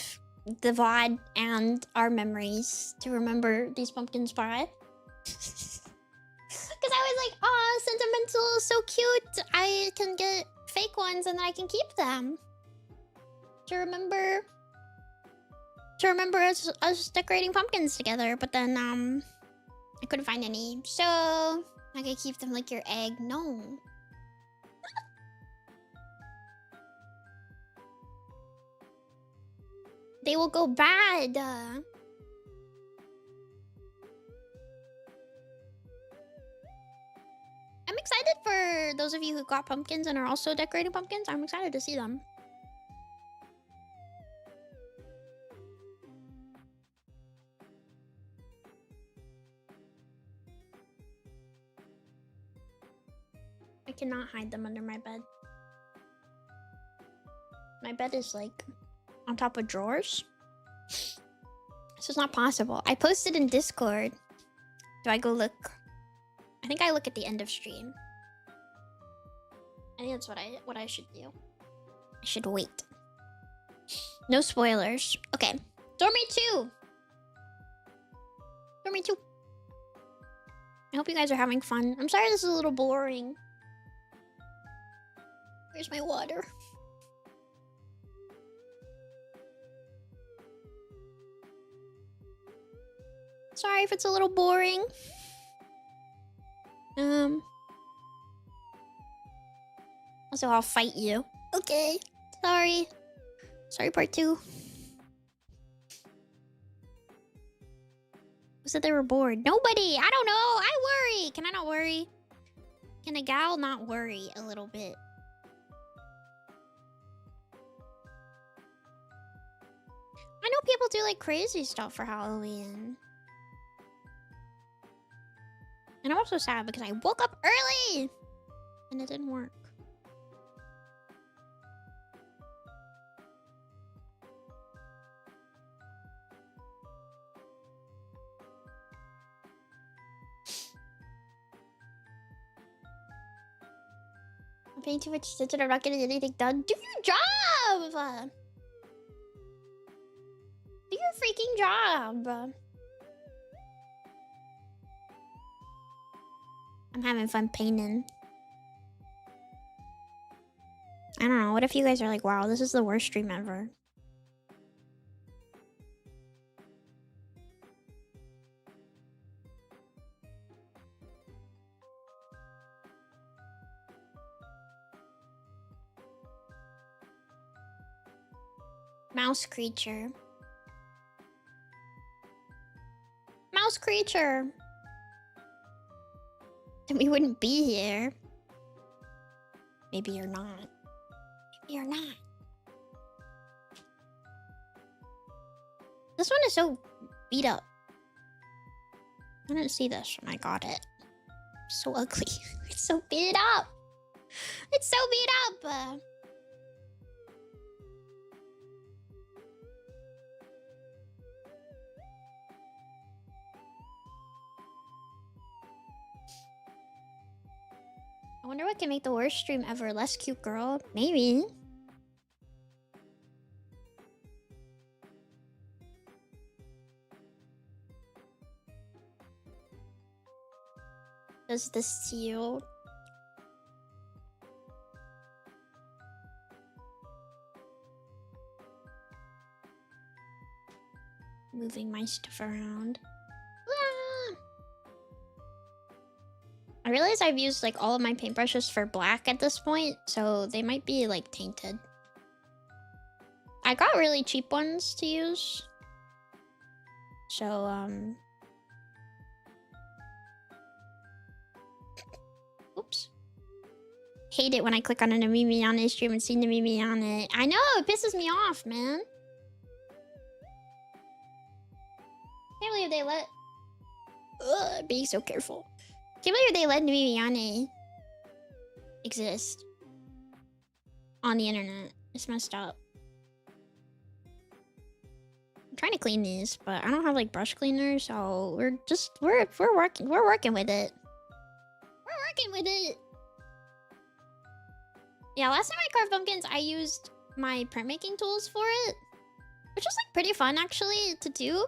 the VOD and our memories to remember these pumpkins by. Because I was like, oh, sentimental, so cute. I can get fake ones and then I can keep them to remember us decorating pumpkins together. But then I couldn't find any, so I could keep them like your egg. No. They will go bad. I'm excited for those of you who got pumpkins and are also decorating pumpkins. I'm excited to see them. I cannot hide them under my bed. My bed is like on top of drawers. This is not possible. I posted in Discord. Do I go look? I think I look at the end of stream. I think that's what I should do. I should wait. No spoilers. Okay. Dormy 2. Dormy 2. I hope you guys are having fun. I'm sorry this is a little boring. Where's my water? Sorry if it's a little boring. Also, I'll fight you. Okay. Sorry. Sorry, part 2. Who said they were bored? Nobody! I don't know! I worry! Can I not worry? Can a gal not worry a little bit? I know people do like crazy stuff for Halloween. And I'm also sad because I woke up early and it didn't work. I'm paying too much attention. I'm not getting anything done. Do your job! Do your freaking job! I'm having fun painting. I don't know. What if you guys are like, wow, this is the worst stream ever? Mouse creature. Mouse creature. Then we wouldn't be here. Maybe you're not. Maybe you're not. This one is so beat up. I didn't see this when I got it. So ugly. It's so beat up. It's so beat up. I wonder what can make the worst stream ever. Less cute girl? Maybe. does this to you. Moving my stuff around. Ah! I realize I've used like all of my paintbrushes for black at this point, so they might be like tainted. I got really cheap ones to use. So, oops. Hate it when I click on a Nemimi on his stream and see Nemimi on it. I know, it pisses me off, man. Can't believe they let... Ugh, being so careful. Can't believe they let Yane exist on the internet. It's messed up. I'm trying to clean these, but I don't have like brush cleaner, so we're working with it. We're working with it. Yeah, last time I carved pumpkins, I used my printmaking tools for it, which was like pretty fun actually to do.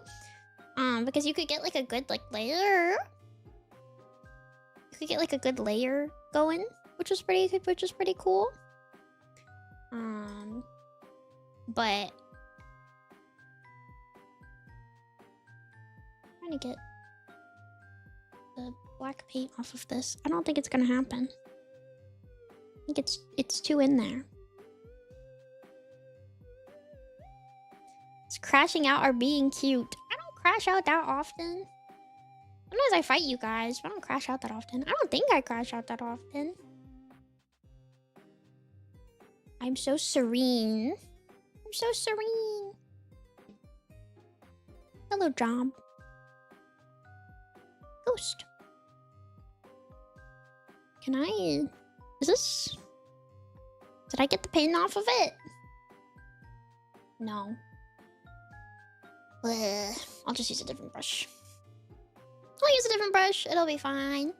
Because you could get like a good like layer. You could get like a good layer going, which was pretty cool. But I'm trying to get the black paint off of this. I don't think it's gonna happen. I think it's too in there. It's crashing out or being cute. I don't crash out that often. Sometimes I fight you guys, but I don't crash out that often. I don't think I crash out that often. I'm so serene. I'm so serene. Hello, job. Ghost. Can I... Is this... Did I get the paint off of it? No. Blech. I'll just use a different brush. I'll use a different brush. It'll be fine.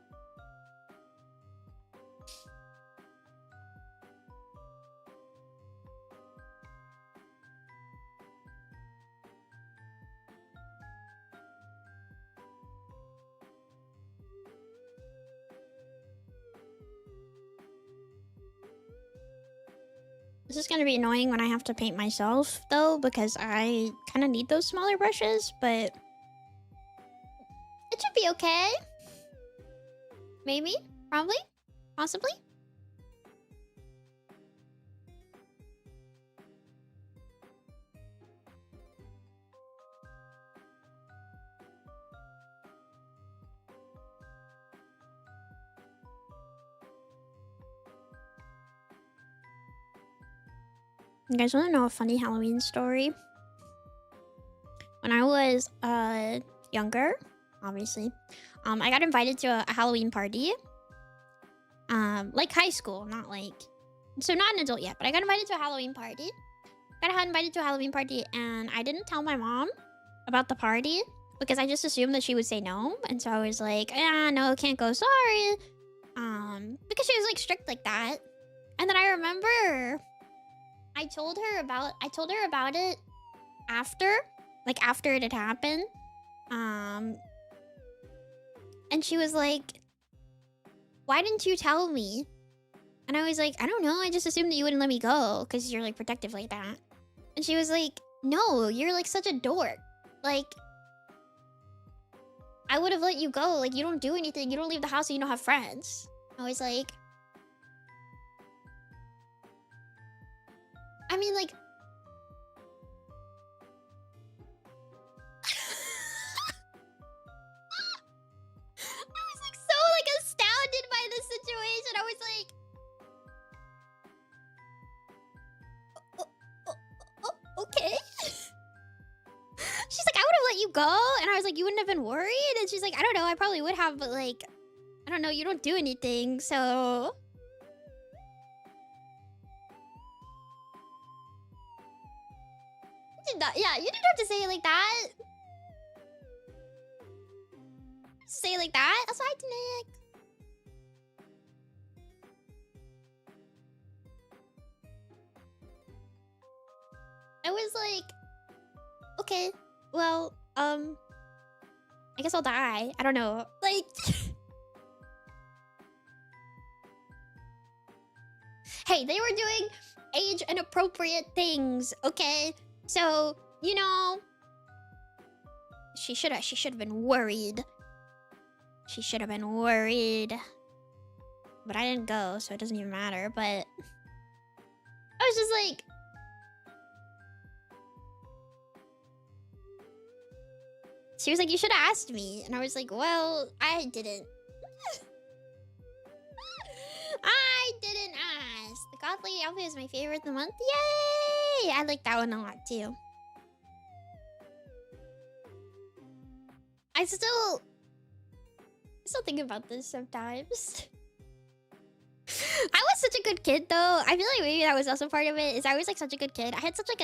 This is gonna be annoying when I have to paint myself, though, because I kind of need those smaller brushes, but it should be okay. Maybe, probably, possibly. You guys want to know a funny Halloween story? When I was younger, obviously, I got invited to a Halloween party. Like high school, not like... So not an adult yet, but I got invited to a Halloween party. Got invited to a Halloween party, and I didn't tell my mom about the party because I just assumed that she would say no. And so I was like, ah, no, can't go, sorry. Because she was like strict like that. And then I remember... I told her about it after it had happened. And she was like, why didn't you tell me? And I was like, I don't know. I just assumed that you wouldn't let me go because you're like protective like that. And she was like, no, you're like such a dork. Like, I would have let you go. Like, you don't do anything. You don't leave the house and you don't have friends. I was like, I mean, like... I was like so like astounded by this situation. I was like... Okay. She's like, I would have let you go. And I was like, you wouldn't have been worried? And she's like, I don't know. I probably would have, but like... I don't know. You don't do anything, so... Yeah, you didn't have to say it like that. Say it like that. Aside, Nick. I was like, okay, well, I guess I'll die. I don't know. Like, Hey, they were doing age inappropriate things, okay? So, you know, she should have been worried. She should have been worried. But I didn't go, so it doesn't even matter. But I was just like, she was like, you should have asked me. And I was like, well, I didn't. I didn't ask. The God Lady outfit is my favorite of the month. Yay! I like that one a lot too. I still think about this sometimes. I was such a good kid though. I feel like maybe that was also part of it. Is I was like such a good kid. I had such like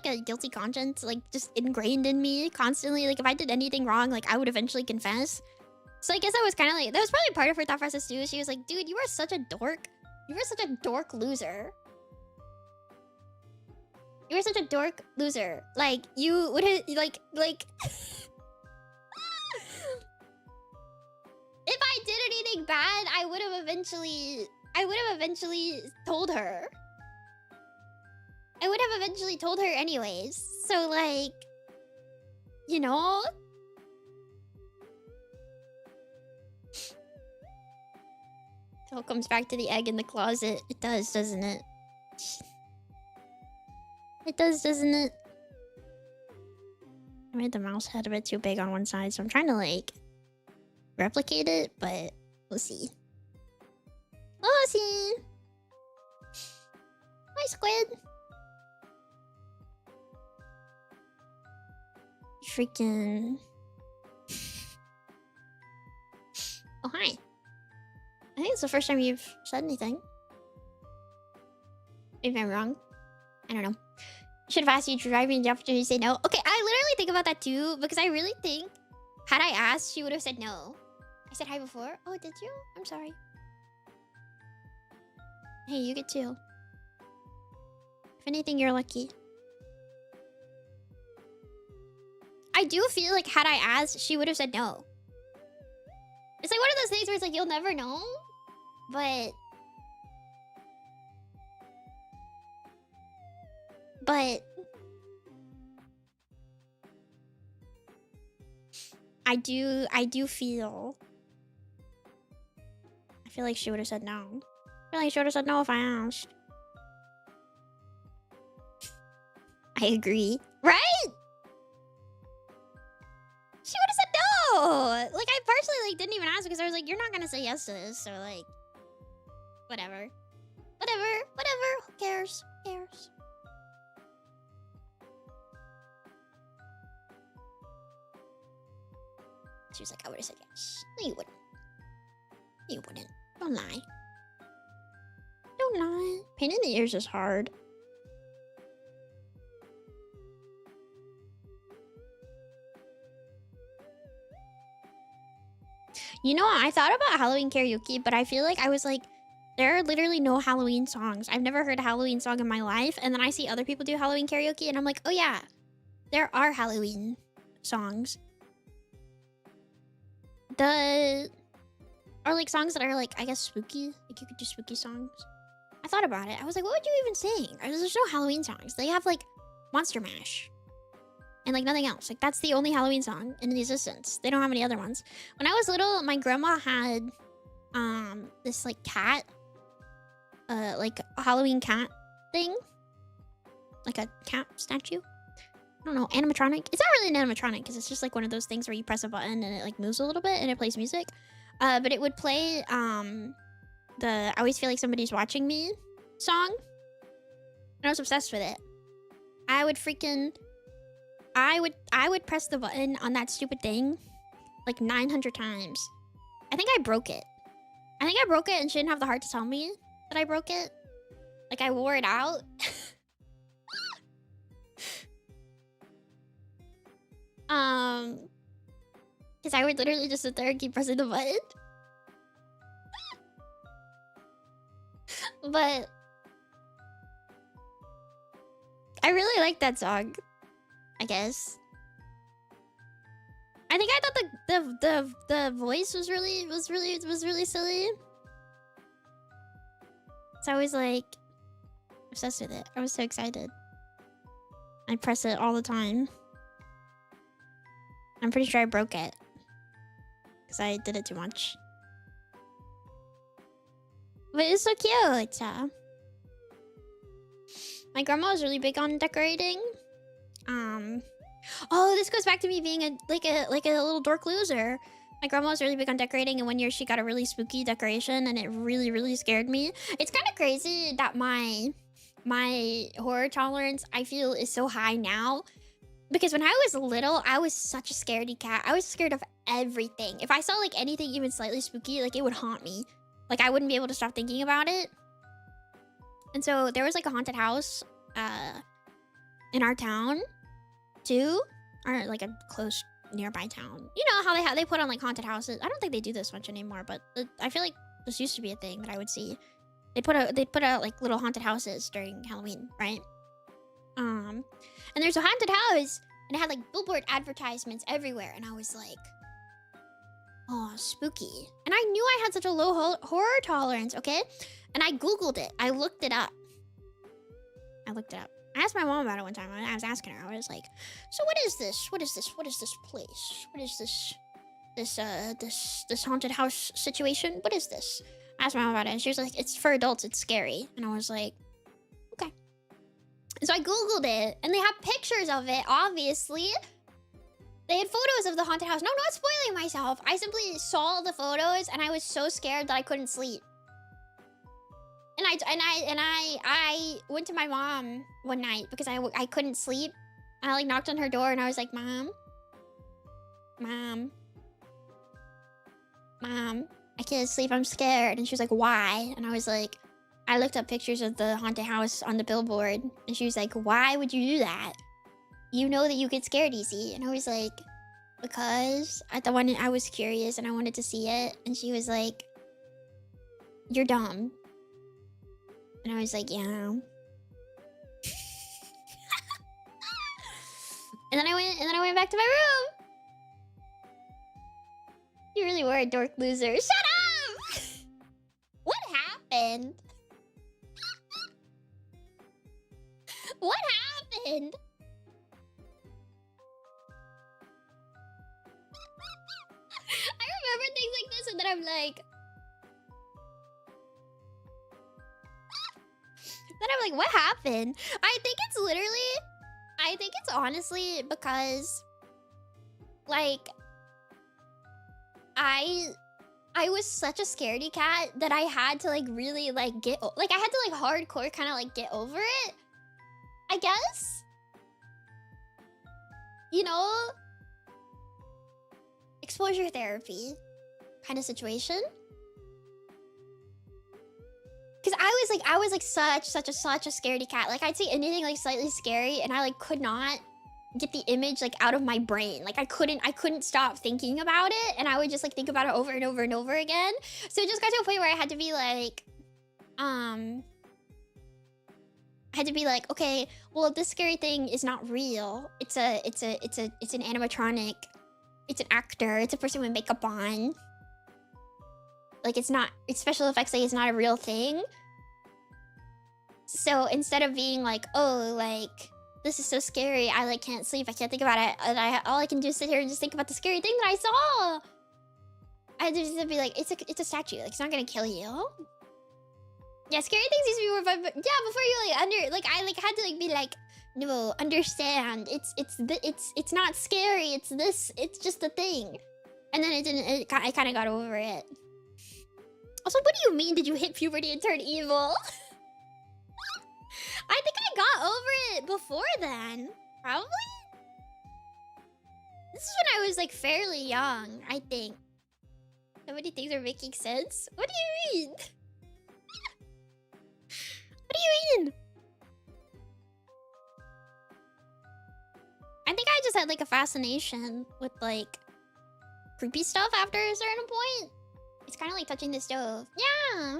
a guilty conscience, like just ingrained in me constantly. Like if I did anything wrong, like I would eventually confess. So I guess I was kind of like, that was probably part of her thought process too. She was like, dude, you are such a dork. You were such a dork loser. You were such a dork loser. Like you would have like if I did anything bad, I would have eventually told her. I would have eventually told her anyways. So like, you know? It all comes back to the egg in the closet. It does, doesn't it? It does, doesn't it? I made the mouse head a bit too big on one side, so I'm trying to like replicate it, but we'll see. We'll see. Hi, Squid. Freaking. Oh, hi. I think it's the first time you've said anything. Maybe I'm wrong. I don't know. Should have asked you to drive me the opportunity to say no. Okay, I literally think about that too, because I really think had I asked, she would have said no. I said hi before. Oh, did you? I'm sorry. Hey, you get two. If anything, you're lucky. I do feel like had I asked, she would have said no. It's like one of those things where it's like, you'll never know. But I do feel like she would have said no. I feel like she would have said no if I asked. I agree. Right? She would have said no! Like, I partially, like, didn't even ask because I was like, you're not gonna say yes to this, so, like... Whatever. Who cares? Who cares? She was like, I would have said yes. No, you wouldn't. You wouldn't. Don't lie. Don't lie. Pain in the ears is hard. You know, I thought about Halloween karaoke, but I feel like I was like, there are literally no Halloween songs. I've never heard a Halloween song in my life. And then I see other people do Halloween karaoke and I'm like, oh yeah, there are Halloween songs. Or like songs that are like, I guess spooky. Like you could do spooky songs. I thought about it. I was like, what would you even sing? There's no Halloween songs. They have like Monster Mash. And like nothing else. Like that's the only Halloween song in existence. They don't have any other ones. When I was little, my grandma had this like cat. Like a Halloween cat thing. Like a cat statue. I don't know, animatronic. It's not really an animatronic because it's just like one of those things where you press a button and it like moves a little bit and it plays music. But it would play the I always feel like somebody's watching me song. And I was obsessed with it. I would press the button on that stupid thing like 900 times. I think I broke it. I think I broke it and she didn't have the heart to tell me that I broke it. Like I wore it out. Because I would literally just sit there and keep pressing the button. But I really like that song, I guess. I think I thought the voice was really silly. So I was like obsessed with it. I was so excited. I press it all the time. I'm pretty sure I broke it because I did it too much. But it's so cute. My grandma was really big on decorating. Oh, this goes back to me being a little dork loser. My grandma was really big on decorating, and one year she got a really spooky decoration, and it really, really scared me. It's kind of crazy that my horror tolerance, I feel, is so high now. Because when I was little, I was such a scaredy cat. I was scared of everything. If I saw like anything even slightly spooky, like it would haunt me. Like I wouldn't be able to stop thinking about it. And so there was like a haunted house in our town too, or like a close nearby town. You know how they put on like haunted houses. I don't think they do this much anymore, but I feel like this used to be a thing that I would see. They put out like little haunted houses during Halloween, right? And there's a haunted house, and it had like billboard advertisements everywhere, and I was like, oh, spooky. And I knew I had such a low horror tolerance, okay? And I Googled it. I looked it up. I asked my mom about it one time. I was asking her. I was like, so what is this? What is this? What is this place? What is this haunted house situation? What is this? I asked my mom about it, and she was like, it's for adults. It's scary. And I was like, okay. And so I Googled it, and they have pictures of it, obviously. They had photos of the haunted house. No, not spoiling myself. I simply saw the photos, and I was so scared that I couldn't sleep. And I went to my mom one night because I couldn't sleep. And I like knocked on her door, and I was like, Mom, I can't sleep. I'm scared. And she was like, why? And I was like, I looked up pictures of the haunted house on the billboard, and she was like, why would you do that? You know that you get scared easy. And I was like, because I was curious and I wanted to see it. And she was like, you're dumb. And I was like, yeah. And then I went back to my room. You really were a dork loser. Shut up! What happened? What happened? I remember things like this, and then I'm like... Then I'm like, what happened? I think it's honestly because... Like... I was such a scaredy cat that I had to, like, really, like, I had to, like, hardcore kind of, like, get over it. I guess? You know? Exposure therapy kind of situation. Because I was like such a scaredy cat. Like, I'd see anything, like, slightly scary, and I, like, could not get the image, like, out of my brain. Like, I couldn't stop thinking about it, and I would just, like, think about it over and over and over again. So it just got to a point where I had to be like, okay, well, this scary thing is not real. It's an animatronic. It's an actor. It's a person with makeup on. Like, it's special effects, like, it's not a real thing. So instead of being like, oh, like, this is so scary, I, like, can't sleep, I can't think about it, and all I can do is sit here and just think about the scary thing that I saw. I had to just be like, it's a statue, like, it's not gonna kill you. Yeah, scary things used to be more fun, but yeah, before you, like, I, like, had to, like, be like, no, understand, it's not scary, it's just a thing. And then I kind of got over it. Also, what do you mean, did you hit puberty and turn evil? I think I got over it before then. Probably? This is when I was, like, fairly young, I think. So many things are making sense? What do you mean? What do you mean? I think I just had, like, a fascination with, like, creepy stuff after a certain point. It's kind of like touching the stove. Yeah!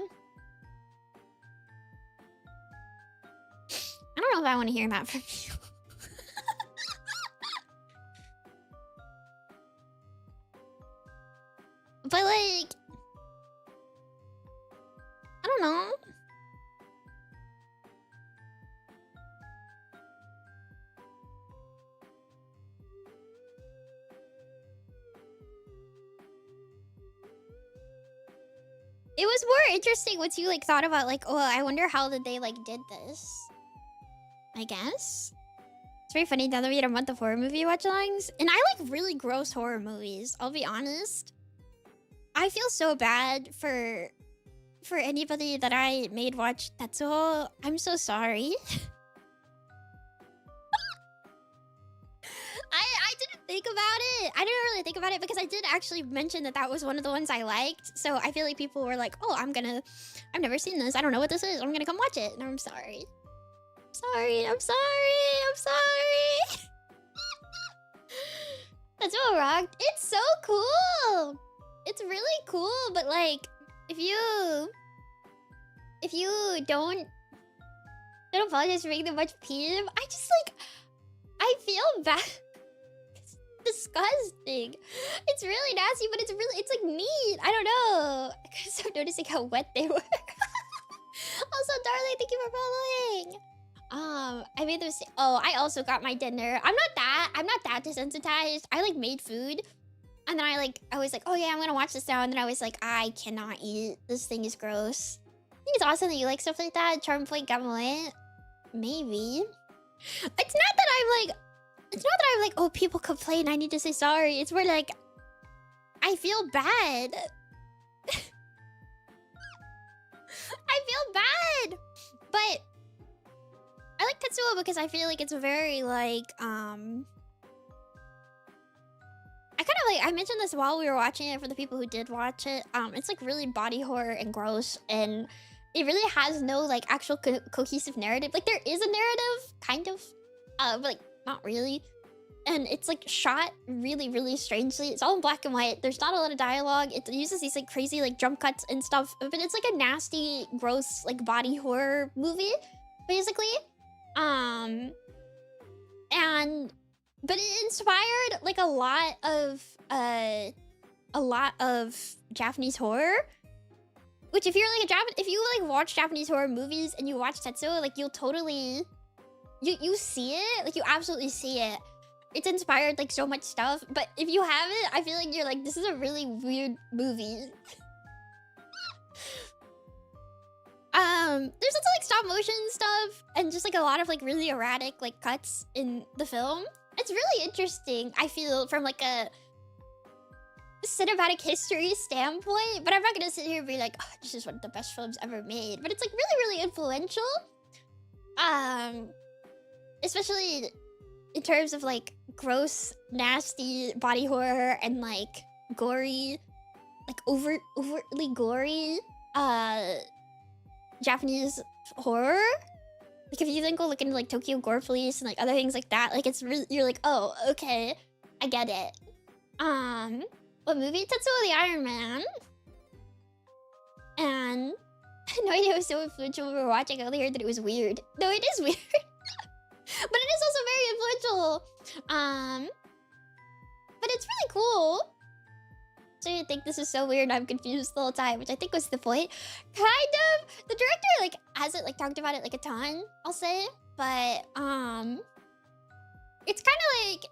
I don't know if I want to hear that from you. But, like... I don't know. It was more interesting once you like thought about like, oh, I wonder how did they like did this. I guess. It's very funny now that we had a month of horror movie watch-alongs. And I like really gross horror movies, I'll be honest. I feel so bad for anybody that I made watch Tetsuo. I'm so sorry. I didn't think about it. I didn't really think about it because I did actually mention that that was one of the ones I liked. So I feel like people were like, oh, I've never seen this. I don't know what this is. I'm gonna come watch it. And I'm sorry. I'm sorry. That's what rocked. It's so cool. It's really cool, but like, if you don't apologize for making them much peeve, I feel bad. It's disgusting. It's really nasty, but it's like neat. I don't know. Because I'm noticing how wet they were. Also, darling, thank you for following. I made them say, oh, I also got my dinner. I'm not that desensitized. I like made food. And then I was like, oh yeah, I'm gonna watch this now. And then I was like, I cannot eat. This thing is gross. I think it's awesome that you like stuff like that. Charm point gamelan. Maybe. It's not that I'm like, oh, people complain, I need to say sorry. It's more like, I feel bad. I feel bad. But I like Tetsuo because I feel like it's very like, I mentioned this while we were watching it for the people who did watch it. It's like really body horror and gross, and it really has no like actual cohesive narrative. Like there is a narrative, kind of, but like not really. And it's like shot really, really strangely. It's all in black and white. There's not a lot of dialogue. It uses these like crazy like jump cuts and stuff, but it's like a nasty, gross like body horror movie, basically. But it inspired like a lot of Japanese horror. Which if you're like if you like watch Japanese horror movies and you watch Tetsuo, like you'll totally you see it, like you absolutely see it. It's inspired like so much stuff, but if you haven't, I feel like you're like, this is a really weird movie. There's also like stop motion stuff and just like a lot of like really erratic like cuts in the film. It's really interesting, I feel, from like a cinematic history standpoint, but I'm not gonna sit here and be like, oh, this is one of the best films ever made. But it's like really, really influential. Especially in terms of like gross, nasty body horror and like gory, like overtly gory Japanese horror. Like if you then go look into like Tokyo Gore Police and like other things like that, like it's really, you're like, oh, okay, I get it. What movie? Tetsuo the Iron Man. And I had no idea it was so influential when we were watching. I only heard that it was weird. No, it is weird. But it is also very influential. But it's really cool. So you think this is so weird, I'm confused the whole time, which I think was the point. Kind of. The director like hasn't like talked about it like a ton, I'll say. But it's kind of like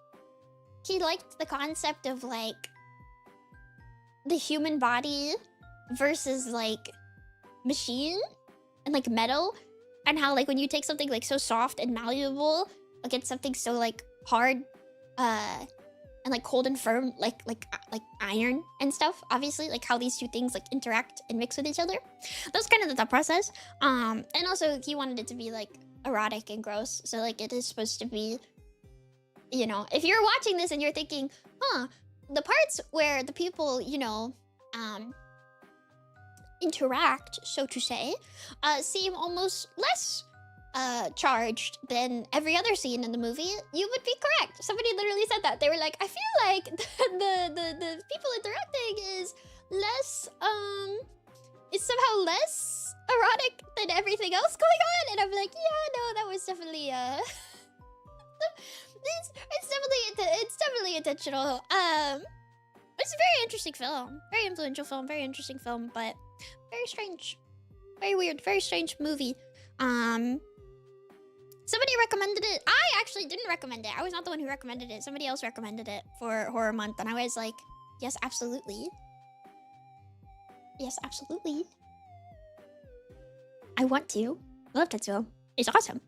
he liked the concept of like the human body versus like machine and like metal, and how like when you take something like so soft and malleable against something so like hard and like cold and firm like iron and stuff, obviously, like how these two things like interact and mix with each other. That's kind of the thought process. And also he wanted it to be like erotic and gross, so like it is supposed to be, you know, if you're watching this and you're thinking, huh, the parts where the people, you know, interact, so to say, seem almost less charged than every other scene in the movie, you would be correct. Somebody literally said that. They were like, I feel like the people interacting is less, is somehow less erotic than everything else going on. And I'm like, yeah, no, that was definitely, it's definitely intentional. It's a very interesting film. Very influential film, very interesting film, but very strange. Very weird, very strange movie. Somebody recommended it. I actually didn't recommend it. I was not the one who recommended it. Somebody else recommended it for Horror Month, and I was like, yes, absolutely. Yes, absolutely. I want to. I love Tetsuo. It's awesome.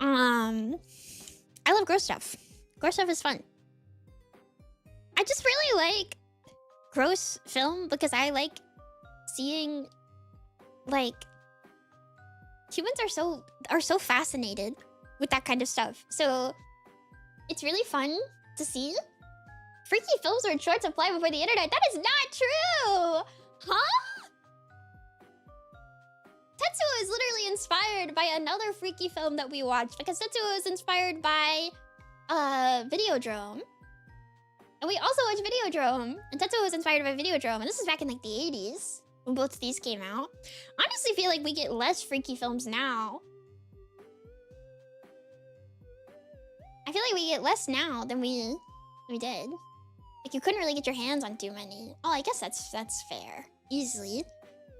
I love gross stuff. Gross stuff is fun. I just really like gross film because I like seeing, like, humans are so fascinated with that kind of stuff. So it's really fun to see. Freaky films were in short supply before the internet. That is not true! Huh? Tetsuo is literally inspired by another freaky film that we watched because Tetsuo is inspired by Videodrome. And we also watched Videodrome. And Tetsuo was inspired by Videodrome. And this is back in like the 80s when both of these came out. I honestly feel like we get less freaky films now. I feel like we get less now than we did. Like, you couldn't really get your hands on too many. Oh, I guess that's fair. Easily.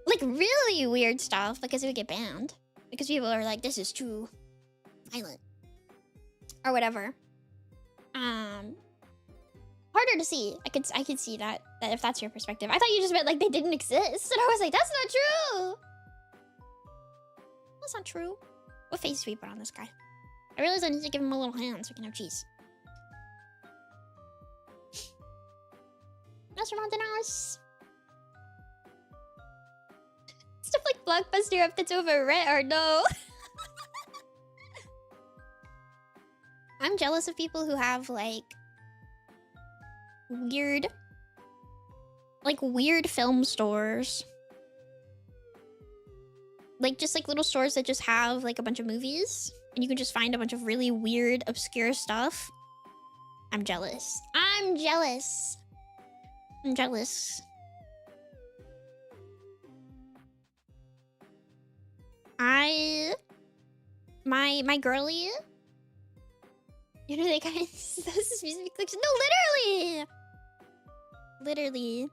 Like, really weird stuff, because it would get banned. Because people are like, this is too violent. Or whatever. Harder to see. I could see that if that's your perspective. I thought you just meant like they didn't exist. And I was like, that's not true. That's not true. What face do we put on this guy? I realized I need to give him a little hand so we can have cheese. Astronauts. Stuff like Blockbuster if it's over rent or no. I'm jealous of people who have like weird film stores. Like just like little stores that just have like a bunch of movies and you can just find a bunch of really weird, obscure stuff. I'm jealous. I'm jealous. I'm jealous. My girly, you know, they kind of this music collection. No, literally.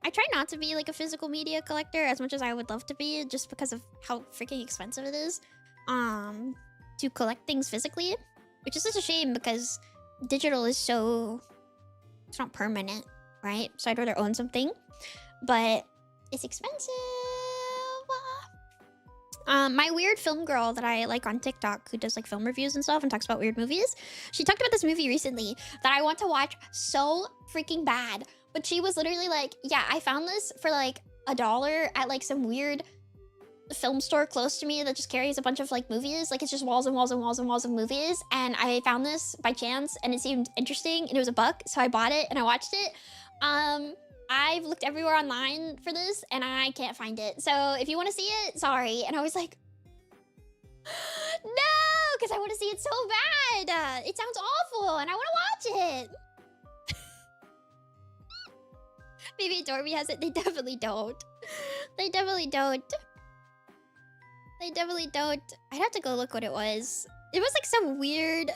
I try not to be like a physical media collector as much as I would love to be, just because of how freaking expensive it is, to collect things physically, which is such a shame because digital is so, it's not permanent, right? So I'd rather own something, but it's expensive. My weird film girl that I like on TikTok who does like film reviews and stuff and talks about weird movies, she talked about this movie recently that I want to watch so freaking bad. But she was literally like, yeah, I found this for like $1 at like some weird film store close to me that just carries a bunch of like movies. Like it's just walls and walls and walls and walls of movies. And I found this by chance and it seemed interesting and it was $1. So I bought it and I watched it. I've looked everywhere online for this and I can't find it. So if you want to see it, sorry. And I was like, no, because I want to see it so bad. It sounds awful and I want to watch it. Maybe Dorby has it. They definitely don't. They definitely don't. They definitely don't. I'd have to go look what it was. It was like some weird...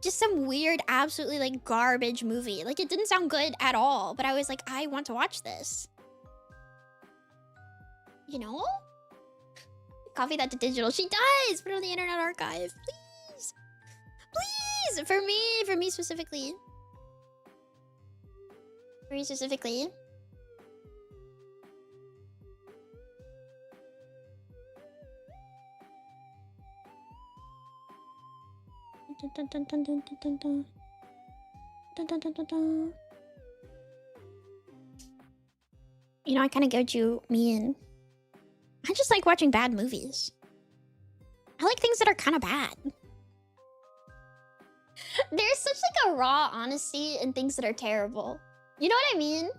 just some weird, absolutely like garbage movie. Like it didn't sound good at all, but I was like, I want to watch this. You know? Copy that to digital. She does! Put it on the Internet Archive. Please! Please! For me specifically. For me specifically. Dun, dun, dun, dun, dun, dun, dun. Dun, dun, dun, dun, dun. You know, I kind of go to me and I just like watching bad movies. I like things that are kind of bad. There's such like a raw honesty in things that are terrible. You know what I mean?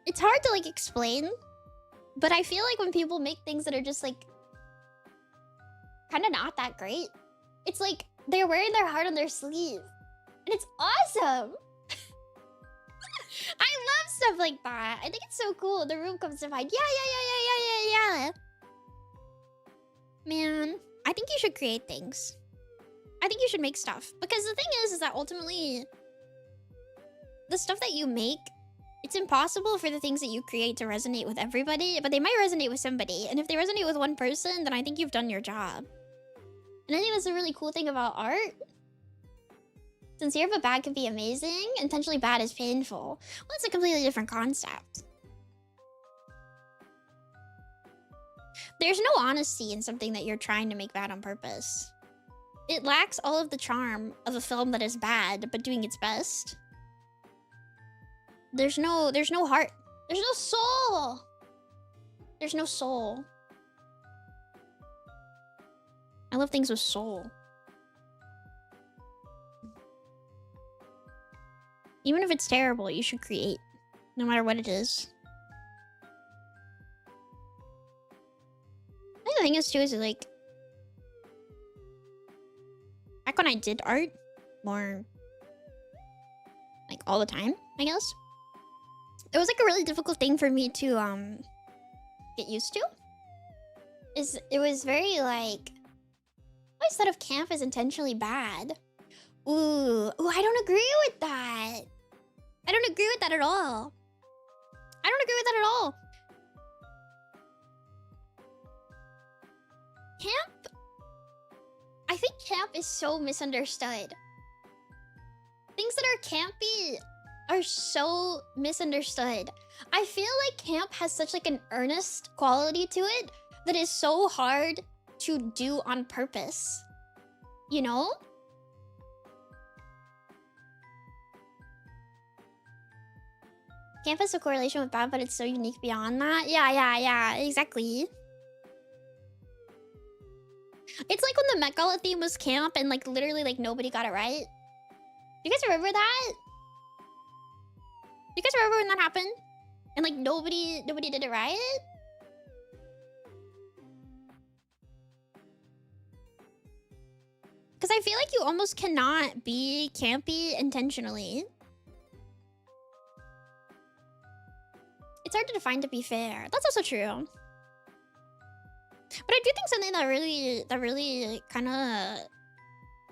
It's hard to like explain. But I feel like when people make things that are just like kind of not that great, it's like they're wearing their heart on their sleeve. And it's awesome. I love stuff like that. I think it's so cool. The room comes to mind. Yeah. Man, I think you should create things. I think you should make stuff. Because the thing is that ultimately, the stuff that you make, it's impossible for the things that you create to resonate with everybody, but they might resonate with somebody. And if they resonate with one person, then I think you've done your job. And I think that's a really cool thing about art. Sincere but bad can be amazing. Intentionally bad is painful. Well, it's a completely different concept. There's no honesty in something that you're trying to make bad on purpose. It lacks all of the charm of a film that is bad, but doing its best. There's no heart. There's no soul. There's no soul. I love things with soul. Even if it's terrible, you should create, no matter what it is. I think the thing is too is like, back when I did art more like all the time, I guess, it was like a really difficult thing for me to get used to. It was very like, I always thought of camp as intentionally bad. Ooh, I don't agree with that. I don't agree with that at all. I don't agree with that at all. Camp, I think camp is so misunderstood. Things that are campy are so misunderstood. I feel like camp has such like an earnest quality to it that is so hard to do on purpose. You know? Camp has a correlation with bad, but it's so unique beyond that. Yeah, exactly. It's like when the Met Gala theme was camp and like literally like nobody got it right. You guys remember that? You guys remember when that happened? And like nobody did it right? Because I feel like you almost cannot be campy intentionally. It's hard to define, to be fair. That's also true. But I do think something that really kind of,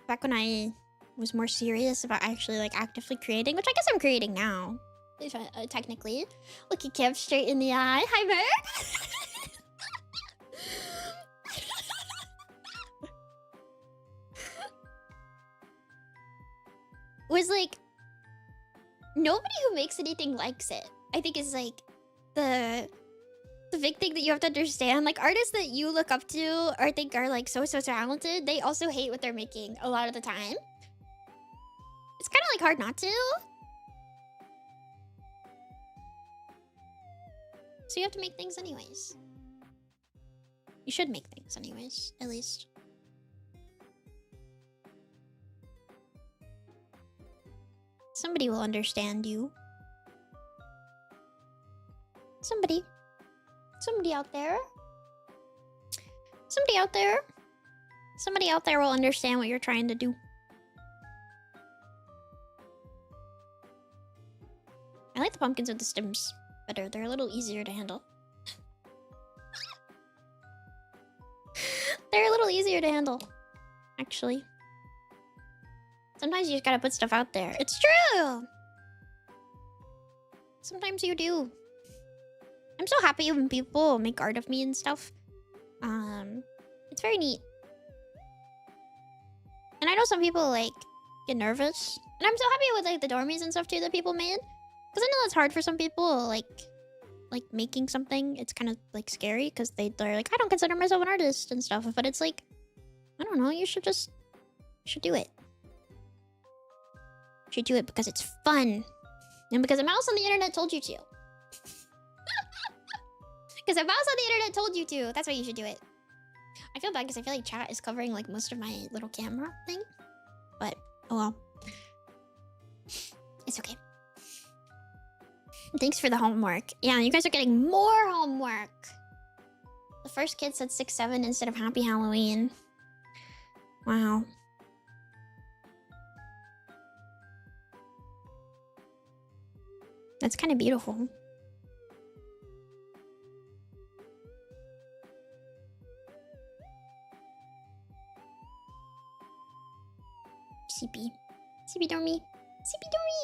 back when I was more serious about actually like actively creating, which I guess I'm creating now, if technically. Look at Kev straight in the eye. Hi, Merc. Was like, nobody who makes anything likes it. I think is like the big thing that you have to understand. Like artists that you look up to or think are like so talented, they also hate what they're making a lot of the time. It's kind of like hard not to. So you have to make things anyways. You should make things anyways, at least. Somebody will understand you. Somebody out there. Somebody out there will understand what you're trying to do. I like the pumpkins with the stems better. They're a little easier to handle. They're a little easier to handle, actually. Sometimes you just gotta put stuff out there. It's true! Sometimes you do. I'm so happy when people make art of me and stuff. It's very neat. And I know some people like get nervous. And I'm so happy with like the dormies and stuff too that people made. Because I know it's hard for some people, like making something. It's kind of like scary because they're like, I don't consider myself an artist and stuff. But it's like, I don't know, you should do it. You should do it because it's fun. And because a mouse on the internet told you to. Because a mouse on the internet told you to. That's why you should do it. I feel bad because I feel like chat is covering like most of my little camera thing. But, oh well. It's okay. Thanks for the homework. Yeah, you guys are getting more homework. The first kid said 6-7 instead of Happy Halloween. Wow. That's kind of beautiful. CP dormy. CP dormy.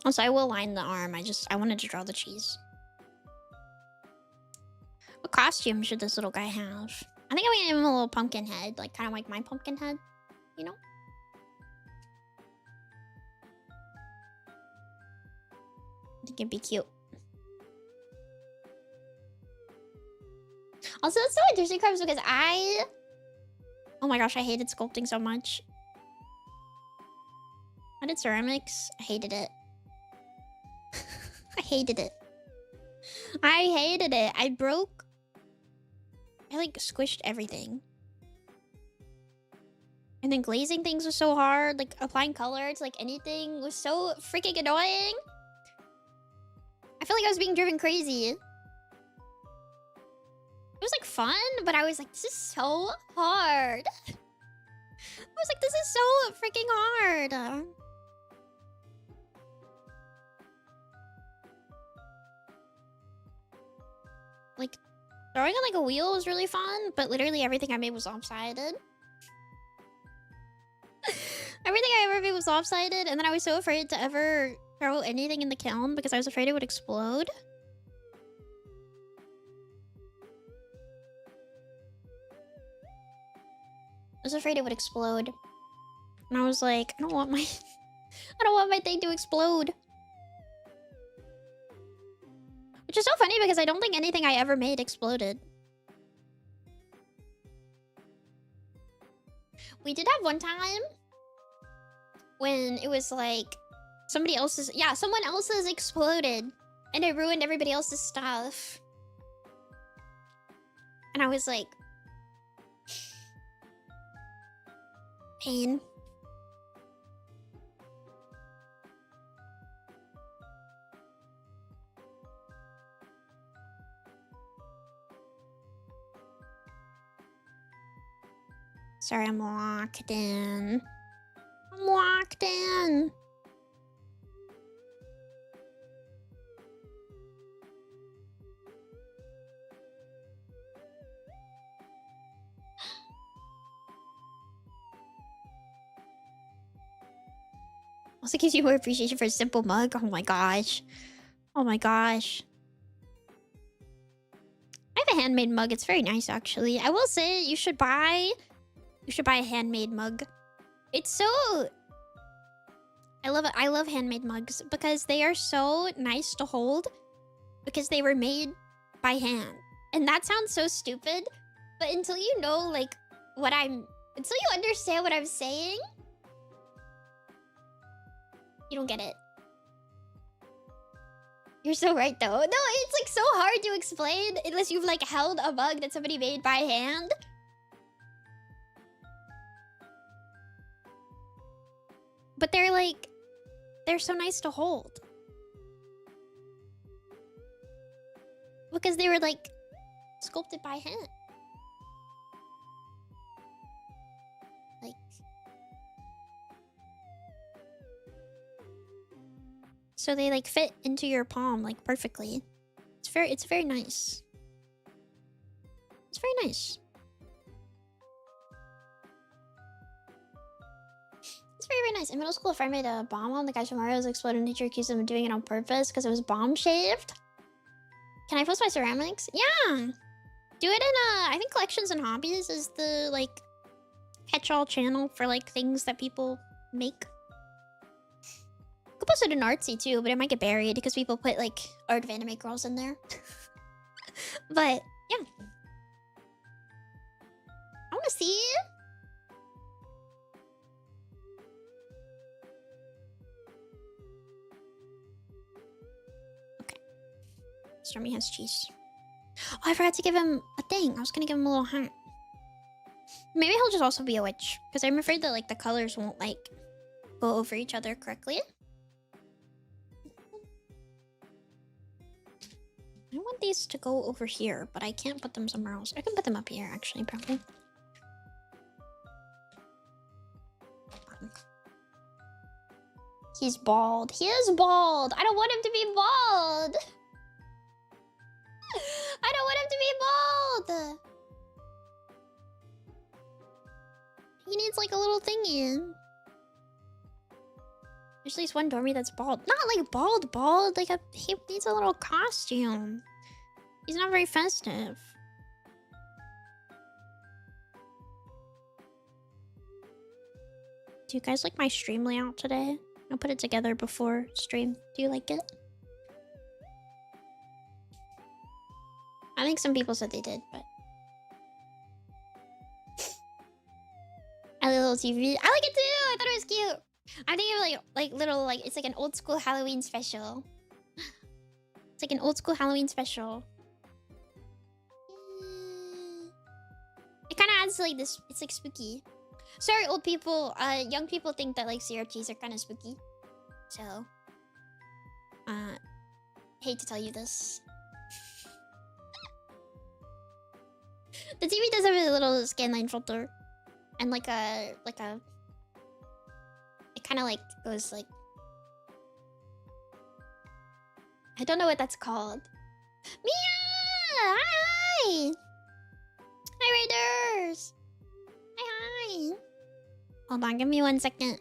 Also, I will line the arm. I wanted to draw the cheese. What costume should this little guy have? I think I'm gonna give him a little pumpkin head, like kind of like my pumpkin head, you know? I think it'd be cute. Also, that's so interesting, Carbs, because oh my gosh, I hated sculpting so much. I did ceramics. I hated it. I hated it. I hated it. I like squished everything. And then glazing things was so hard. Like applying color to like anything was so freaking annoying. I feel like I was being driven crazy. It was like fun, but I was like, this is so hard. I was like, this is so freaking hard. Like, drawing on like a wheel was really fun, but literally everything I made was lopsided. Everything I ever made was lopsided, and then I was so afraid to ever throw anything in the kiln because I was afraid it would explode. I was afraid it would explode. And I was like, I don't want my thing to explode. Which is so funny because I don't think anything I ever made exploded. We did have one time when it was like someone else's exploded and it ruined everybody else's stuff. And I was like, pain. Sorry, I'm locked in. I'm locked in. Also gives you more appreciation for a simple mug. Oh my gosh. Oh my gosh. I have a handmade mug. It's very nice, actually. I will say you should buy a handmade mug. It's so... I love it. I love handmade mugs because they are so nice to hold because they were made by hand. And that sounds so stupid, but until you know, like, until you understand what I'm saying, you don't get it. You're so right, though. No, it's, like, so hard to explain unless you've, like, held a mug that somebody made by hand. But they're, like, they're so nice to hold. Because they were, like, sculpted by hand. Like... So they, like, fit into your palm, like, perfectly. It's very nice. It's very nice. It's very, very nice. In middle school, a friend made a bomb on the guys from Mario's exploded, and teacher accused them of doing it on purpose because it was bomb-shaped. Can I post my ceramics? Yeah! Do it in, I think Collections and Hobbies is the, like, catch-all channel for, like, things that people make. Could post it in Artsy too, but it might get buried because people put like Art of Anime Girls in there. But yeah, I want to see. Okay, Stormy has cheese. Oh, I forgot to give him a thing. I was gonna give him a little hat. Maybe he'll just also be a witch because I'm afraid that like the colors won't like go over each other correctly. I want these to go over here, but I can't put them somewhere else. I can put them up here, actually, probably. He's bald. He is bald. I don't want him to be bald. I don't want him to be bald. He needs like a little thingy. There's at least one dormy that's bald. Not like bald. Like he needs a little costume. He's not very festive. Do you guys like my stream layout today? I'll put it together before stream. Do you like it? I think some people said they did, but... A little TV. I like it too! I thought it was cute! I'm thinking of like little, like, it's like an old school Halloween special. It's like an old school Halloween special. It kind of adds to like this, it's like spooky. Sorry, old people, young people think that like CRTs are kind of spooky. So, hate to tell you this. The TV does have a little scanline filter. And like a... It kind of like goes like... I don't know what that's called. Mia! Hi! Hi, Raiders! Hi! Hold on, give me 1 second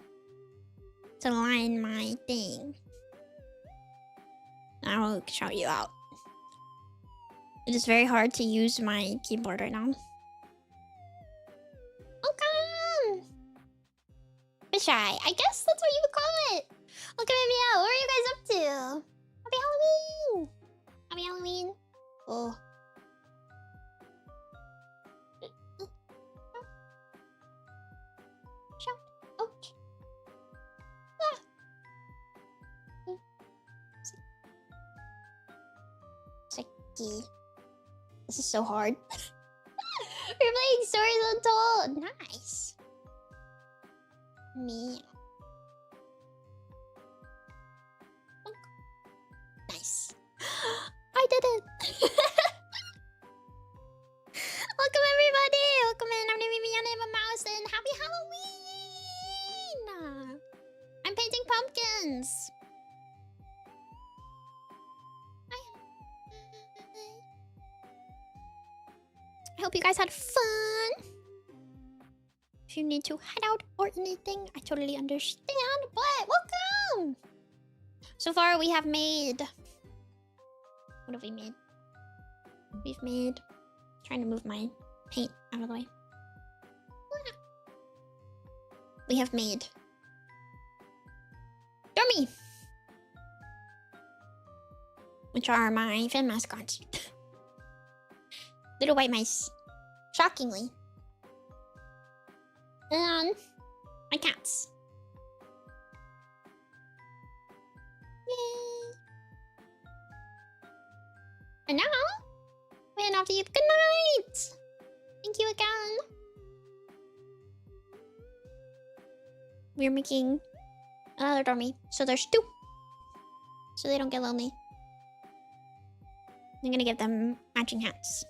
to line my thing. I will shout you out. It is very hard to use my keyboard right now. Welcome! Fish eye. I guess that's what you would call it. Look at me out. What are you guys up to? Happy Halloween! Happy Halloween. Oh. Shout. Ouch. Ah. Sicky. This is so hard. We're playing Stories Untold. Nice. Me. Nice. I did it. Welcome everybody. Welcome in. I'm Nemimi, Yane, I'm a mouse, and happy Halloween. I'm painting pumpkins. I hope you guys had fun. If you need to head out or anything, I totally understand, but welcome! So far, we have made... What have we made? We've made... Trying to move my paint out of the way. We have made... Dormy! Which are my fan mascots. Little white mice. Shockingly. And my cats. Yay. And now, we hand off to you. Good night! Thank you again. We're making another dormy. So there's 2. So they don't get lonely. I'm gonna give them matching hats.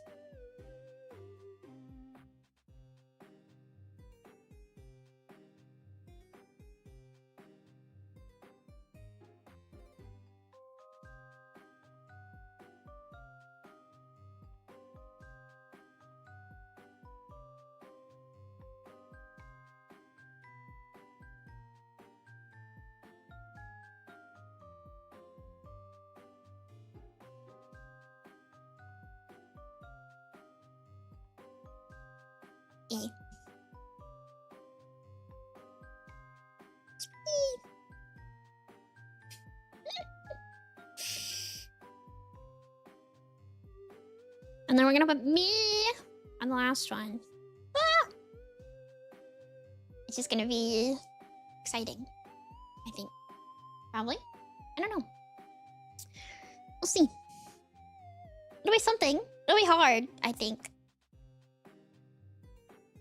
Yay. And then we're gonna put me on the last one. Ah! It's just gonna be exciting, I think. Probably. I don't know. We'll see. It'll be something. It'll be hard, I think.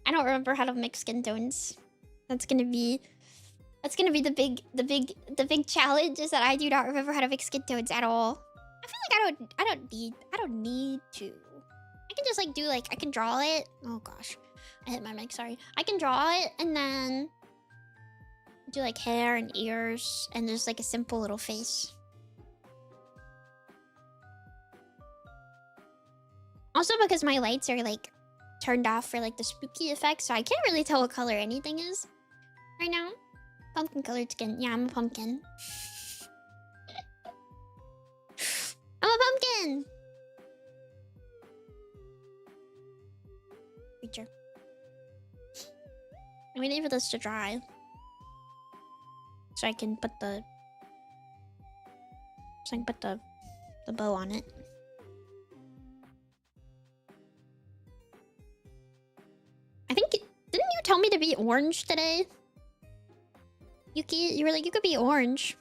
I don't remember how to mix skin tones. That's gonna be the big challenge, is that I do not remember how to mix skin tones at all. I feel like I don't need to. I can just like do like, I can draw it. Oh gosh, I hit my mic, sorry. I can draw it and then do like hair and ears and just like a simple little face. Also because my lights are like turned off for like the spooky effect, so I can't really tell what color anything is right now. Pumpkin colored skin. Yeah, I'm a pumpkin. I'm a pumpkin! Creature. I'm waiting for this to dry. So I can put the... the bow on it. I think... Didn't you tell me to be orange today? Yuki, you were like, you could be orange.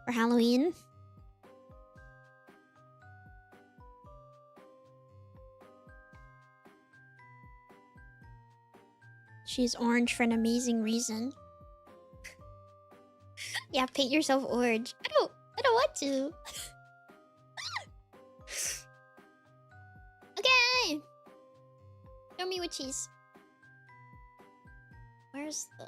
For Halloween. She's orange for an amazing reason. Yeah, paint yourself orange. I don't want to. Okay. Show me with cheese. Where's the...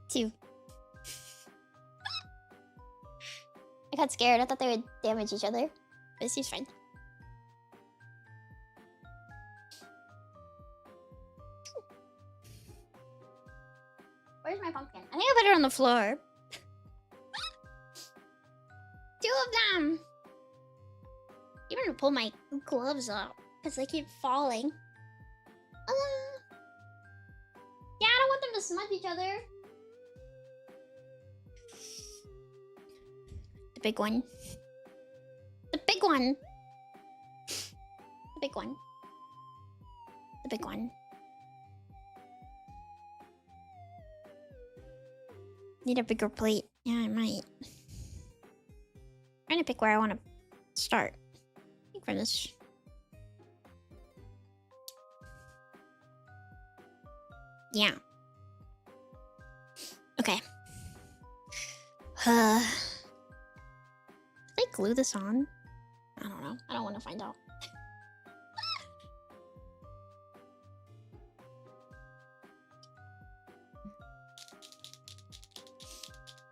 Two. I got scared. I thought they would damage each other. But she's fine. Where's my pumpkin? I think I put it on the floor. Two of them! Even to pull my gloves up because they keep falling. Yeah, I don't want them to smudge each other. The big one. The big one. The big one. The big one. Need a bigger plate. Yeah, I might. I'm trying to pick where I want to start. I think from this. Yeah. Okay. Did they glue this on? I don't know. I don't want to find out.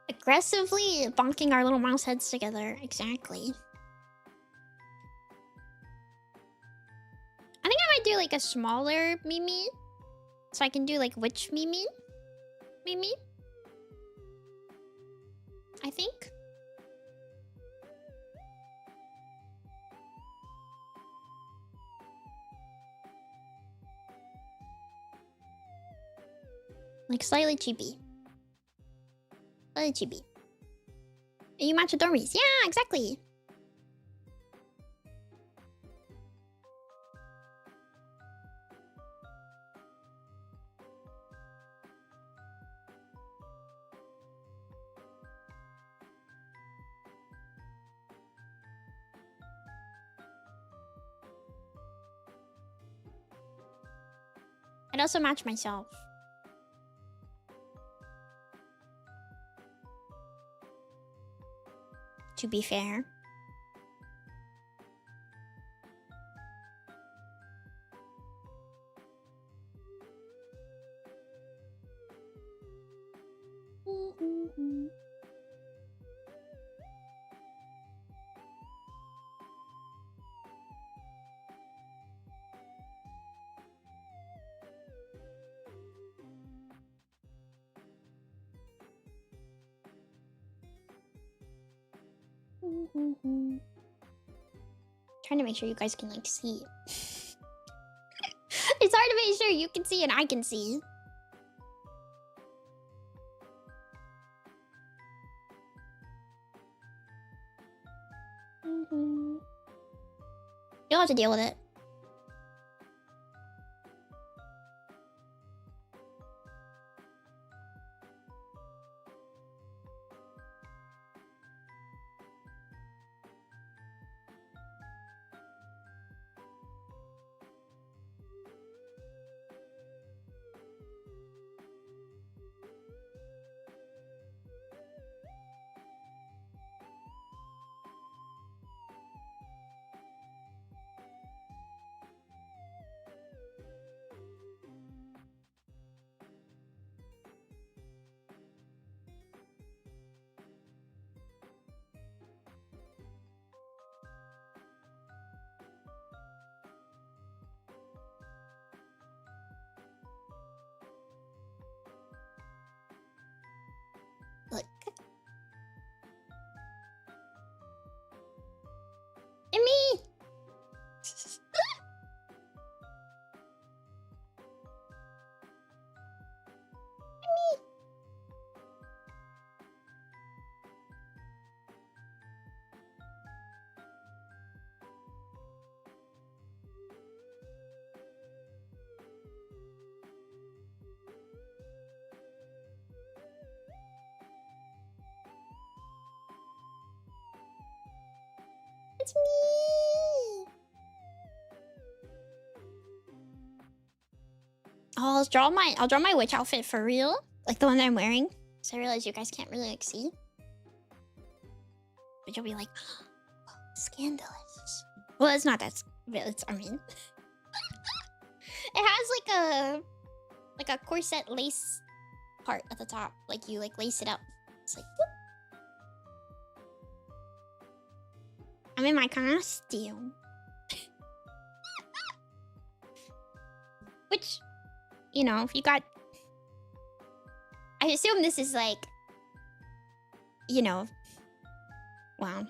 Aggressively bonking our little mouse heads together. Exactly. I think I might do like a smaller Mimi. So I can do like which Mimi? Mimi? I think. Like slightly chibi. Slightly chibi. And you match the dormies. Yeah, exactly. I'd also match myself. To be fair. Trying to make sure you guys can like see. It's hard to make sure you can see and I can see. You'll have to deal with it. It's me. Oh, I'll draw my witch outfit for real, like the one that I'm wearing. So I realize you guys can't really like see, but you'll be like, scandalous. Well, it's not that. It's, I mean, it has like a corset lace part at the top, like you like lace it up. It's like, whoop. I'm in my costume. Which, you know, if you got... I assume this is like... You know... Wow.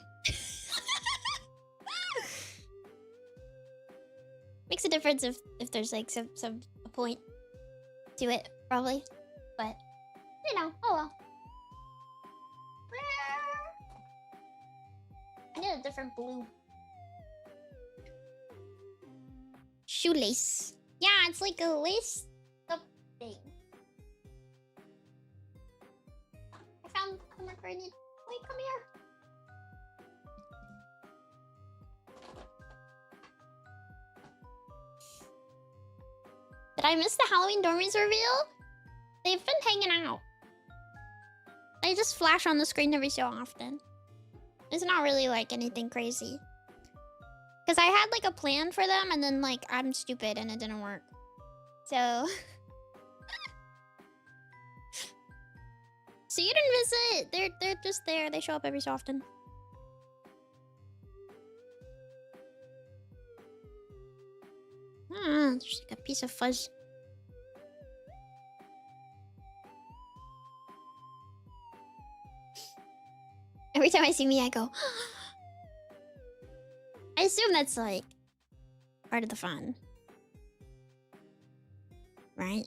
Makes a difference if there's like some a point to it, probably. But, you know, oh well. I need a different blue. Shoelace. Yeah, it's like a lace up thing. I found the marker I need. Wait, come here. Did I miss the Halloween dormies reveal? They've been hanging out. They just flash on the screen every so often. It's not really like anything crazy. Because I had like a plan for them and then like I'm stupid and it didn't work. So... So you didn't miss it. They're just there. They show up every so often. There's like a piece of fuzz. Every time I see me, I go... I assume that's like part of the fun. Right?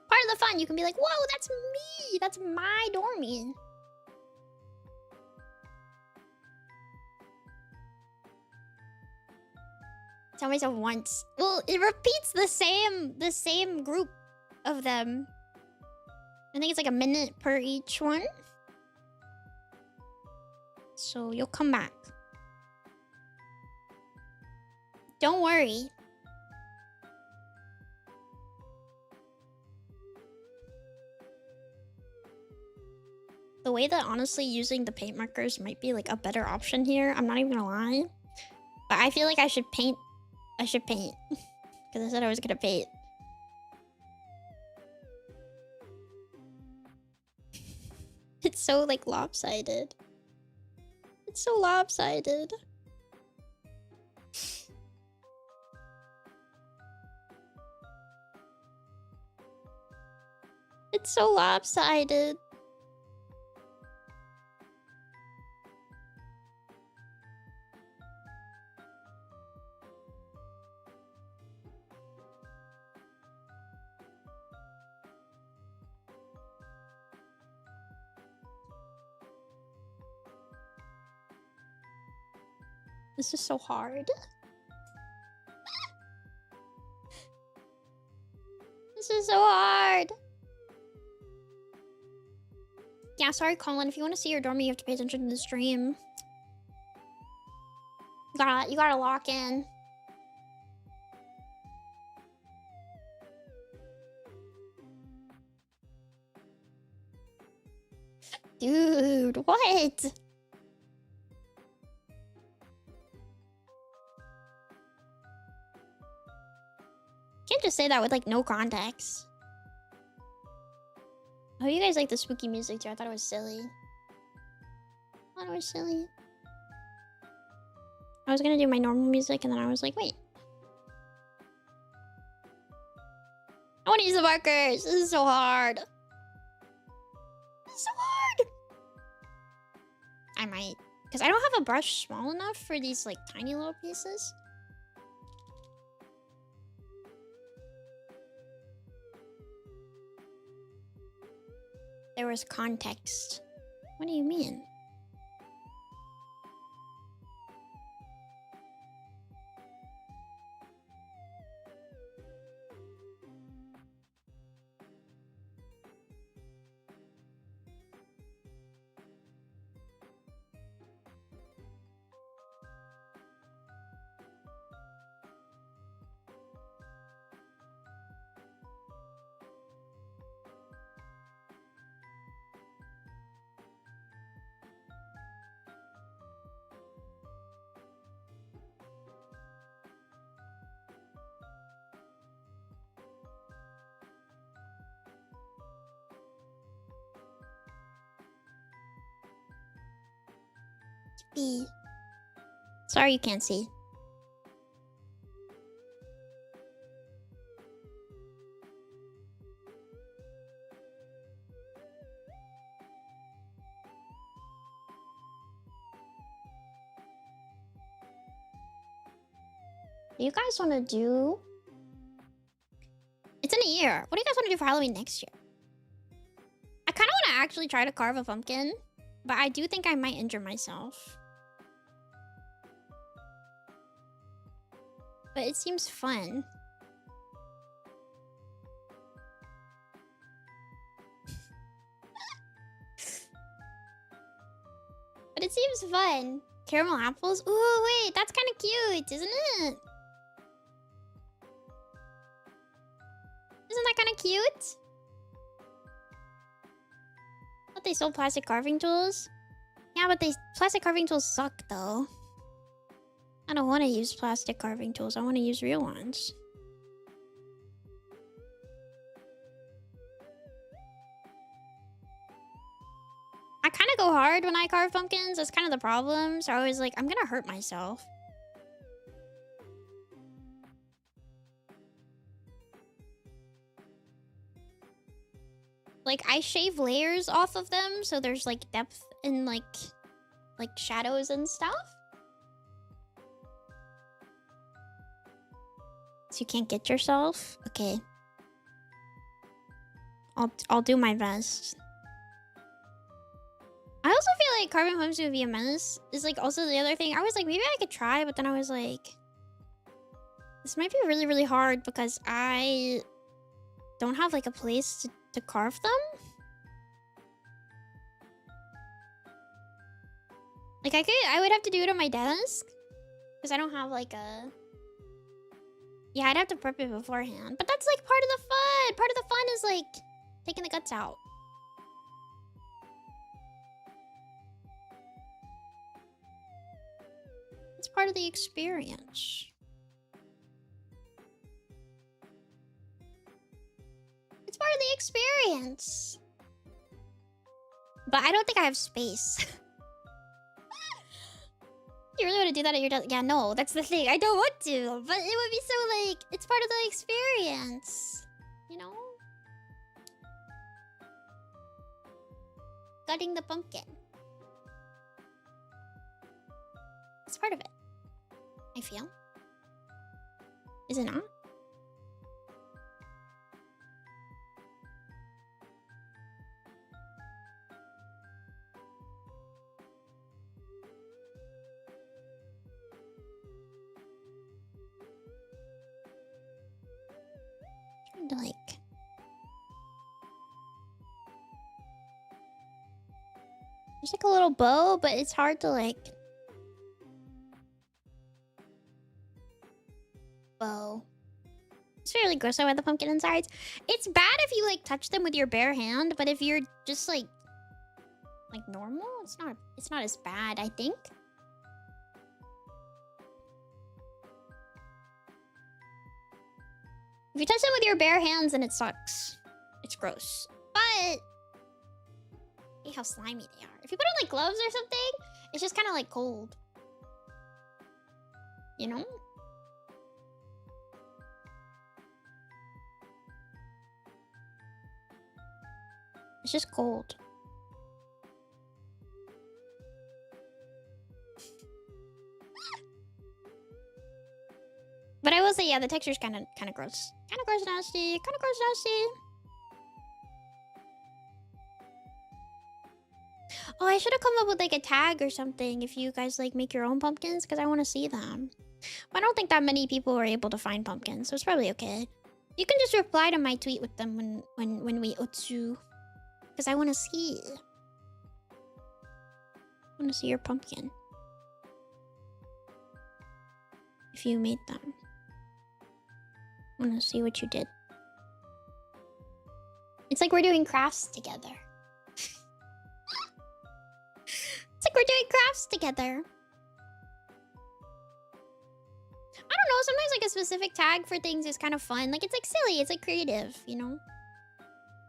Part of the fun, you can be like, whoa, that's me! That's my dormy. Tell myself once. Well, it repeats the same group of them. I think it's like a minute per each one. So you'll come back. Don't worry. The way that honestly using the paint markers might be like a better option here. I'm not even gonna lie. But I feel like I should paint. Because I said I was gonna paint. It's so like lopsided. It's so lopsided. It's so lopsided. This is so hard. This is so hard. Yeah, sorry, Colin. If you want to see your dormy, you have to pay attention to the stream. You gotta lock in. Dude, what? Can't just say that with like no context. Oh, you guys like the spooky music too. I thought it was silly. I thought it was silly. I was gonna do my normal music and then I was like, wait. I want to use the markers. This is so hard. This is so hard. I might. Because I don't have a brush small enough for these like tiny little pieces. There was context. What do you mean? happy. Sorry you can't see. What do you guys want to do? It's in a year. What do you guys want to do for Halloween next year? I kind of want to actually try to carve a pumpkin, but I do think I might injure myself. But it seems fun. But it seems fun. Caramel apples? Ooh, wait, that's kind of cute, isn't it? Isn't that kind of cute? But they sold plastic carving tools? Yeah, but plastic carving tools suck, though. I don't want to use plastic carving tools. I want to use real ones. I kind of go hard when I carve pumpkins. That's kind of the problem. So I was like, I'm gonna hurt myself. Like, I shave layers off of them, so there's like depth and like shadows and stuff. So you can't get yourself? Okay. I'll do my best. I also feel like carving pumpkins would be a menace. Is like also the other thing. I was like, maybe I could try, but then I was like, this might be really, really hard because I don't have like a place to carve them. Like I would have to do it on my desk because I don't have like a. Yeah, I'd have to prep it beforehand. But that's like part of the fun. Part of the fun is like taking the guts out. It's part of the experience. It's part of the experience. But I don't think I have space. You really want to do that at your desk? Yeah, no, that's the thing. I don't want to, but it would be so like, it's part of the experience. You know? Gutting the pumpkin. It's part of it. I feel. Is it not? Trying to like. There's like a little bow, but it's hard to like. Bow. It's really gross about the pumpkin insides. It's bad if you like touch them with your bare hand, but if you're just like normal, it's not as bad, I think. If you touch them with your bare hands, then it sucks. It's gross. But see how slimy they are. If you put on like gloves or something, it's just kind of like cold. You know? It's just cold. But I will say, yeah, the texture's kind of gross. Kind of gross, nasty. Kind of gross, nasty. Oh, I should have come up with like a tag or something if you guys like make your own pumpkins, because I want to see them. But I don't think that many people were able to find pumpkins, so it's probably okay. You can just reply to my tweet with them when we otsu. Because I want to see. I want to see your pumpkin. If you made them. I want to see what you did. It's like we're doing crafts together. It's like we're doing crafts together. I don't know, sometimes like a specific tag for things is kind of fun. Like it's like silly, it's like creative, you know?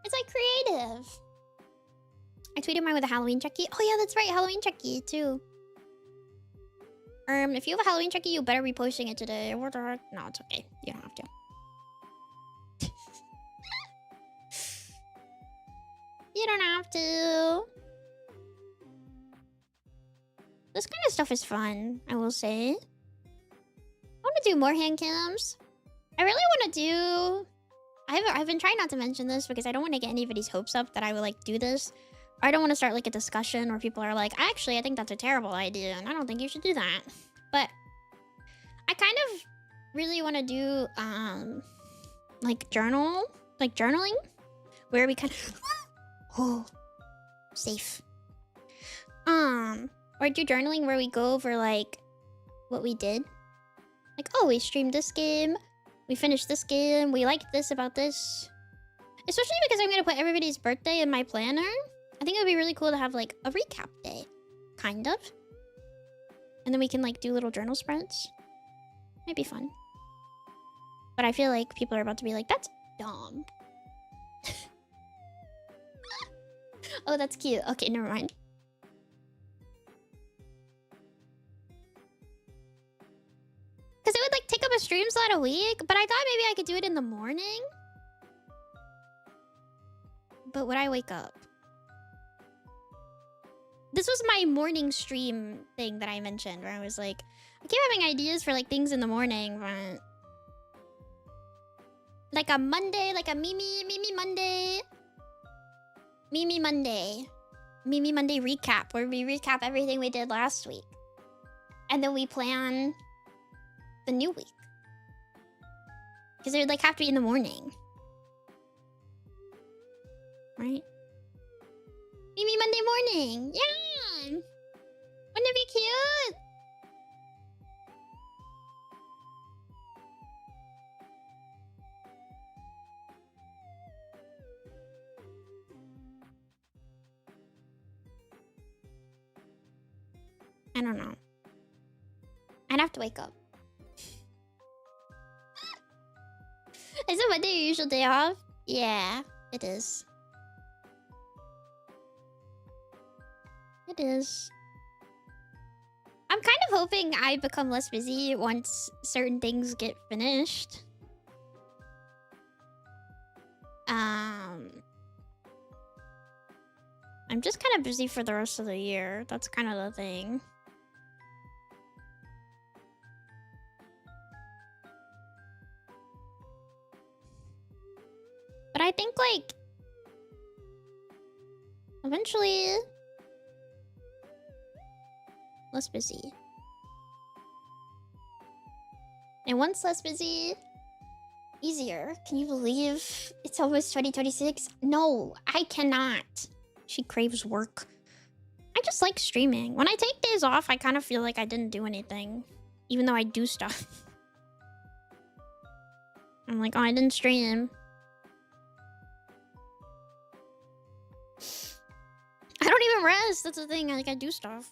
It's like creative. I tweeted mine with a Halloween Chucky. Oh yeah, that's right, Halloween Chucky too. If you have a Halloween Chucky, you better be posting it today. What the heck? No, it's okay. You don't have to. You don't have to. This kind of stuff is fun, I will say. I want to do more hand cams. I really want to do... I've been trying not to mention this because I don't want to get anybody's hopes up that I would like do this. I don't want to start like a discussion where people are like, actually, I think that's a terrible idea and I don't think you should do that. But I kind of really want to do like journaling where we kind of oh, safe. Or do journaling where we go over like what we did. Like, oh, we streamed this game. We finished this game. We liked this about this. Especially because I'm going to put everybody's birthday in my planner. I think it would be really cool to have like a recap day. Kind of. And then we can like do little journal spreads. Might be fun. But I feel like people are about to be like, that's dumb. Oh, that's cute. Okay, never mind. Because it would like take up a stream slot a week, but I thought maybe I could do it in the morning. But would I wake up? This was my morning stream thing that I mentioned, where I was like, I keep having ideas for like things in the morning, but like a Monday, like a Mimi Monday. Mimi Monday recap, where we recap everything we did last week. And then we plan the new week. Because it would like have to be in the morning. Right? Mimi Monday morning! Yeah! Wouldn't it be cute? I don't know. I'd have to wake up. Is it Monday your usual day off? Yeah, it is. It is. I'm kind of hoping I become less busy once certain things get finished. I'm just kind of busy for the rest of the year. That's kind of the thing. But I think, like, eventually, less busy. And once less busy, easier. Can you believe it's almost 2026? No, I cannot. She craves work. I just like streaming. When I take days off, I kind of feel like I didn't do anything. Even though I do stuff. I'm like, oh, I didn't stream. I don't even rest. That's the thing. I do stuff.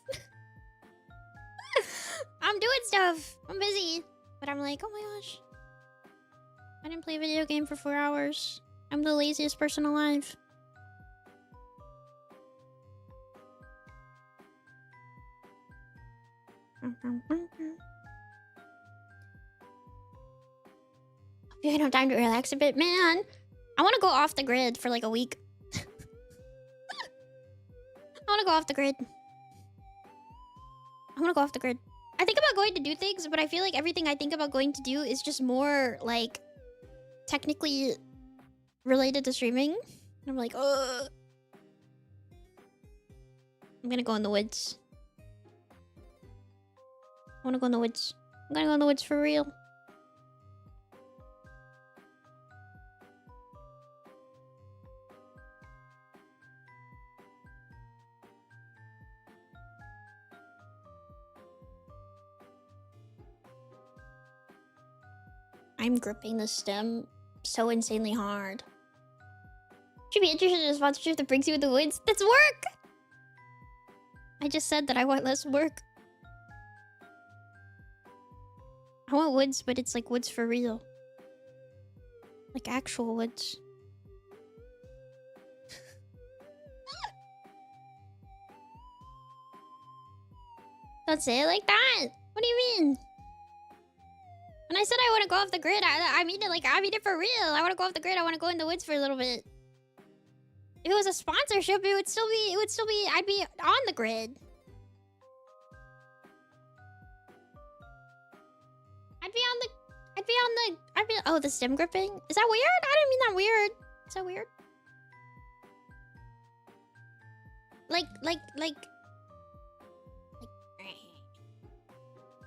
I'm doing stuff. I'm busy. But I'm like, oh my gosh. I didn't play a video game for 4 hours. I'm the laziest person alive. You had no time to relax a bit, man. I want to go off the grid for like a week. I want to go off the grid. I want to go off the grid. I think about going to do things, but I feel like everything I think about going to do is just more like technically related to streaming. And I'm like, ugh. I'm gonna go in the woods. I want to go in the woods. I'm gonna go in the woods for real. I'm gripping the stem so insanely hard. Should be interested in a sponsorship that brings you in the woods. That's work! I just said that I want less work. I want woods, but it's like woods for real. Like actual woods. Don't say it like that! What do you mean? When I said I want to go off the grid, I mean it like, I mean it for real. I want to go off the grid. I want to go in the woods for a little bit. If it was a sponsorship, it would still be, I'd be on the grid. Oh, the stem gripping? Is that weird? I didn't mean that weird. Is that weird?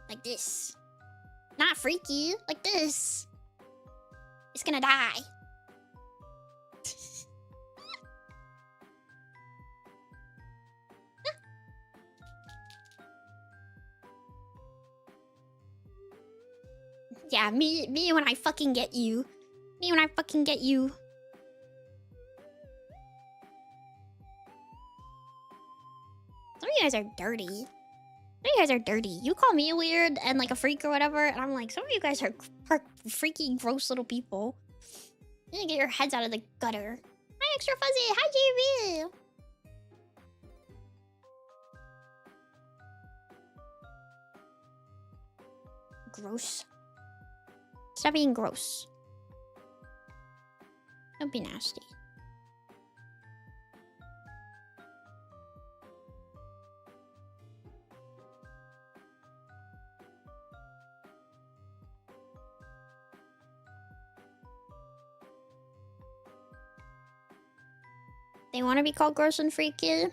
Like this. Not freaky. Like this. It's gonna die. Yeah, me when I fucking get you. Me when I fucking get you. Some of you guys are dirty. Some of you guys are dirty. You call me weird and like a freak or whatever, and I'm like, some of you guys are freaky, gross little people. You need to get your heads out of the gutter. Hi, Extra Fuzzy. Hi, JB. Gross. Stop being gross. Don't be nasty. They want to be called gross and freaky? I feel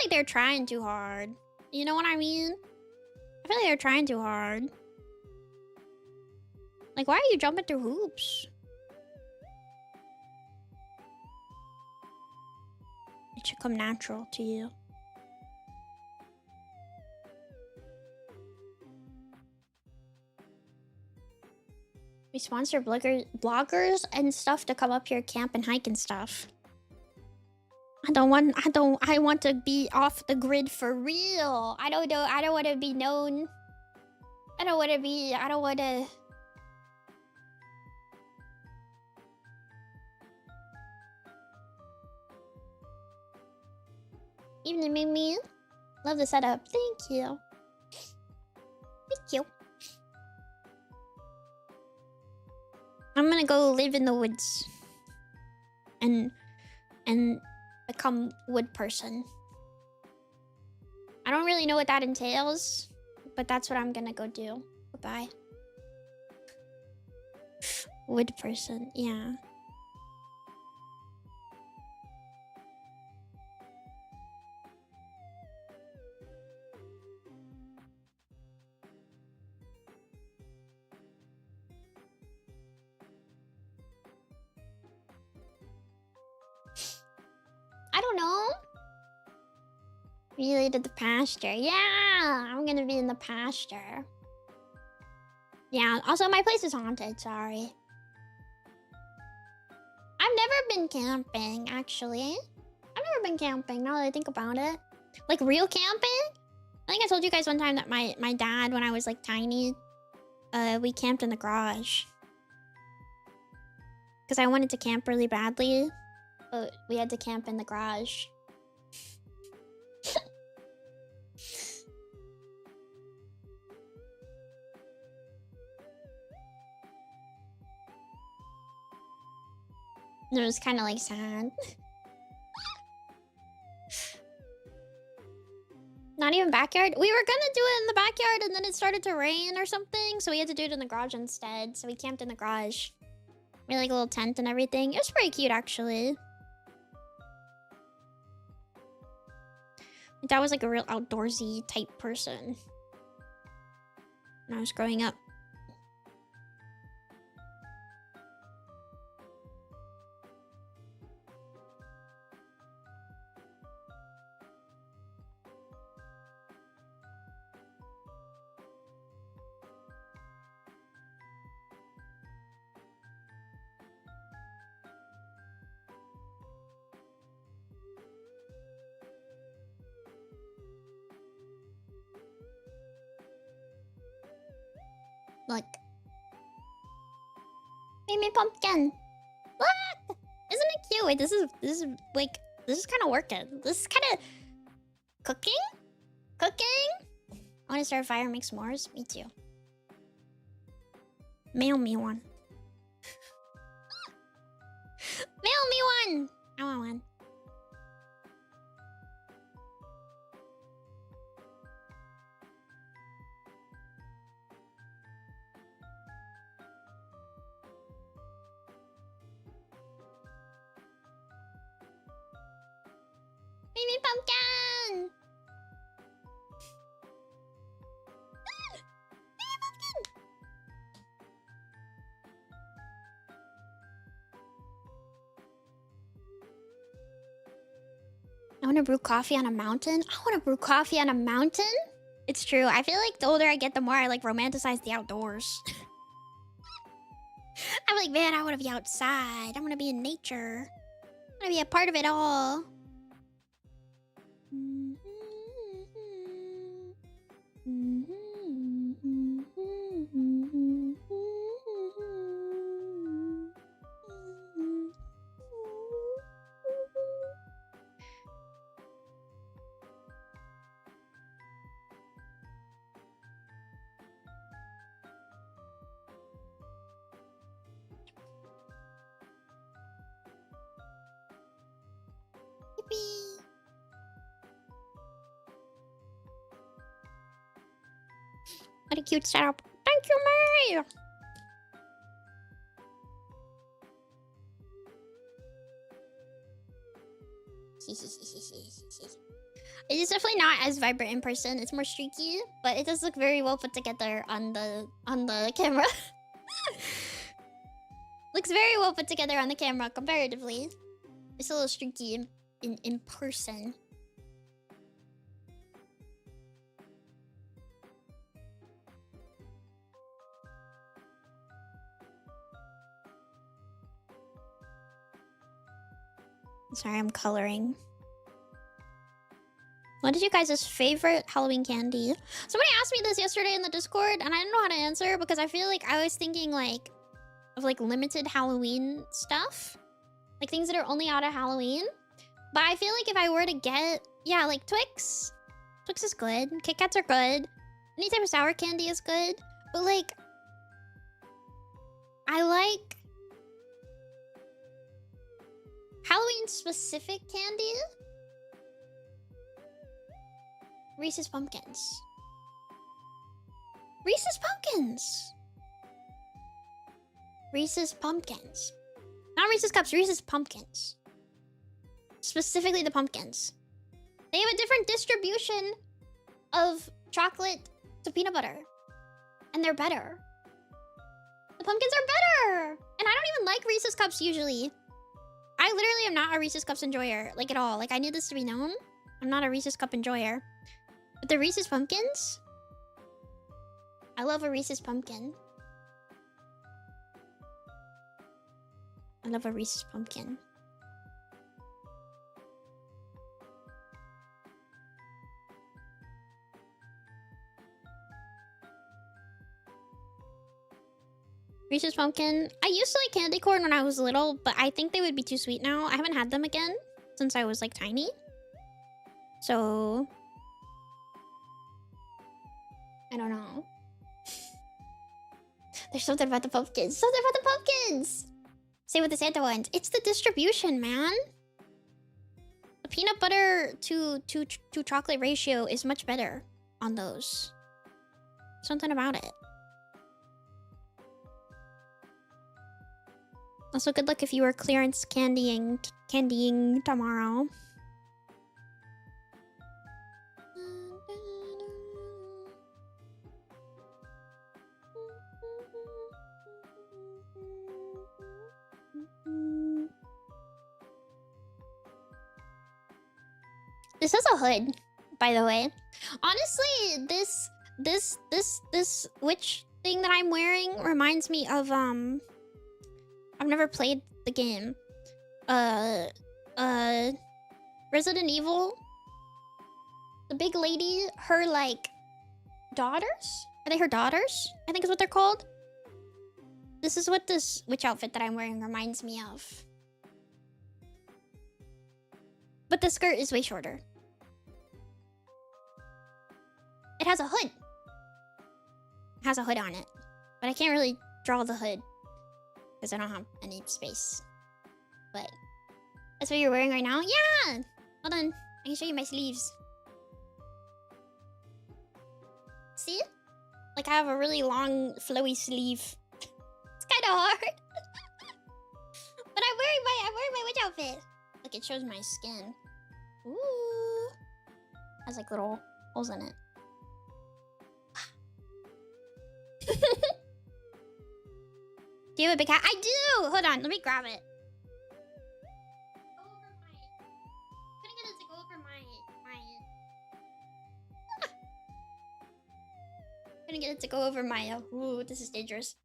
like they're trying too hard. You know what I mean? I feel like they're trying too hard. Like, why are you jumping through hoops? It should come natural to you. We sponsor bloggers and stuff to come up here, camp and hike and stuff. I want to be off the grid for real. I don't want to be known. I don't want to... Evening, Mimi. Love the setup. Thank you. Thank you. I'm gonna go live in the woods. And become wood person. I don't really know what that entails, but that's what I'm gonna go do. Goodbye. Wood person, yeah. I don't know. Related to the pasture. Yeah, I'm gonna be in the pasture. Yeah, also my place is haunted, sorry. I've never been camping, actually. I've never been camping, now that I think about it. Like, real camping? I think I told you guys one time that my dad, when I was, like, tiny, we camped in the garage. Because I wanted to camp really badly. But we had to camp in the garage. It was kind of like sad. Not even backyard? We were gonna do it in the backyard and then it started to rain or something. So we had to do it in the garage instead. So we camped in the garage. We had like a little tent and everything. It was pretty cute actually. My dad was like a real outdoorsy type person when I was growing up. Look. Mimi pumpkin. What? Isn't it cute? Wait, this is kind of working. This is kind of cooking? Cooking? I want to start a fire and make s'mores. Me too. Mail me one. Mail me one! I want one. Baby pumpkin! Baby pumpkin! I want to brew coffee on a mountain. I want to brew coffee on a mountain? It's true. I feel like the older I get, the more I like romanticize the outdoors. I'm like, man, I want to be outside. I want to be in nature. I want to be a part of it all. Yippee. What a cute setup. Thank you, Mary! It is definitely not as vibrant in person. It's more streaky, but it does look very well put together on the camera. Looks very well put together on the camera comparatively. It's a little streaky in person. Sorry, I'm coloring. What is you guys' favorite Halloween candy? Somebody asked me this yesterday in the Discord, and I didn't know how to answer because I feel like I was thinking like of like limited Halloween stuff, like things that are only out at Halloween. But I feel like if I were to get, yeah, like Twix is good. Kit Kats are good. Any type of sour candy is good. But like, I like Halloween specific candy. Reese's Pumpkins. Reese's Pumpkins. Reese's Pumpkins. Not Reese's Cups, Reese's Pumpkins. Specifically the pumpkins. They have a different distribution of chocolate to peanut butter. And they're better. The pumpkins are better! And I don't even like Reese's Cups usually. I literally am not a Reese's Cups enjoyer, like at all. Like I need this to be known. I'm not a Reese's Cup enjoyer. But the Reese's Pumpkins? I love a Reese's Pumpkin. I love a Reese's Pumpkin. Reese's Pumpkin. I used to like candy corn when I was little, but I think they would be too sweet now. I haven't had them again since I was like tiny. So I don't know. There's something about the pumpkins. Something about the pumpkins! Same with the Santa ones. It's the distribution, man. The peanut butter to chocolate ratio is much better on those. Something about it. Also, good luck if you are clearance candying tomorrow. This has a hood, by the way. Honestly, this witch thing that I'm wearing reminds me of I've never played the game. Resident Evil. The big lady, her like daughters? Are they her daughters? I think is what they're called. This is what this witch outfit that I'm wearing reminds me of. But the skirt is way shorter. It has a hood. has a hood on it. But I can't really draw the hood because I don't have any space. But that's what you're wearing right now? Yeah! Hold on. I can show you my sleeves. See? Like I have a really long, flowy sleeve. It's kind of hard. But I'm wearing my witch outfit. Look, it shows my skin. Ooh. Has like little holes in it. Do you have a big hat? I do! Hold on, let me grab it. Couldn't get it to go over my couldn't get it to go over my ooh, this is dangerous.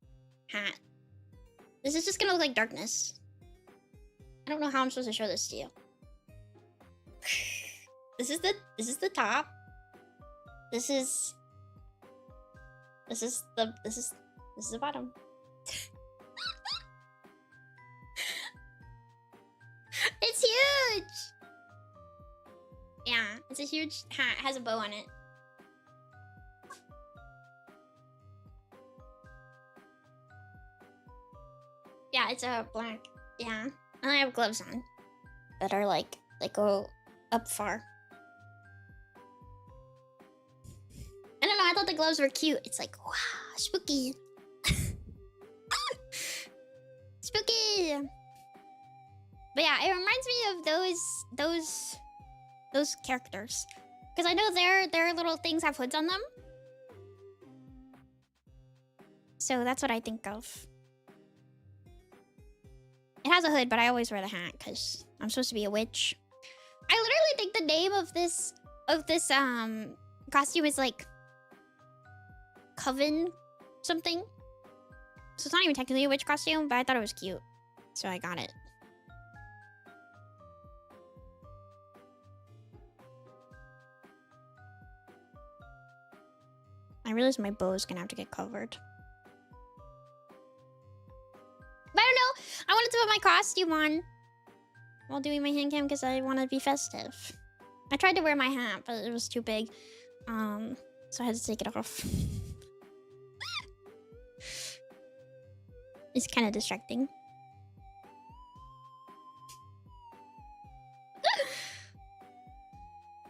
Hat. This is just gonna look like darkness. I don't know how I'm supposed to show this to you. This is the top. This is the bottom. It's huge. Yeah, it's a huge hat. It has a bow on it. Yeah, it's a black. Yeah, and I have gloves on that are like go up far. I don't know. I thought the gloves were cute. It's like wow, spooky, spooky. But yeah, it reminds me of those characters because I know their little things have hoods on them. So that's what I think of. It has a hood, but I always wear the hat because I'm supposed to be a witch. I literally think the name of this costume is like Coven something. So it's not even technically a witch costume, but I thought it was cute. So I got it. I realize my bow is gonna have to get covered. But I don't know. I wanted to put my costume on while doing my hand cam because I want to be festive. I tried to wear my hat, but it was too big. So I had to take it off. It's kind of distracting.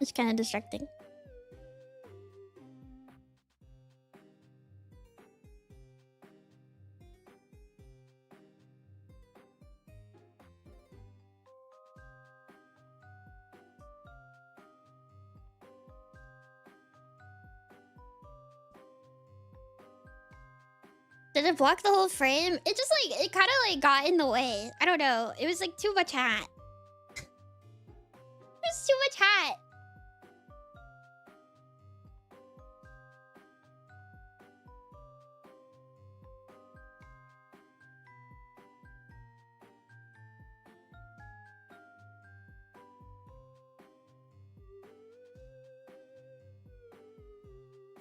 It's kind of distracting. Did it block the whole frame? It just like, it kind of like got in the way. I don't know. It was like too much hat. It was too much hat.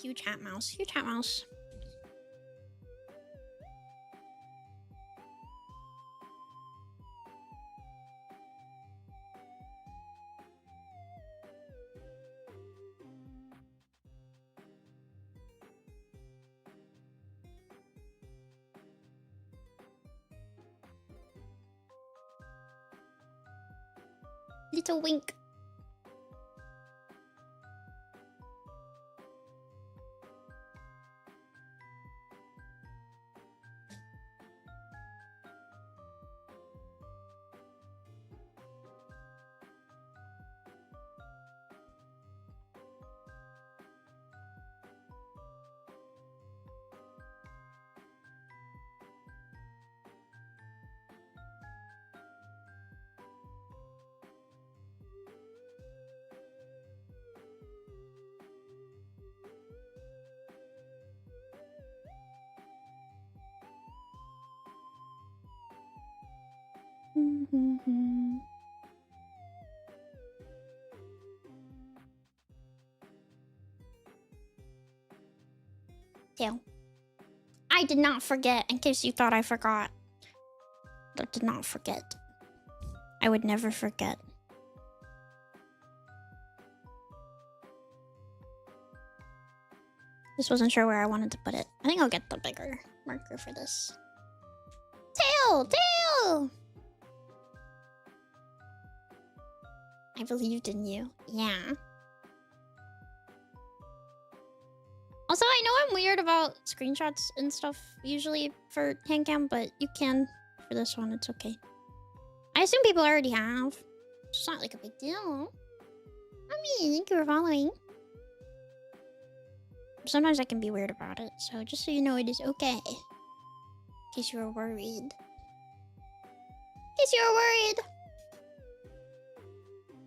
Huge hat mouse. Huge hat mouse. Little wink. Tail. I did not forget, in case you thought I forgot. I did not forget. I would never forget. Just wasn't sure where I wanted to put it. I think I'll get the bigger marker for this. Tail! Tail! I believed in you. Yeah. Also, I know I'm weird about screenshots and stuff usually for handcam, but you can for this one. It's okay. I assume people already have. It's not like a big deal. I mean, thank you for following. Sometimes I can be weird about it, so just so you know, it is okay. In case you were worried. In case you were worried.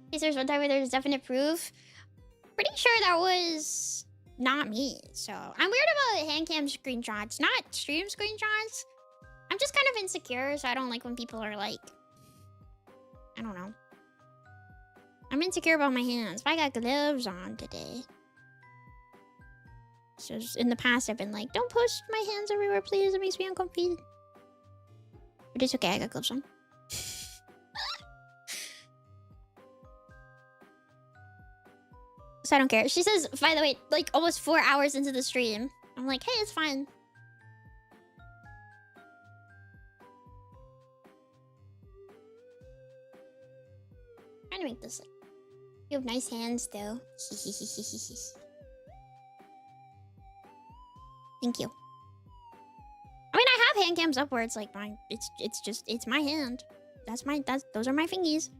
In case there's one time where there's definite proof. Pretty sure that was not me. So I'm weird about handcam screenshots, not stream screenshots. I'm just kind of insecure, so I don't like when people are like, I don't know. I'm insecure about my hands. But I got gloves on today. So in the past, I've been like, don't post my hands everywhere, please. It makes me uncomfy. But it's okay, I got gloves on. So I don't care. She says, by the way, like almost 4 hours into the stream. I'm like, hey, it's fine. Trying to make this like... You have nice hands, though. Thank you. I mean, I have hand cams up where it's like mine. It's my hand. Those are my fingies.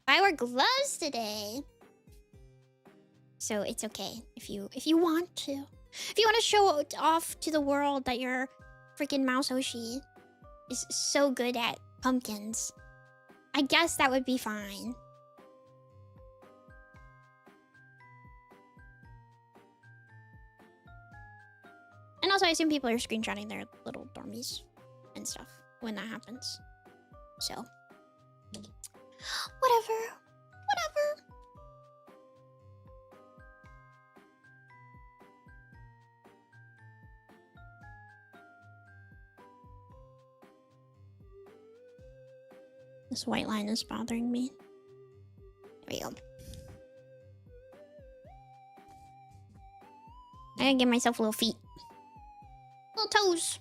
I wear gloves today. So it's okay if you want to. If you want to show off to the world that your freaking mouse Hoshi is so good at pumpkins, I guess that would be fine. And also, I assume people are screenshotting their little dormies and stuff when that happens. So, whatever. Whatever. This white line is bothering me. There we go. I gotta give myself little feet. Little toes.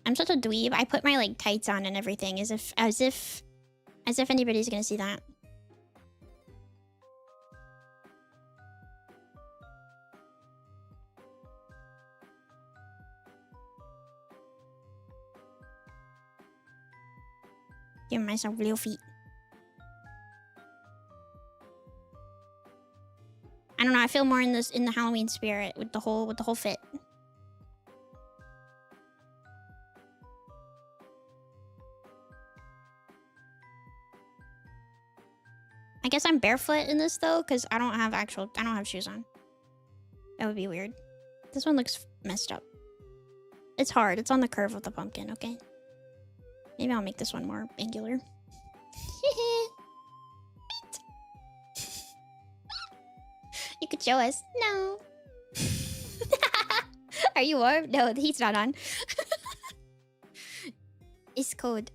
I'm such a dweeb. I put my like tights on and everything as if anybody's gonna see that. Giving myself little feet. I don't know. I feel more in the Halloween spirit with the whole fit. I guess I'm barefoot in this though, because I don't have shoes on. That would be weird. This one looks messed up. It's hard. It's on the curve of the pumpkin. Okay. Maybe I'll make this one more angular. You could show us. No. Are you warm? No, the heat's not on. It's cold.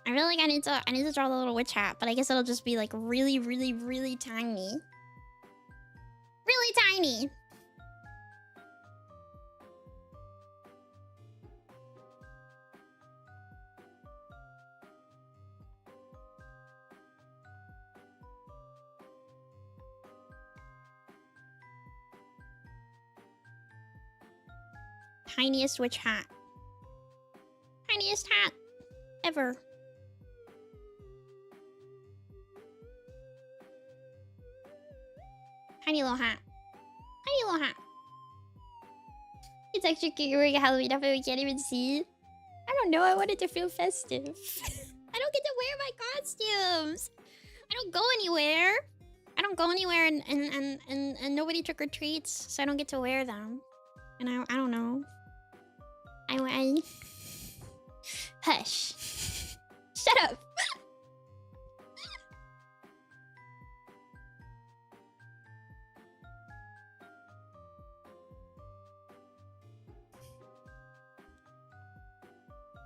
I feel like I need to draw the little witch hat, but I guess it'll just be like really, really, really tiny. Really tiny. Tiniest witch hat. Tiniest hat ever. Tiny little hat. Tiny little hat. It's extra cute. You're wearing a Halloween outfit we can't even see. I don't know. I wanted to feel festive. I don't get to wear my costumes. I don't go anywhere. I don't go anywhere and nobody trick or treats, so I don't get to wear them. And I don't know. I hush. Shut up.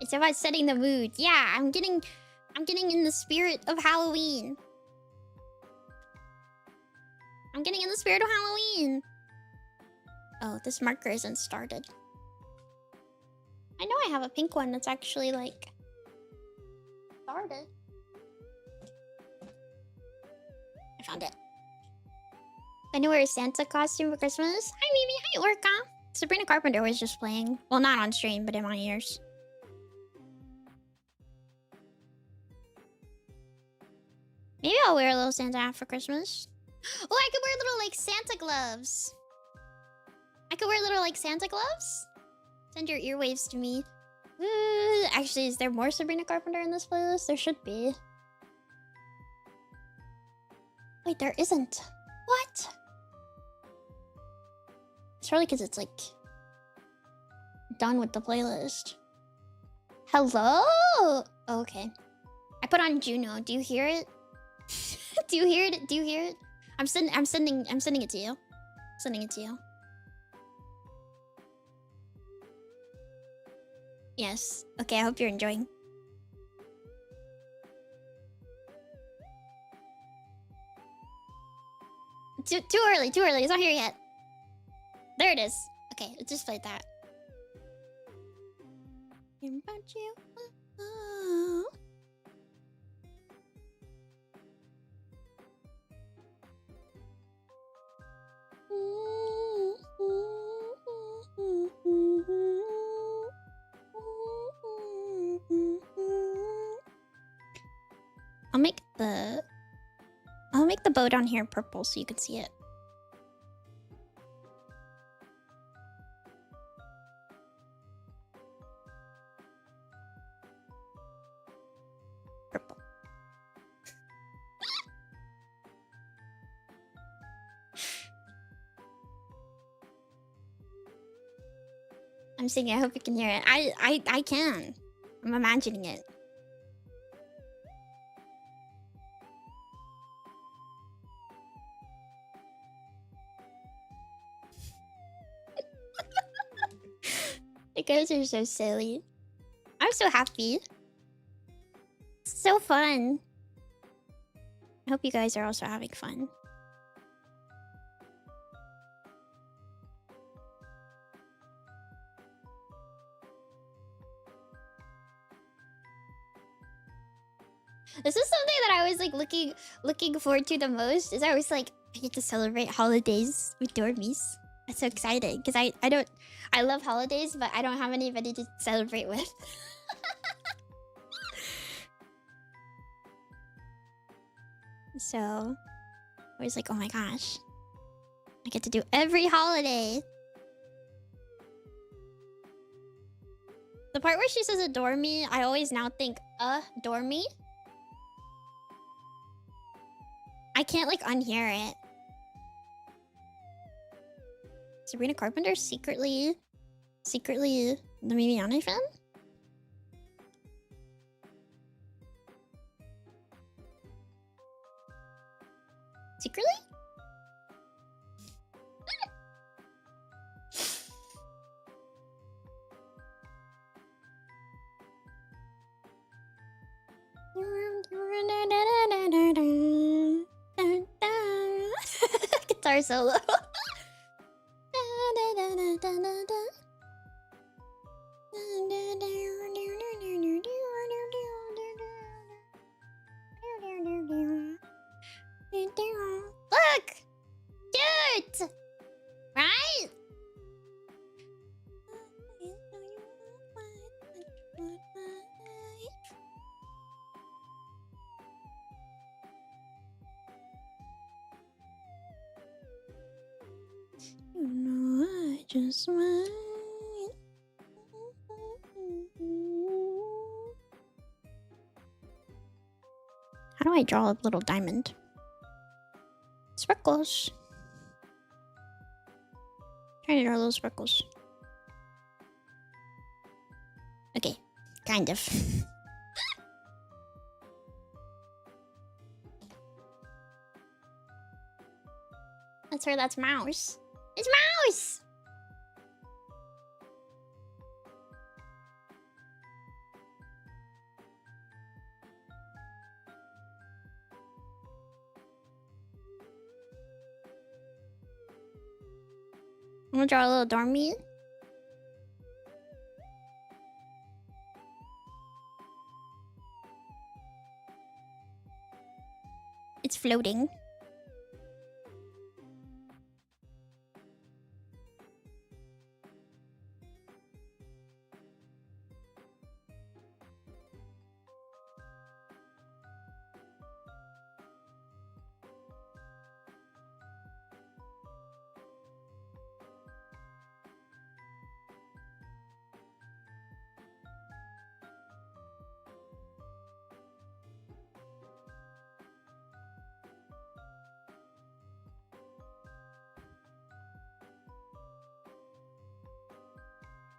It's about setting the mood. Yeah, I'm getting in the spirit of Halloween. I'm getting in the spirit of Halloween. Oh, this marker isn't started. I know I have a pink one that's actually like started. I found it. I know wear a Santa costume for Christmas. Hi, Mimi. Hi, Orca. Sabrina Carpenter was just playing. Well, not on stream, but in my ears. Maybe I'll wear a little Santa hat for Christmas. Oh, I could wear little, like, Santa gloves. I could wear little, like, Santa gloves. Send your earwaves to me. Actually, is there more Sabrina Carpenter in this playlist? There should be. Wait, there isn't. What? It's probably because it's, like, done with the playlist. Hello? Oh, okay. I put on Juno. Do you hear it? Do you hear it? Do you hear it? I'm sending it to you. Sending it to you. Yes. Okay, I hope you're enjoying. Too early, too early. It's not here yet. There it is. Okay, it just played that. About you. I'll make the bow down here purple so you can see it. Purple. I'm singing. I hope you can hear it. I can. I'm imagining it. You guys are so silly. I'm so happy. It's so fun. I hope you guys are also having fun. This is something that I was like looking forward to the most. Is I was like, I get to celebrate holidays with Dormies. I'm so excited because I love holidays, but I don't have anybody to celebrate with. So I was like, oh my gosh, I get to do every holiday. The part where she says adore me, I always now think adore me. I can't like unhear it. Sabrina Carpenter secretly the Yane fan? Secretly? Guitar solo. Look! Cute! Right? You know I just might. How do I draw a little diamond? Sprinkles. Trying to draw little sprinkles. Okay, kind of. That's her, that's Mouse. It's Mouse! I'm gonna draw a little dormy. It's floating.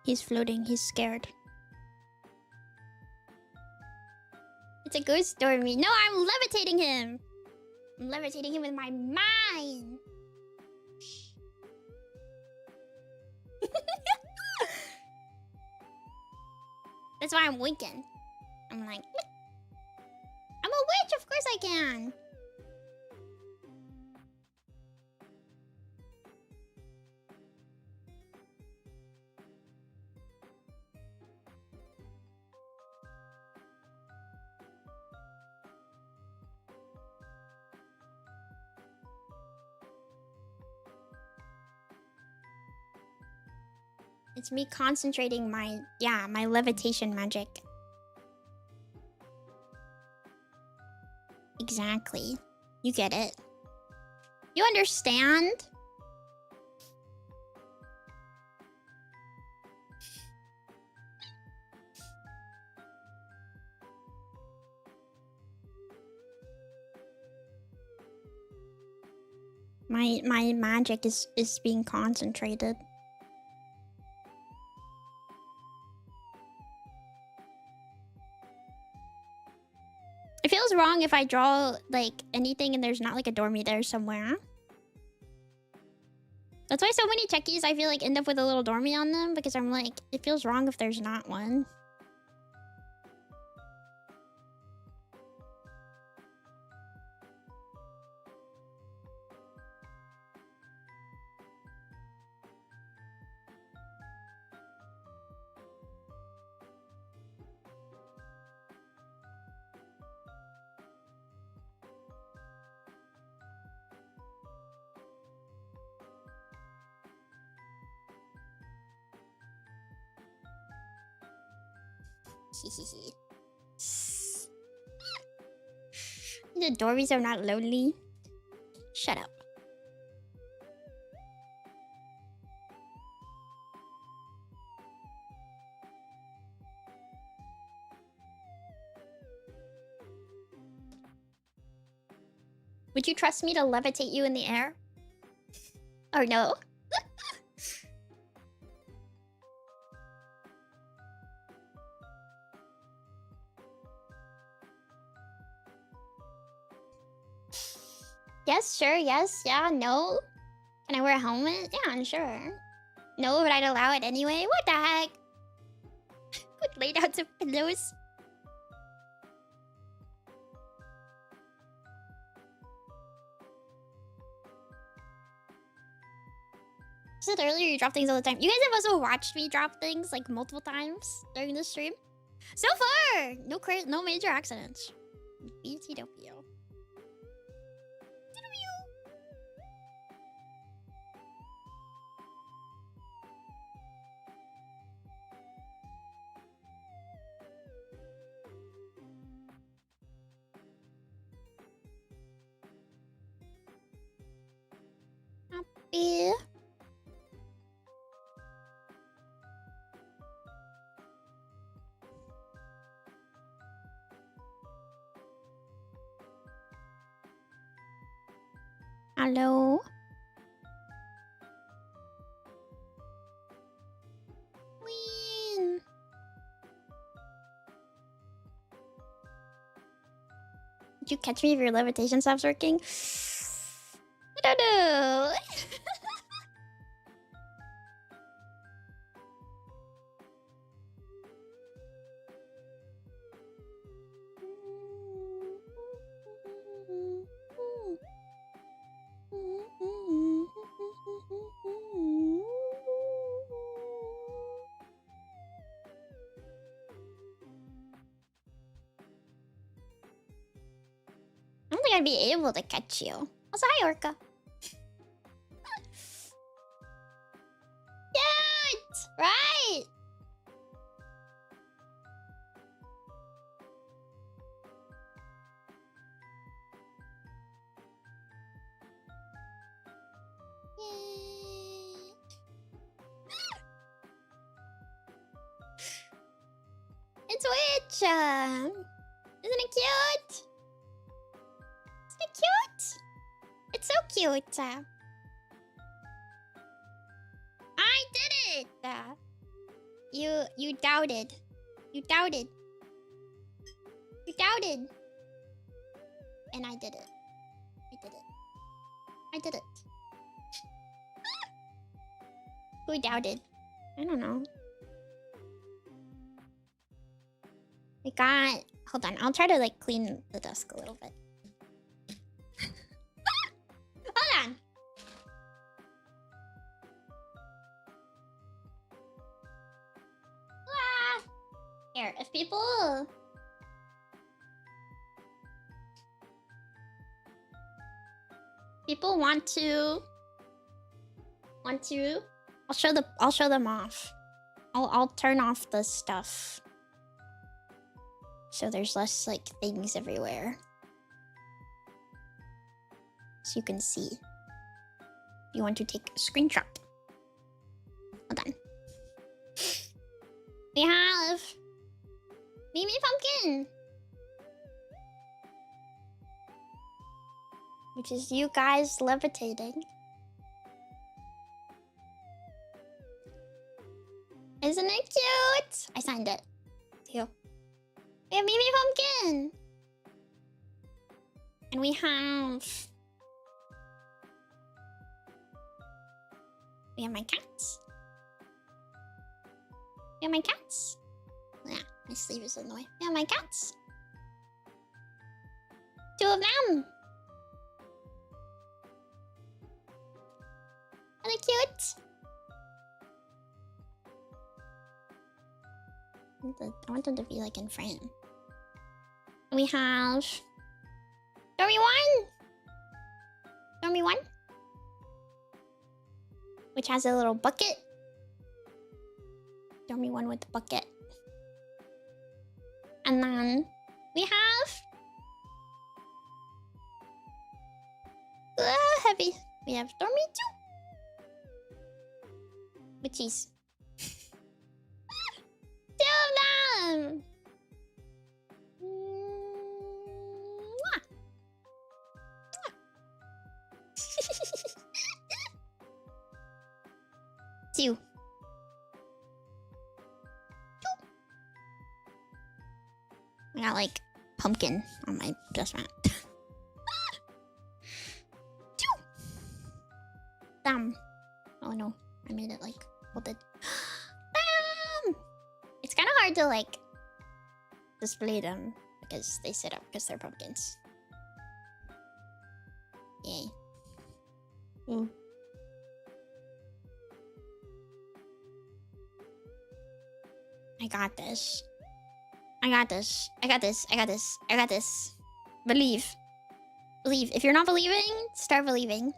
He's floating. He's scared. It's a ghost dormy. No, I'm levitating him. I'm levitating him with my mind. That's why I'm winking. I'm like, I'm a witch. Of course I can. It's me concentrating my levitation magic. Exactly. You get it. You understand? My magic is being concentrated. It feels wrong if I draw, like, anything and there's not, like, a dormy there somewhere. That's why so many techies, I feel like, end up with a little dormy on them. Because I'm like, it feels wrong if there's not one. The dormies are not lonely. Shut up. Would you trust me to levitate you in the air? Or no? Yes, sure, yes, yeah, no. Can I wear a helmet? Yeah, sure. No, but I'd allow it anyway. What the heck? Would lay down some pillows. I said earlier you drop things all the time. You guys have also watched me drop things like multiple times during the stream. So far, no major accidents. BTW. Happy. Hello. Ween. Did you catch me if your levitation stops working? I don't know. I'd be able to catch you. Also, hi, Orca. Cute! Right? Yay. It's Witch! Isn't it cute? Isn't it cute? It's so cute. I did it! You doubted. You doubted. You doubted. And I did it. I did it. I did it. Who doubted? I don't know. We got... Hold on, I'll try to like clean the desk a little bit. Hold on. Ah. Here, if people... People want to... I'll show them off. I'll turn off the stuff. So there's less like things everywhere. So you can see. You want to take a screenshot. Hold on. We have Mimi Pumpkin, which is you guys levitating. Isn't it cute? I signed it. Too. We have Mimi Pumpkin. And we have my cats. We have my cats. Yeah, my sleeve is in the way. We have my cats. 2 of them. Are they cute? I want them to be like in frame. We have Stormy 1, which has a little bucket. Stormy 1 with the bucket. And then we have heavy. We have Stormy 2, which is 2 of them. Mwah. Two. I got like pumpkin on my dress mat. 2. Damn. Oh no, I made it like folded. Damn. It's kind of hard to like display them because they sit up because they're pumpkins. Yay. Mm. I got this. I got this. I got this. I got this. I got this. Believe. Believe. If you're not believing, start believing.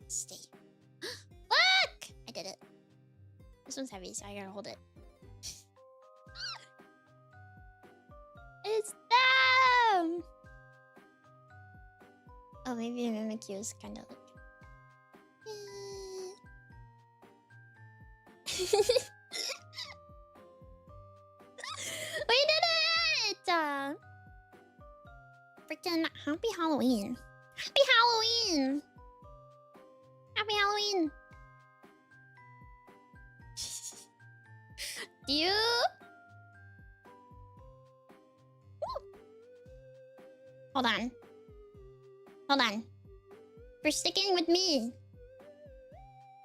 Stay. Look! I did it. This one's heavy, so I gotta hold it. It's them! Oh, maybe Mimikyu is kind of like... We did it! Freaking happy Halloween. Happy Halloween! Happy Halloween! Do you? Woo. Hold on. Hold on. For sticking with me.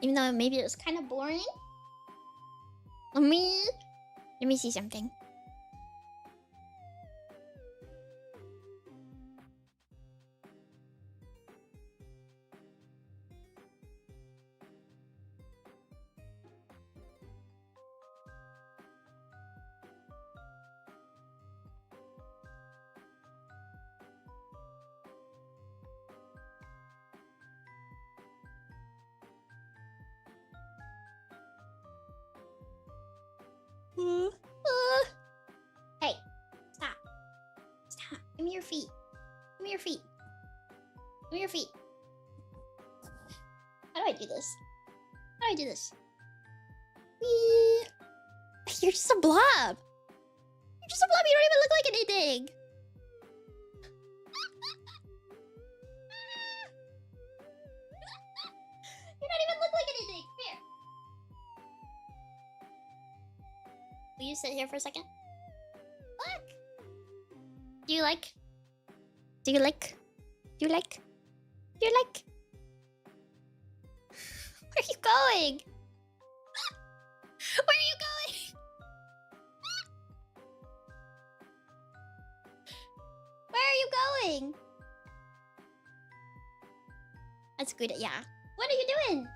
Even though maybe it was kind of boring. Let me see something. Give me your feet. Give me your feet. Give me your feet. How do I do this? How do I do this? Whee! You're just a blob. You're just a blob. You don't even look like anything. You don't even look like anything. Come here. Will you sit here for a second? Look. Do you like? Do you like? Do you like? Do you like? Where are you going? Where are you going? Where are you going? That's good. Yeah. What are you doing?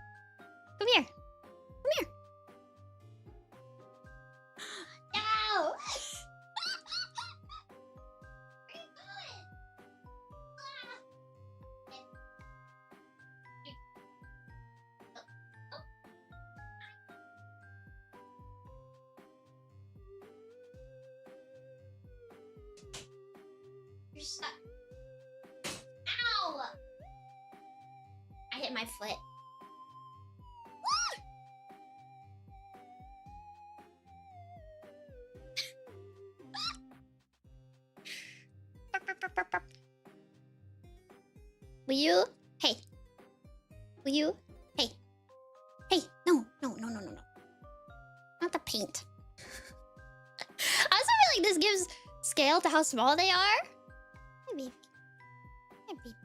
Come here. Come here. No. Where are you going? You're stuck. Ow! I hit my foot. Will you? Hey. Will you? Hey. Hey. No. Not the paint. I also feel like this gives scale to how small they are. Hi, baby. Hi, baby.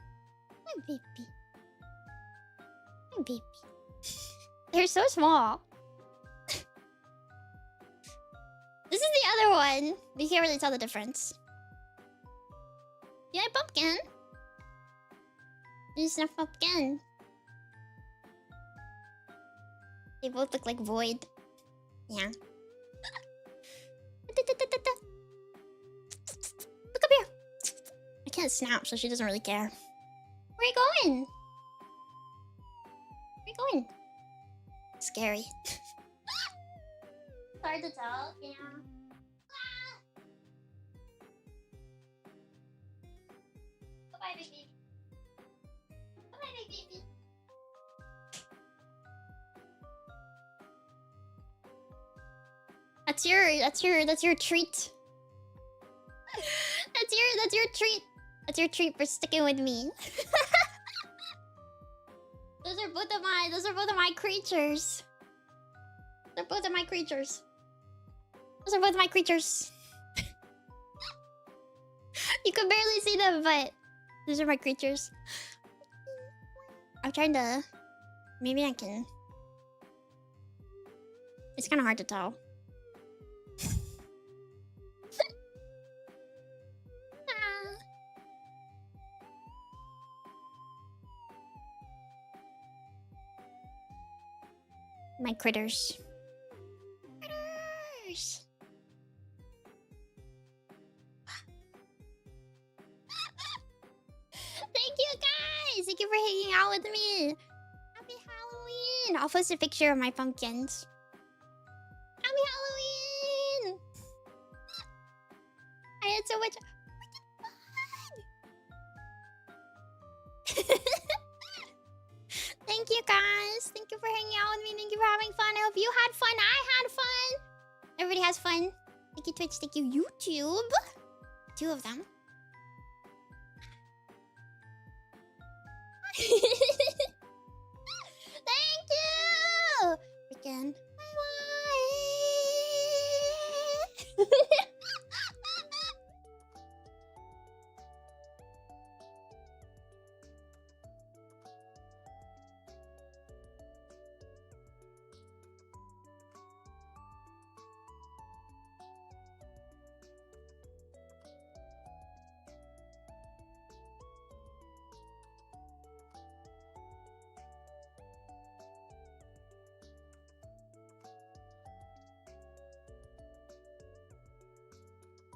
Hi, baby. Hi, baby. They're so small. This is the other one. But you can't really tell the difference. Yeah, pumpkin. There's no pumpkin. They both look like void. Yeah. Look up here. I can't snap, so she doesn't really care. Where are you going? Where are you going? Scary. It's hard to tell. Yeah. Bye-bye, big baby. Bye-bye, big baby. That's your treat. That's your treat. That's your treat for sticking with me. Those are both of my creatures. Those are both of my creatures. You can barely see them, but those are my creatures. I'm trying to... Maybe I can... It's kind of hard to tell. My critters. Critters! Thank you guys! Thank you for hanging out with me! Happy Halloween! I'll post a picture of my pumpkins. Happy Halloween! I had so much... Thank you guys. Thank you for hanging out with me. Thank you for having fun. I hope you had fun. I had fun. Everybody has fun. Thank you, Twitch. Thank you, YouTube. 2 of them. Thank you. Freaking. Bye-bye.